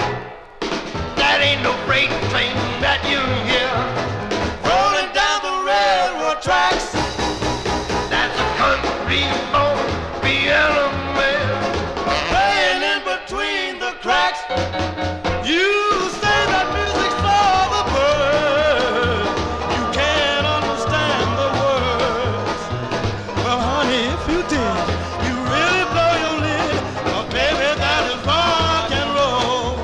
That ain't no freight train that you hear rolling down the railroad tracks. That's a country born piano man playing in between the cracks. You say that music's for the birds. You can't understand the words. Well, honey, if you did, you really blow your lid. Oh, baby, that is rock and roll.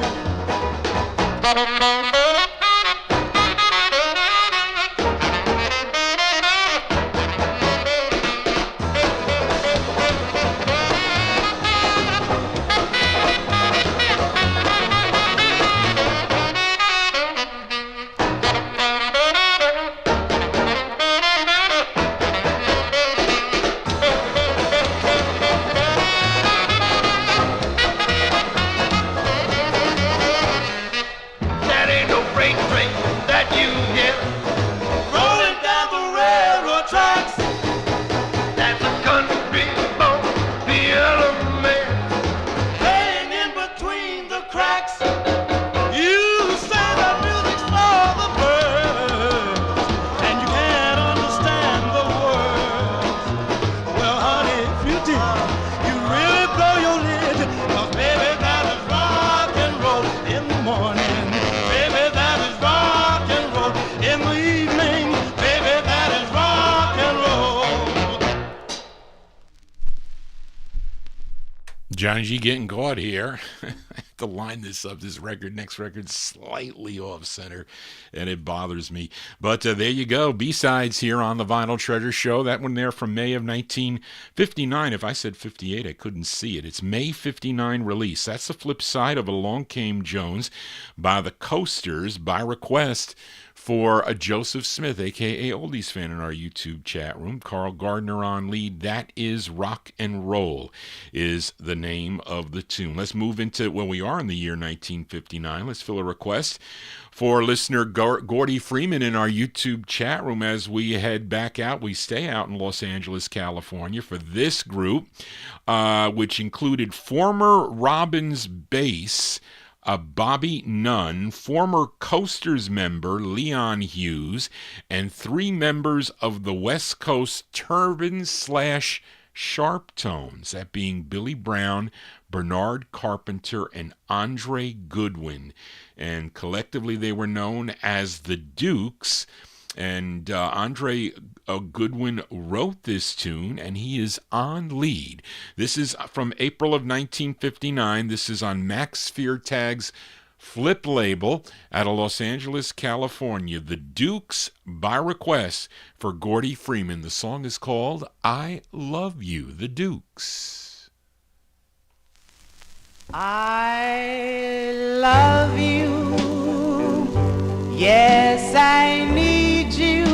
Johnny G getting caught here. I have to line this up. This next record, slightly off center, and it bothers me. But there you go. B-sides here on the Vinyl Treasure Show. That one there from May of 1959. If I said 58, I couldn't see it. It's May 59 release. That's the flip side of Along Came Jones by the Coasters by request for a Joseph Smith, a.k.a. Oldies fan in our YouTube chat room. Carl Gardner on lead. That is Rock and Roll is the name of the tune. Let's move into, well, we are in the year 1959. Let's fill a request for listener Gordy Freeman in our YouTube chat room as we head back out. We stay out in Los Angeles, California for this group, which included former Robbins bass Bobby Nunn, former Coasters member Leon Hughes, and 3 members of the West Coast Turbans / Sharp Tones, that being Billy Brown, Bernard Carpenter, and Andre Goodwin. And collectively they were known as the Dukes. And Andre Goodwin wrote this tune, and he is on lead. This is from April of 1959. This is on Max Feartag's Flip label out of Los Angeles, California. The Dukes by request for Gordy Freeman. The song is called I Love You, The Dukes. I love you. Yes, I need you.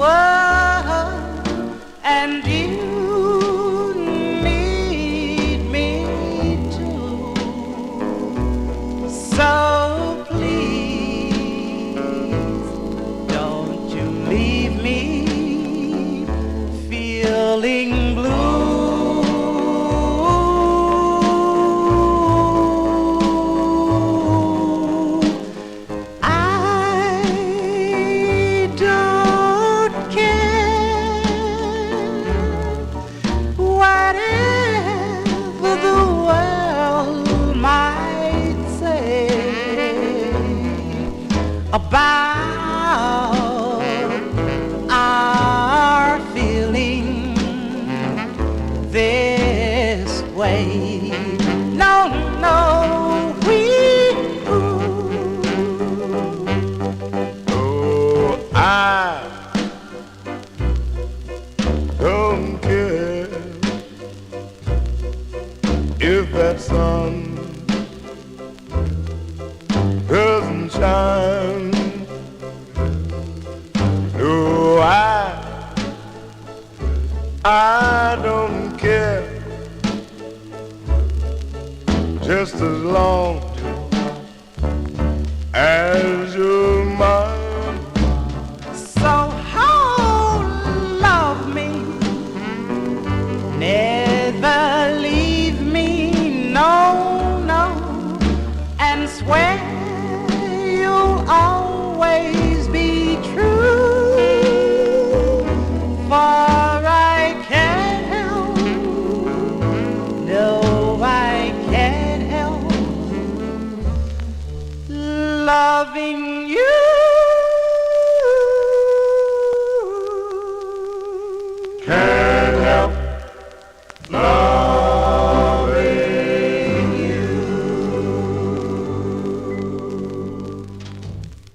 Oh, and you need me too. So please, don't you leave me feeling blue. About our feeling this way. No, no, oh, I don't care if that sun doesn't shine. No, I don't care, just as long as you're mine. So hold, love me, never leave me, no, no, and swear you'll always be true. For I can't help, no, I can't help loving you. Can't help loving you.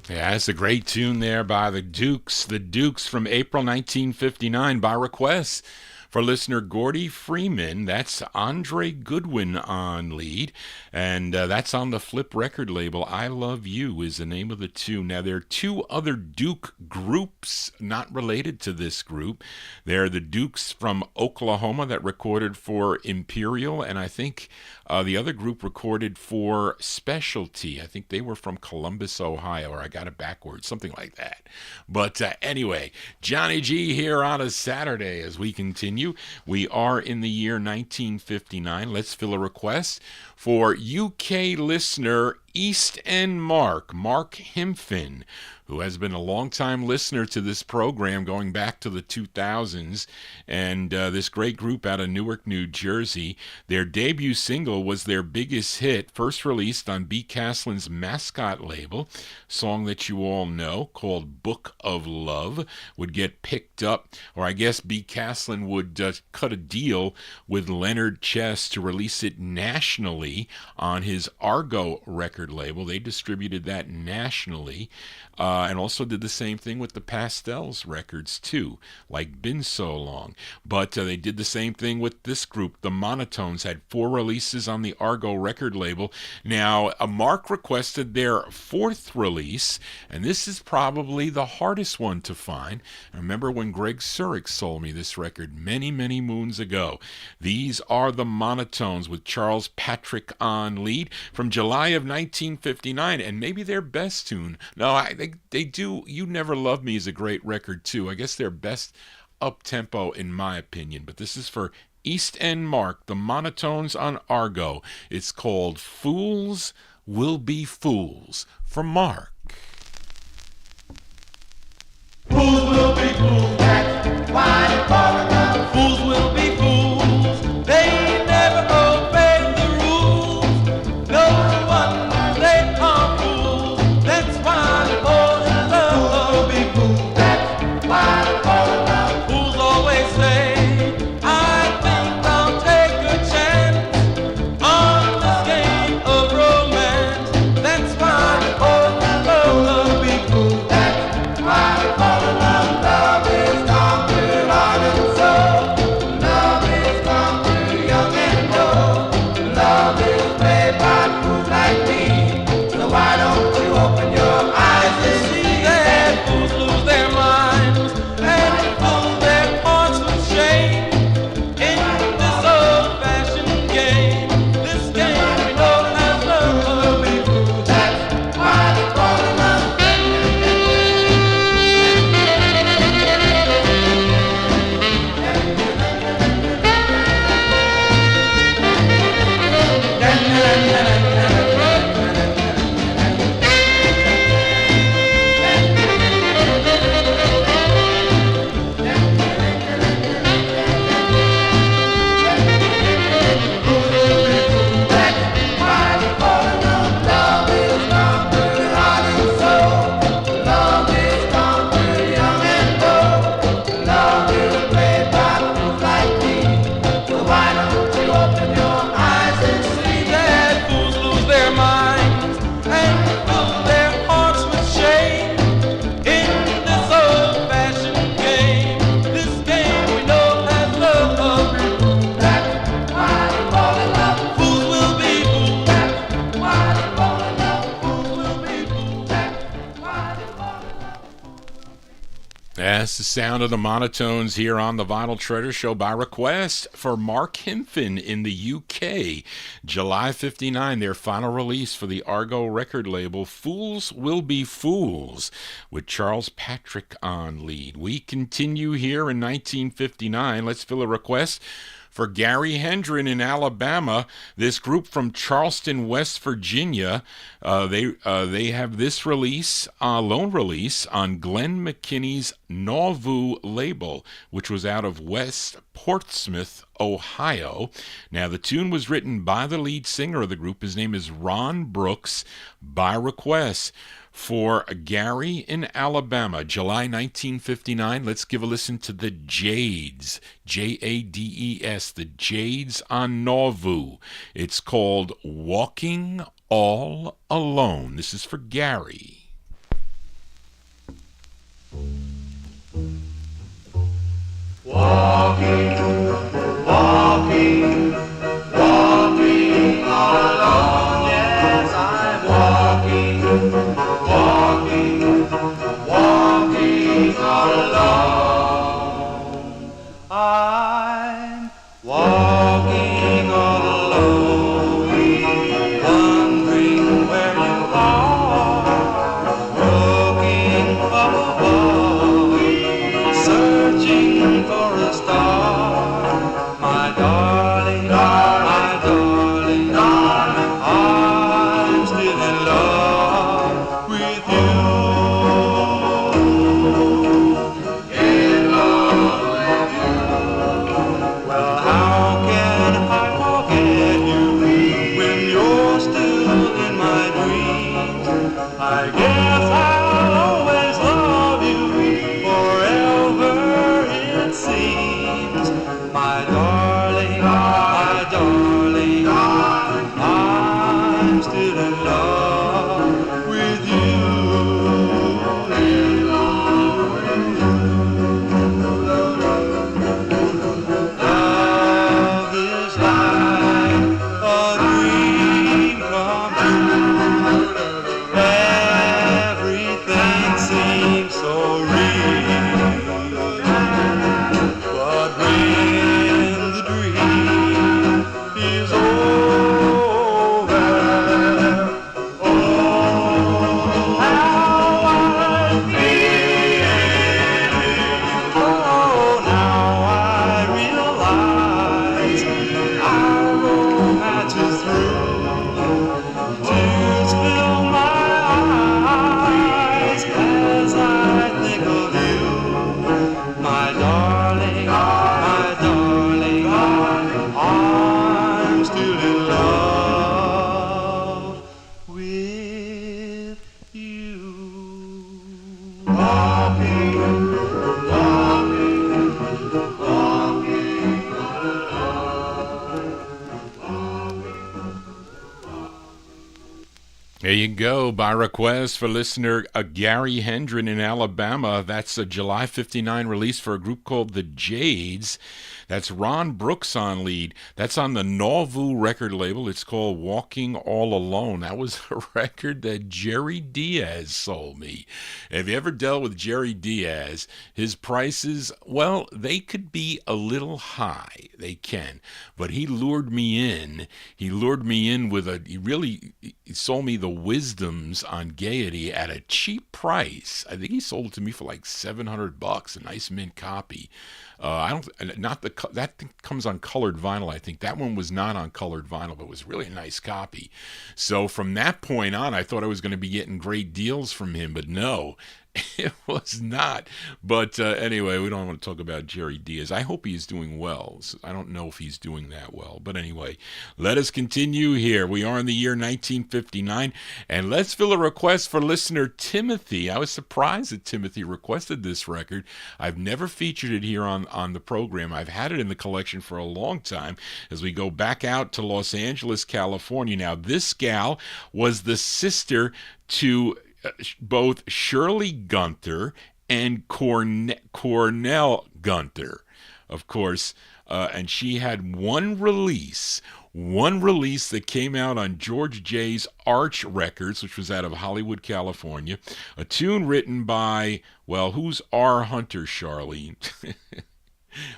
Yeah, that's a great tune there by the Dukes. The Dukes from April 1959 by request for listener Gordy Freeman. That's Andre Goodwin on lead, and that's on the Flip record label. I Love You is the name of the tune. Now, there are 2 other Duke groups not related to this group. They're the Dukes from Oklahoma that recorded for Imperial, and I think the other group recorded for Specialty. I think they were from Columbus, Ohio, or I got it backwards, something like that. But anyway, Johnny G here on a Saturday as we continue. We are in the year 1959. Let's fill a request for UK listener East End Mark Himphin, who has been a longtime listener to this program going back to the 2000s, and this great group out of Newark, New Jersey. Their debut single was their biggest hit, first released on B. Caslin's Mascot label. Song that you all know called Book of Love would get picked up, or I guess B. Caslin would cut a deal with Leonard Chess to release it nationally on his Argo record label. They distributed that nationally, and also did the same thing with the Pastels records too, like Been So Long. But they did the same thing with this group. The Monotones had 4 releases on the Argo record label. Now, Mark requested their 4th release, and this is probably the hardest one to find. I remember when Greg Surik sold me this record many, many moons ago. These are the Monotones with Charles Patrick on lead from July of 1959, and maybe their best tune. No, they do. You Never Loved Me is a great record too. I guess their best up-tempo in my opinion, but this is for East End Mark, the Monotones on Argo. It's called Fools Will Be Fools, from Mark. Fools will be fools, that's why they fall in love. Fools will be fools, they never obey the rules. No wonder they are fools, that's why they fall in love. Fools will be fools, that's why they fall in love. Fools always say, I think I'll take a chance on this game of romance. That's why they fall in love. Fools will be fools, that's why they fall in love. Love is gone through heart and soul. Love is gone through young and old. Love is played by fools like me. So why don't you open your eyes and see that fools lose their minds and fill their hearts with shame in this old-fashioned game. This game we know has love. Will be fools, that's why they fall in love. That's the sound of the Monotones here on the Vinyl Treasure Show by request for Mark Hinfin in the UK. July 59, their final release for the Argo record label, Fools Will Be Fools, with Charles Patrick on lead. We continue here in 1959. Let's fill a request for Gary Hendren in Alabama. This group from Charleston, West Virginia, they have this release, lone release, on Glenn McKinney's Nauvoo label, which was out of West Portsmouth, Ohio. Now, the tune was written by the lead singer of the group. His name is Ron Brooks, by request for Gary in Alabama, July 1959. Let's give a listen to the Jades, Jades, the Jades on Nauvoo. It's called Walking All Alone. This is for Gary. Walking, walking, walking all alone. Yes, I'm walking, walking, walking all alone. I'm walking all alone, wondering where you are, looking up above, searching for a star, my darling, my darling, darling, I'm still in love with you. There you go. By request for listener Gary Hendren in Alabama. That's a July 59 release for a group called the Jades. That's Ron Brooks on lead. That's on the Nauvoo record label. It's called Walking All Alone. That was a record that Jerry Diaz sold me. Have you ever dealt with Jerry Diaz? His prices, well, they could be a little high. They can. But he lured me in. He lured me in with he sold me the Wisdoms on Gaiety at a cheap price. I think he sold it to me for like $700, a nice mint copy. That comes on colored vinyl. I think that one was not on colored vinyl, but it was really a nice copy. So from that point on, I thought I was going to be getting great deals from him, but no. It was not. But anyway, we don't want to talk about Jerry Diaz. I hope he's doing well. I don't know if he's doing that well. But anyway, let us continue here. We are in the year 1959, and let's fill a request for listener Timothy. I was surprised that Timothy requested this record. I've never featured it here on the program. I've had it in the collection for a long time as we go back out to Los Angeles, California. Now, this gal was the sister to both Shirley Gunter and Cornell Gunter, of course, and she had one release that came out on George J's Arch Records, which was out of Hollywood, California, a tune written by, well, who's R. Hunter, Charlene?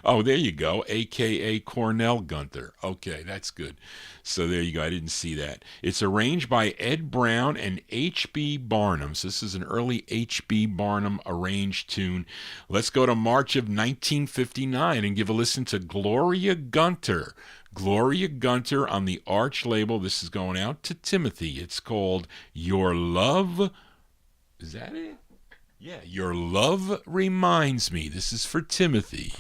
Oh, there you go, a.k.a. Cornell Gunter. Okay, that's good. So there you go. I didn't see that. It's arranged by Ed Brown and H.B. Barnum. So this is an early H.B. Barnum arranged tune. Let's go to March of 1959 and give a listen to Gloria Gunter. Gloria Gunter on the Arch label. This is going out to Timothy. It's called Your Love. Is that it? Yeah, Your Love Reminds Me. This is for Timothy.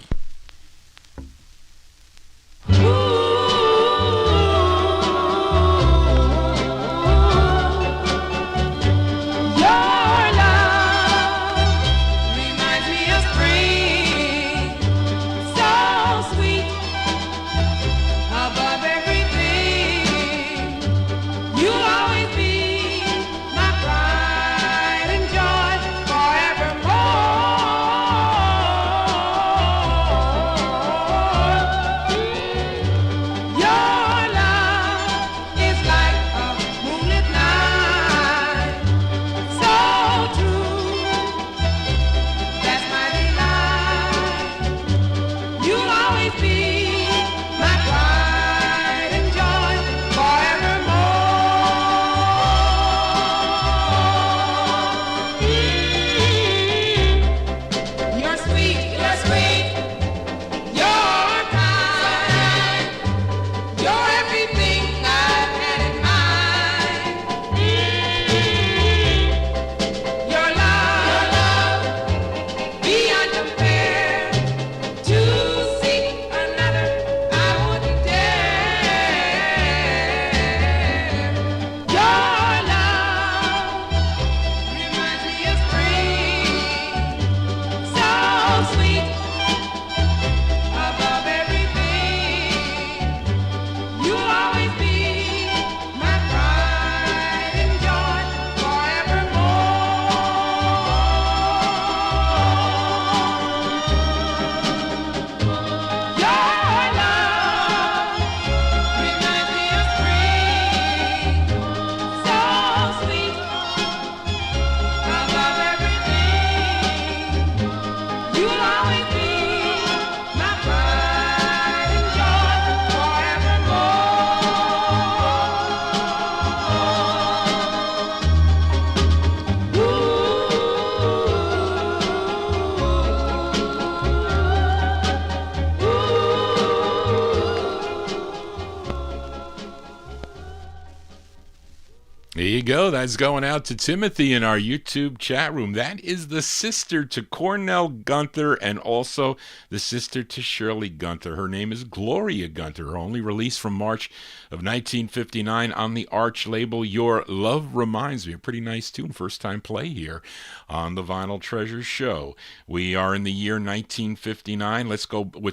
There you go. That's going out to Timothy in our YouTube chat room. That is the sister to Cornell Gunter and also the sister to Shirley Gunter. Her name is Gloria Gunter. Her only release from March of 1959 on the Arch label, Your Love Reminds Me. A pretty nice tune. First time play here on the Vinyltreasure show. We are in the year 1959. Let's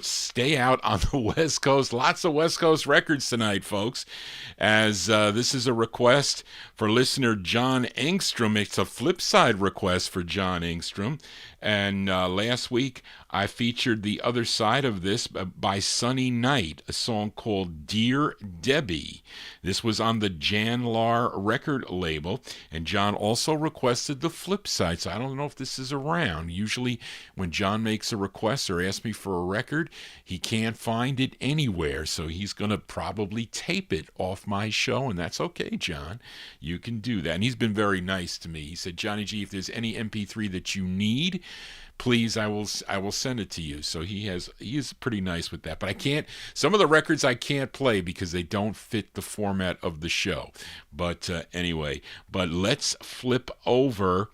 stay out on the West Coast. Lots of West Coast records tonight, folks, as this is a request for listener John Engstrom. It's a flip side request for John Engstrom. And last week I featured the other side of this by Sunny Night, a song called Dear Debbie. This was on the Jan Lar record label, and John also requested the flip side, so I don't know if this is around. Usually when John makes a request or asks me for a record, he can't find it anywhere, so he's going to probably tape it off my show, and that's okay, John. You can do that. And he's been very nice to me. He said, Johnny G, if there's any MP3 that you need, please, I will send it to you. So he is pretty nice with that. But I can't, some of the records I can't play because they don't fit the format of the show. But anyway, but let's flip over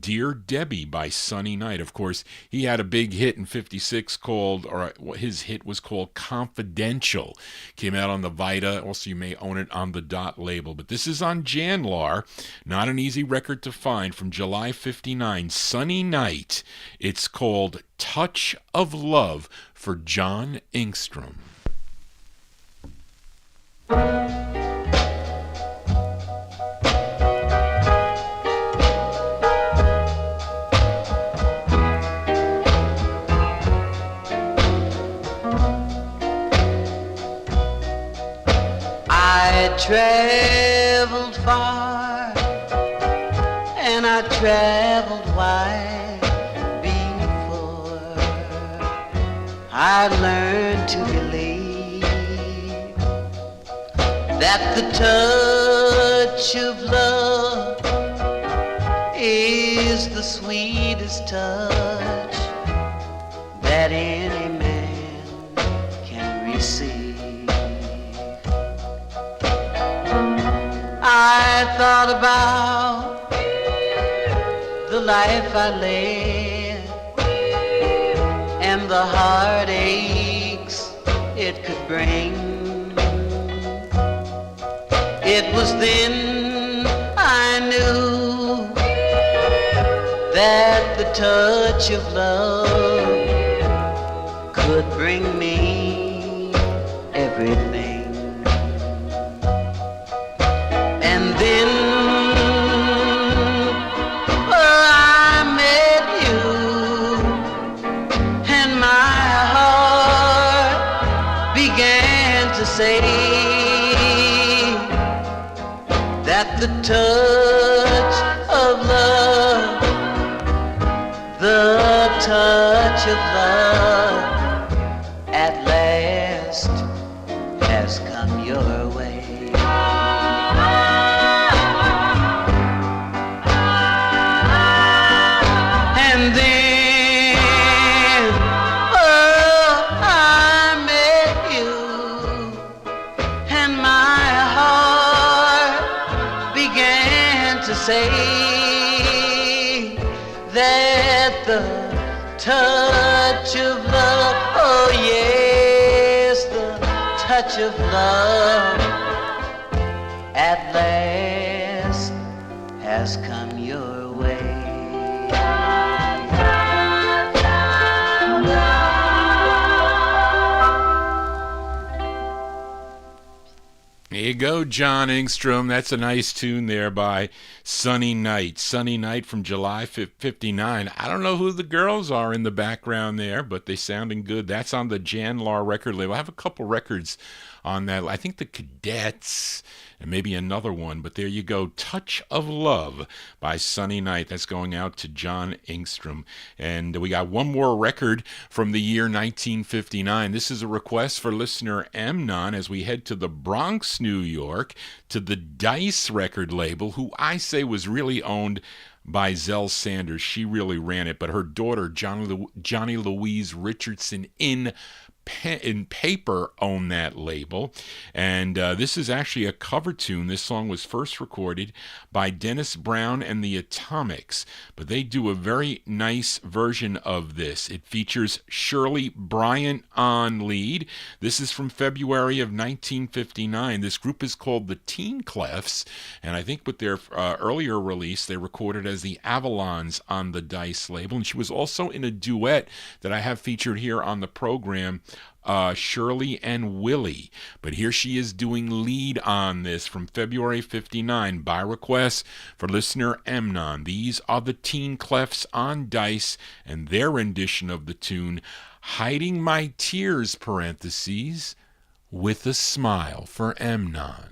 Dear Debbie by Sunny Night. Of course, he had a big hit in 56 called, or his hit was called Confidential. Came out on the Vita. Also, you may own it on the Dot label. But this is on Janlar. Not an easy record to find, from July 59, Sunny Night. It's called Touch of Love for John Engstrom. I traveled far and I traveled wide before I learned to believe that the touch of love is the sweetest touch that any man can receive. I thought about the life I led and the heartaches it could bring. It was then I knew that the touch of love could bring me everything. And then I met you, and my heart began to say that the touch of love, the touch of love at last has come your way. And then, oh, I met you, and my heart began to say that the touch of love, oh yes, the touch of love at last has come your way. There you go, John Engstrom. That's a nice tune there by Sunny Night. Sunny Night from July 59. I don't know who the girls are in the background there, but they sounding good. That's on the Janlar record label. I have a couple records on that. I think the Cadets and maybe another one, but there you go. Touch of Love by Sunny Night. That's going out to John Engstrom. And we got one more record from the year 1959. This is a request for listener Amnon as we head to the Bronx, New York, to the Dice record label, who I say was really owned by Zell Sanders. She really ran it, but her daughter, Johnny Louise Richardson in paper own that label. And this is actually a cover tune. This song was first recorded by Dennis Brown and the Atomics, but they do a very nice version of this. It features Shirley Bryant on lead. This is from February of 1959. This group is called the Teen Clefs, and I think with their earlier release they recorded as the Avalons on the Dice label. And she was also in a duet that I have featured here on the program Shirley and Willie. But here she is doing lead on this from February 59 by request for listener Emnon. These are the Teen Clefs on Dice and their rendition of the tune Hiding My Tears, parentheses, with a smile for Emnon.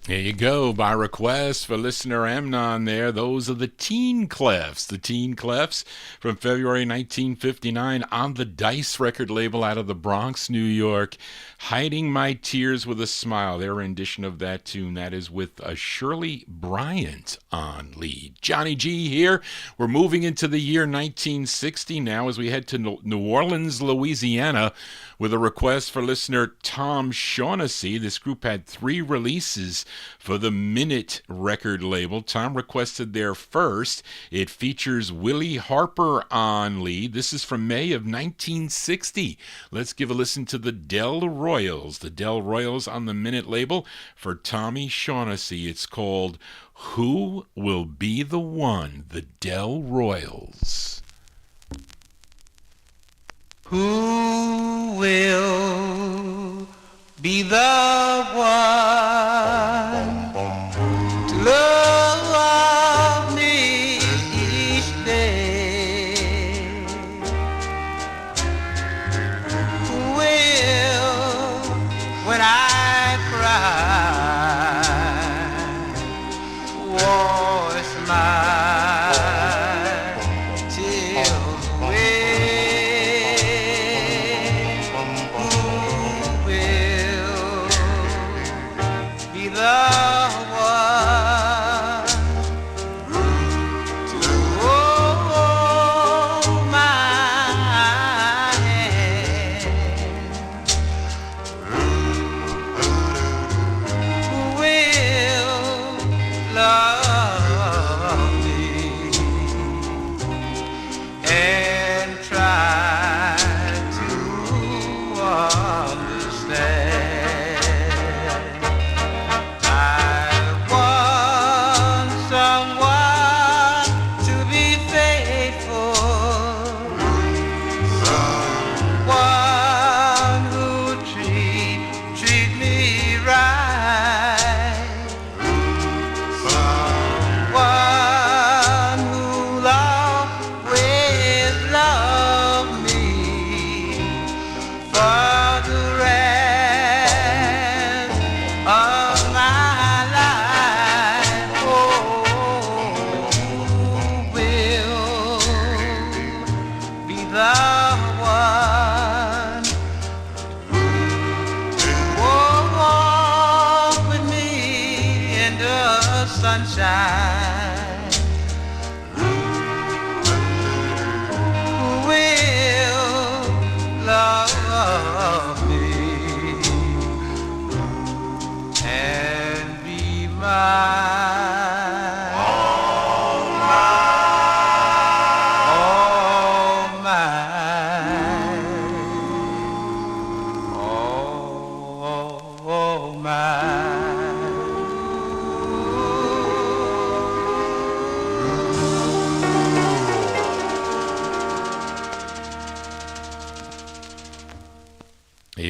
There you go, by request for listener Amnon there. Those are the Teen Clefs. The Teen Clefs from February 1959 on the Dice record label out of the Bronx, New York. Hiding My Tears with a Smile. Their rendition of that tune. That is with Shirley Bryant on lead. Johnny G here. We're moving into the year 1960 now as we head to New Orleans, Louisiana, with a request for listener Tom Shaughnessy. This group had 3 releases for the Minute record label. Tom requested their first. It features Willie Harper on lead. This is from May of 1960. Let's give a listen to the Del Royals. The Del Royals on the Minute label for Tommy Shaughnessy. It's called Who Will Be the One? The Del Royals. Who will be the one to love me each day? Who will, when I cry, wash my tears away? Who will be the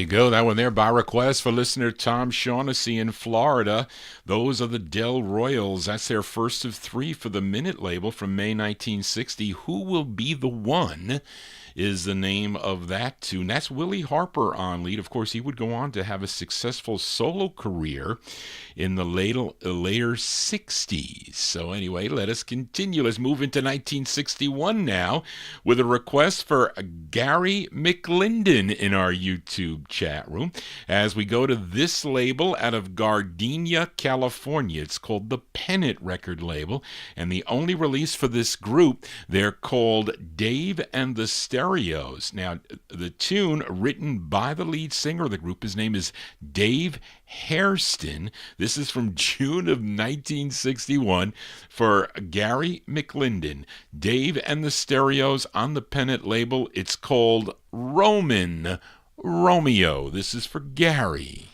go. That one there by request for listener Tom Shaughnessy in Florida. Those are the Del Royals. That's their first of three for the Minute label from May 1960. Who Will Be the One is the name of that tune. That's Willie Harper on lead. Of course, he would go on to have a successful solo career in the later 60s. So anyway, let us continue. Let's move into 1961 now with a request for Gary McLinden in our YouTube chat room as we go to this label out of Gardenia, California. It's called the Pennant record label, and the only release for this group, they're called Dave and the Stereos. Now, the tune written by the lead singer of the group, his name is Dave Hairston. This is from June of 1961 for Gary McLinden. Dave and the Stereos on the Pennant label. It's called Romeo. This is for Gary.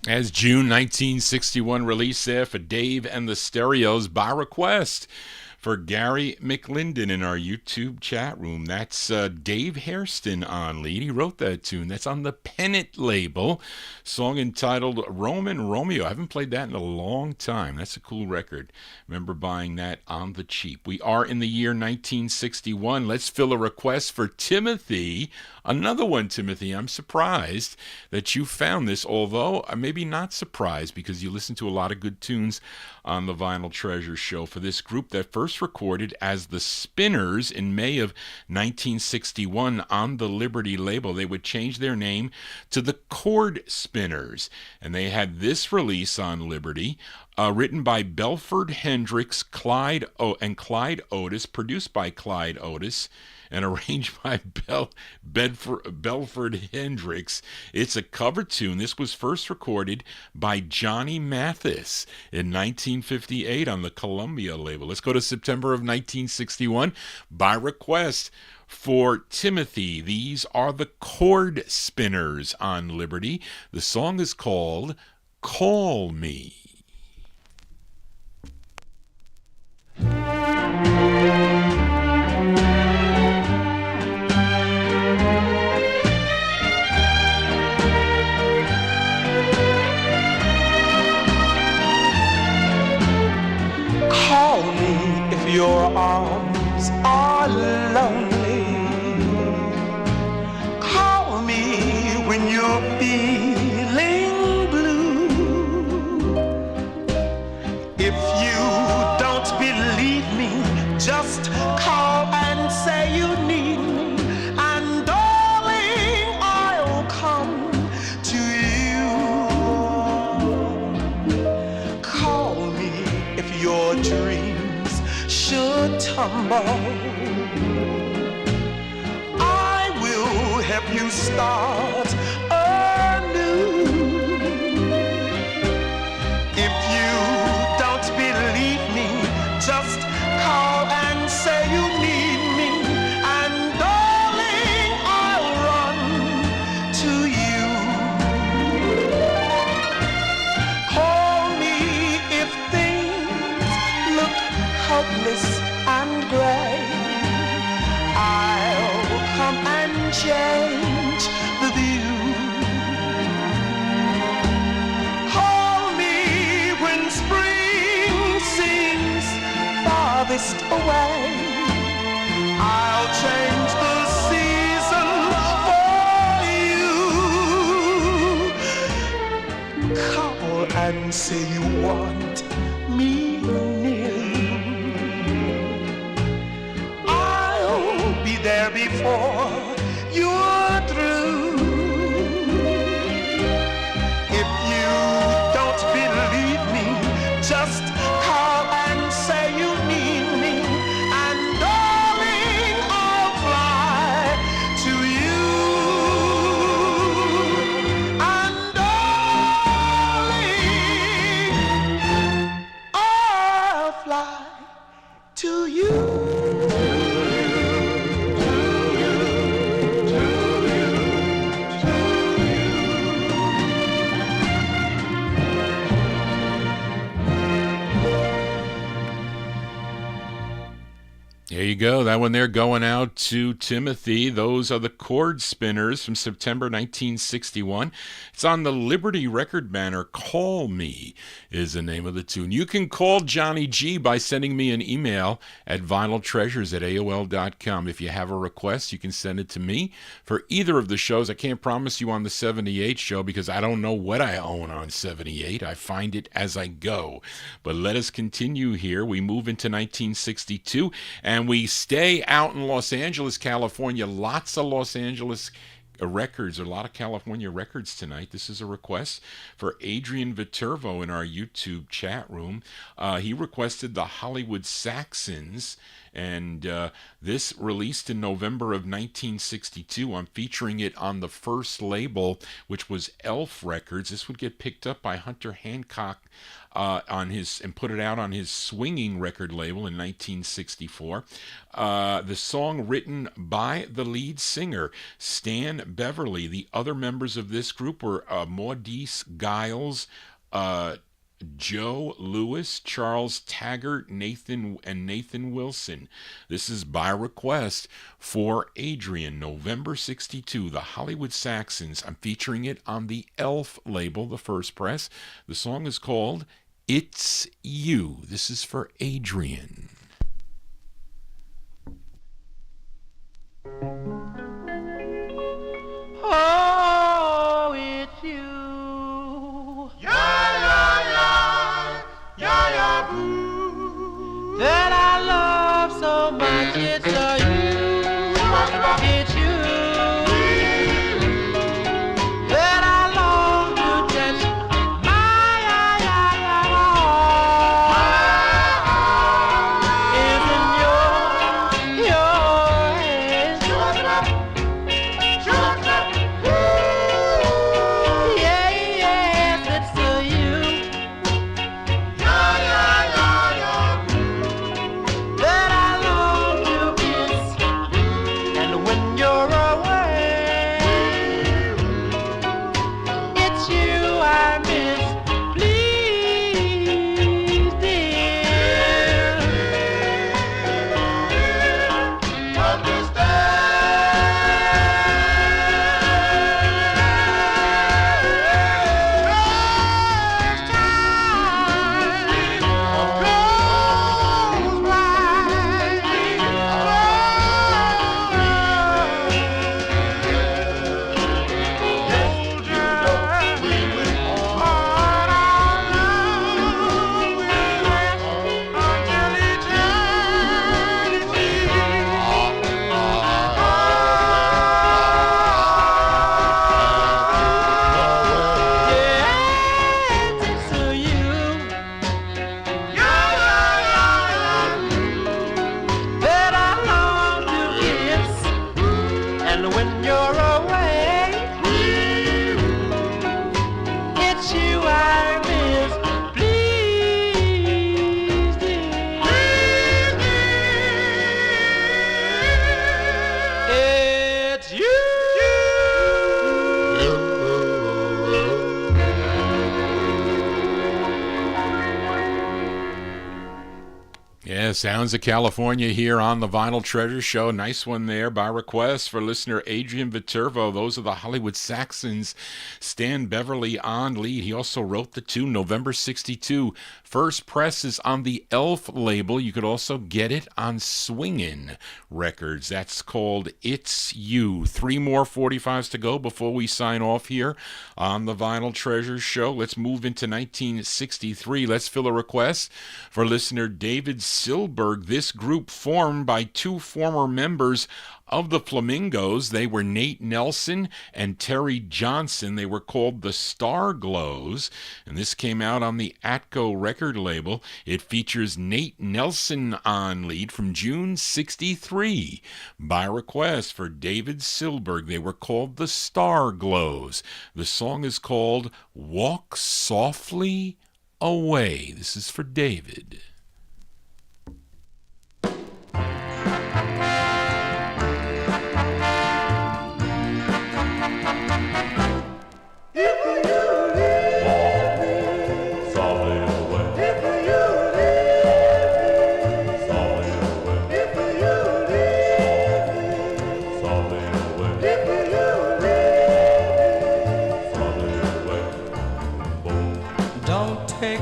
As June 1961 release there for Dave and the Stereos by request for Gary McLinden in our YouTube chat room. That's Dave Hairston on lead. He wrote that tune. That's on the Pennant label. Song entitled Romeo. I haven't played that in a long time. That's a cool record. Remember buying that on the cheap. We are in the year 1961. Let's fill a request for Timothy. Another one, Timothy. I'm surprised that you found this, although maybe not surprised because you listen to a lot of good tunes on the Vinyl Treasure show. For this group that first recorded as the Spinners in May of 1961 on the Liberty label, they would change their name to the Chord Spinners, and they had this release on Liberty, written by Belford Hendricks, Clyde Otis, produced by Clyde Otis, and arranged by Belford Hendricks. It's a cover tune. This was first recorded by Johnny Mathis in 1958 on the Columbia label. Let's go to September of 1961 by request for Timothy. These are the Chord Spinners on Liberty. The song is called Call Me. Call me if your arms are lonely. Call me when should tumble, I will help you start anew. If you don't believe me, just call and say you need me, and darling, I'll run to you. Call me if things look hopeless and gray. I'll come and change the view. Call me when spring seems farthest away. I'll change the season for you. Call and say you want me near you. I'll be there before you're through. If you don't believe me, just call and say you need me, and darling, I'll fly to you. And darling, I'll fly to you. There you go. That one there going out to Timothy. Those are the Chord Spinners from September 1961. It's on the Liberty record banner. Call Me is the name of the tune. You can call Johnny G by sending me an email at vinyltreasures@aol.com. If you have a request, you can send it to me for either of the shows. I can't promise you on the 78 show because I don't know what I own on 78. I find it as I go. But let us continue here. We move into 1962 and we stay out in Los Angeles, California. Lots of Los Angeles records, a lot of California records tonight. This is a request for Adrian Viterbo in our YouTube chat room. He requested the Hollywood Saxons, and this released in November of 1962. I'm featuring it on the first label, which was Elf Records. This would get picked up by Hunter Hancock on his and put it out on his Swinging record label in 1964. The song written by the lead singer Stan Beverly. The other members of this group were Maudie Giles, Joe Lewis, Charles Taggart, Nathan Wilson. This is by request for Adrian, November 62, the Hollywood Saxons. I'm featuring it on the Elf label, the first press. The song is called It's You. This is for Adrian. Oh, it's you. That I love so much, it's you, it's you. That I long to touch my heart. Is in your hands. Yes, it's you. That I long to kiss Yeah, Sounds of California here on the Vinyl Treasure Show. Nice one there by request for listener Adrian Viterbo. Those are the Hollywood Saxons. Stan Beverly on lead. He also wrote the tune, November 62. First press is on the Elf label. You could also get it on Swingin' Records. That's called It's You. 3 more 45s to go before we sign off here on the Vinyl Treasure Show. Let's move into 1963. Let's fill a request for listener David Silberg. This group formed by 2 former members of the Flamingos. They were Nate Nelson and Terry Johnson. They were called the Star Glows, and this came out on the Atco record label. It features Nate Nelson on lead from June 63 by request for David Silberg. They were called the Star Glows. The song is called Walk Softly Away. This is for David.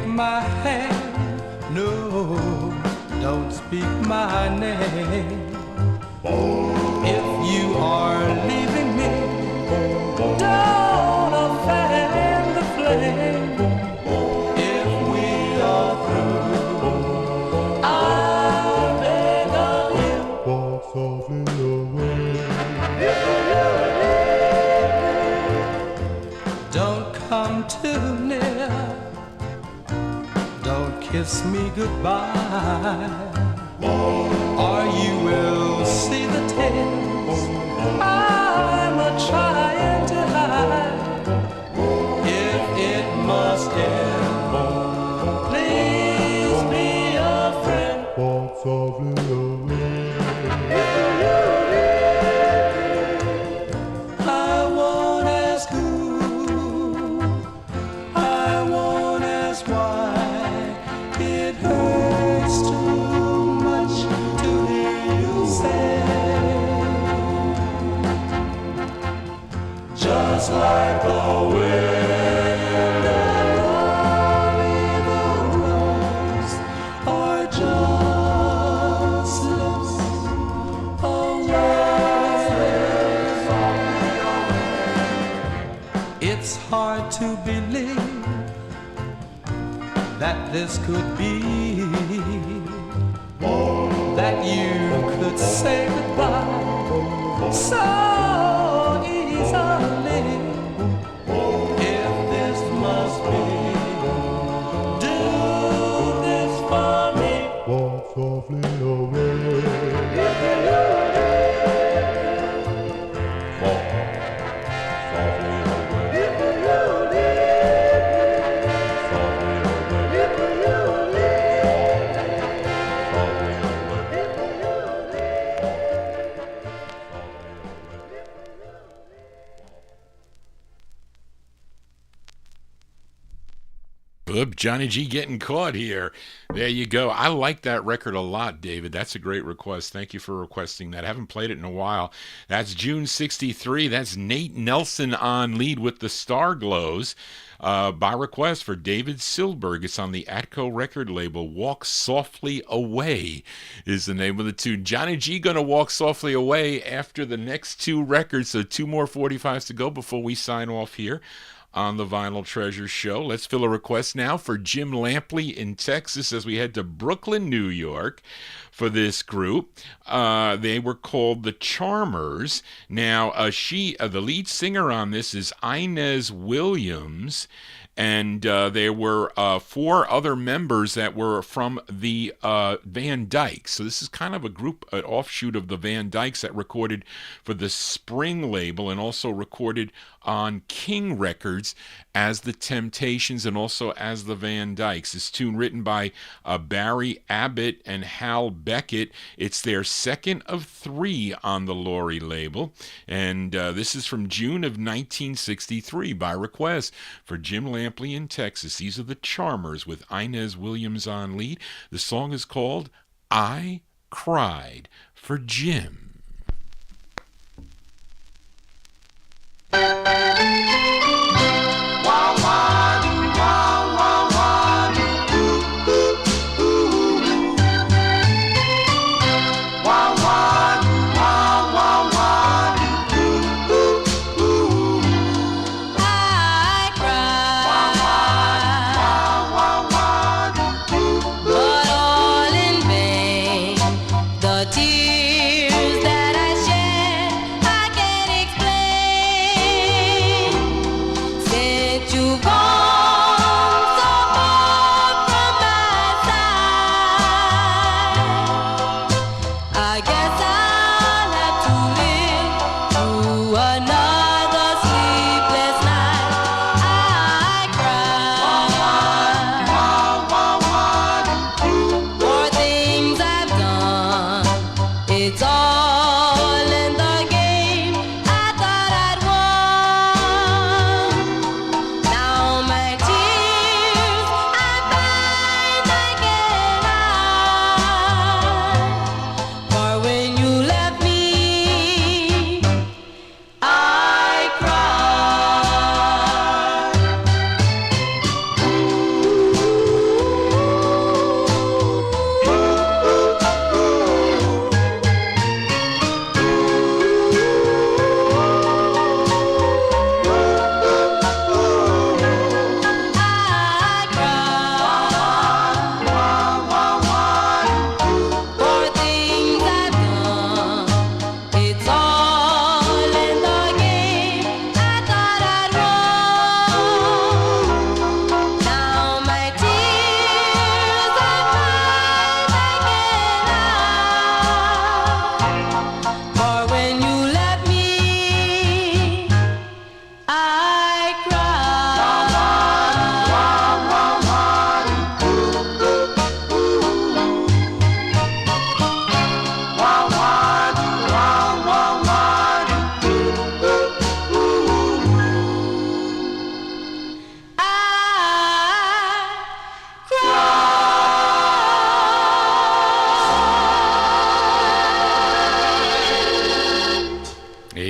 My hand, no, don't speak my name. If you are leaving me, don't fan the flame. If we are through, I beg of you, walk softly away. Don't come too near. Kiss me goodbye, or you will see the tears I'm trying to hide. If it must end, please be a friend. Walk softly away. I won't ask who, I won't ask why. It hurts too much to hear you say, just like the wind and the rose are just slips away. It's hard to believe that this could be, that you could say goodbye so easily. If this must be, do this for me. Walk softly away. Johnny G getting caught here. There you go. I like that record a lot, David. That's a great request. Thank you for requesting that. I haven't played it in a while. That's June 63. That's Nate Nelson on lead with the Star Glows. By request for David Silberg. It's on the Atco record label. Walk Softly Away is the name of the tune. Johnny G gonna walk softly away after the next 2 records, so 2 more 45s to go before we sign off here on the Vinyl Treasure Show. Let's fill a request now for Jim Lampley in Texas as we head to Brooklyn, New York for this group. They were called the Charmers. Now, the lead singer on this is Inez Williams, and there were 4 other members that were from the Van Dykes. So this is kind of a group, an offshoot of the Van Dykes that recorded for the Spring label and also recorded on King Records as the Temptations and also as the Van Dykes. This tune written by Barry Abbott and Hal Beckett. It's their second of 3 on the Laurie label, and this is from June of 1963 by request for Jim Lampley in Texas. These are the Charmers with Inez Williams on lead. The song is called I Cried for Jim.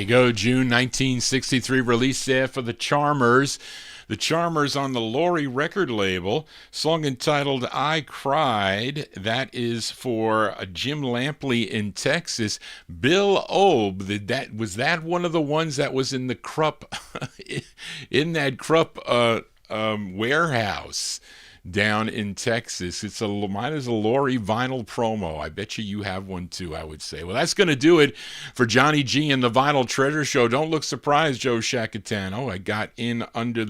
Go, June 1963 release there for the Charmers. The Charmers on the Laurie record label. Song entitled I Cried. That is for Jim Lampley in Texas. Bill Obe, was that one of the ones that was in the Krupp, in that Krupp warehouse down in Texas? Mine is a Laurie vinyl promo. I bet you have one too, I would say. Well, that's going to do it for Johnny G and the Vinyl Treasure Show. Don't look surprised, Joe Shakatan. I got in under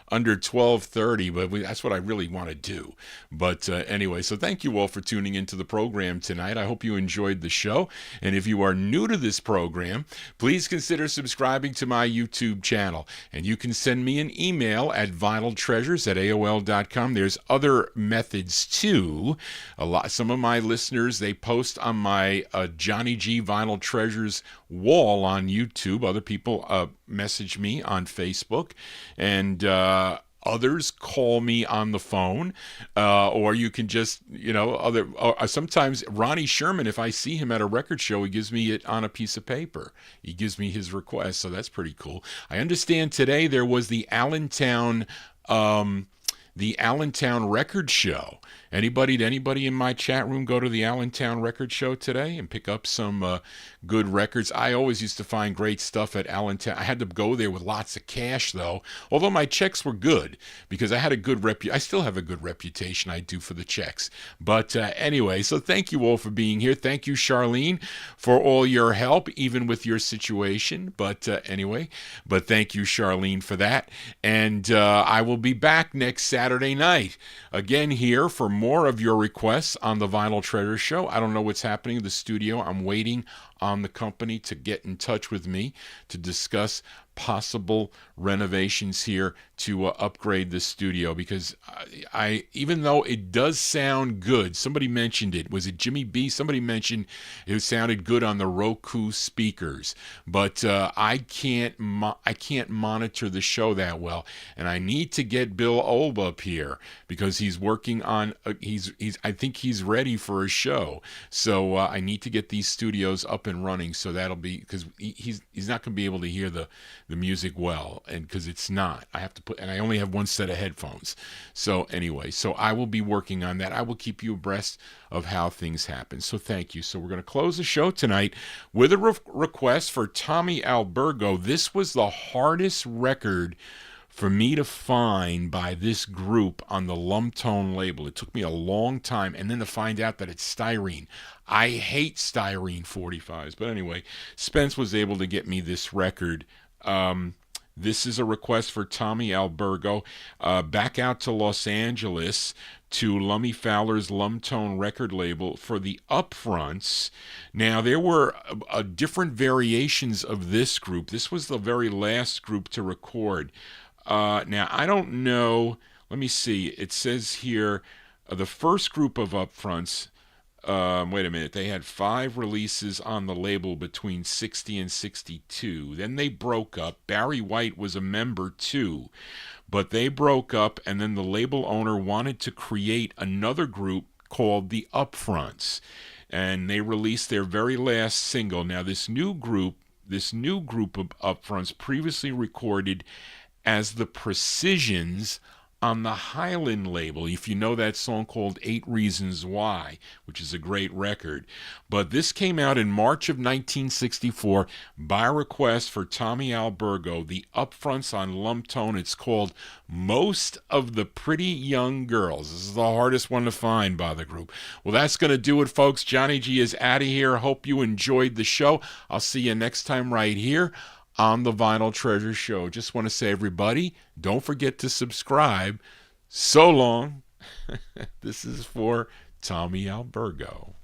12:30, but that's what I really want to do. But anyway, so thank you all for tuning into the program tonight. I hope you enjoyed the show. And if you are new to this program, please consider subscribing to my YouTube channel. And you can send me an email at vinyltreasures@aol.com. There's other methods too. Some of my listeners, they post on my Johnny G Vinyl Treasures wall on YouTube. Other people message me on Facebook, and others call me on the phone, or you can just, sometimes Ronnie Sherman, if I see him at a record show, he gives me it on a piece of paper. He gives me his request, so that's pretty cool. I understand today there was the Allentown record show. Anybody in my chat room go to the Allentown record show today and pick up some good records? I always used to find great stuff at Allentown. I had to go there with lots of cash, though, although my checks were good because I had a good I still have a good reputation, I do, for the checks. But anyway, so thank you all for being here. Thank you, Charlene, for all your help, even with your situation. But anyway, thank you, Charlene, for that. And I will be back next Saturday night again here for more of your requests on the Vinyl Treasure Show. I don't know what's happening in the studio. I'm waiting on the company to get in touch with me to discuss possible renovations here to upgrade the studio, because I even though it does sound good, somebody mentioned it. Was it Jimmy B? Somebody mentioned it sounded good on the Roku speakers, but I can't monitor the show that well, and I need to get Bill Olb up here because he's working on I think he's ready for a show. So I need to get these studios up and running. So that'll be, because he's not going to be able to hear the music well, and because it's not, I have to put, and I only have one set of headphones. So anyway, so I will be working on that. I will keep you abreast of how things happen. So thank you. So we're going to close the show tonight with a request for Tommy Albergo. This was the hardest record for me to find by this group on the Lumtone label. It took me a long time, and then to find out that it's styrene. I hate styrene 45s, but anyway, Spence was able to get me this record. This is a request for Tommy Albergo. Back out to Los Angeles to Lummy Fowler's Lumtone record label for the upfronts. Now, there were different variations of this group. This was the very last group to record. Now, I don't know. Let me see. It says here, the first group of upfronts, wait a minute, they had 5 releases on the label between 60 and 62. Then they broke up. Barry White was a member too, but they broke up, and then the label owner wanted to create another group called the Upfronts, and they released their very last single. Now, this new group of Upfronts previously recorded as the Precisions on the Highland label, if you know that song called 8 Reasons Why, which is a great record. But this came out in March of 1964 by request for Tommy Albergo, the Upfronts on Lumtone. It's called Most of the Pretty Young Girls. This is the hardest one to find by the group. Well, that's going to do it, folks. Johnny G is out of here. Hope you enjoyed the show. I'll see you next time right here on the Vinyl Treasure Show. Just want to say, everybody, don't forget to subscribe. So long. This is for Tommy Albergo.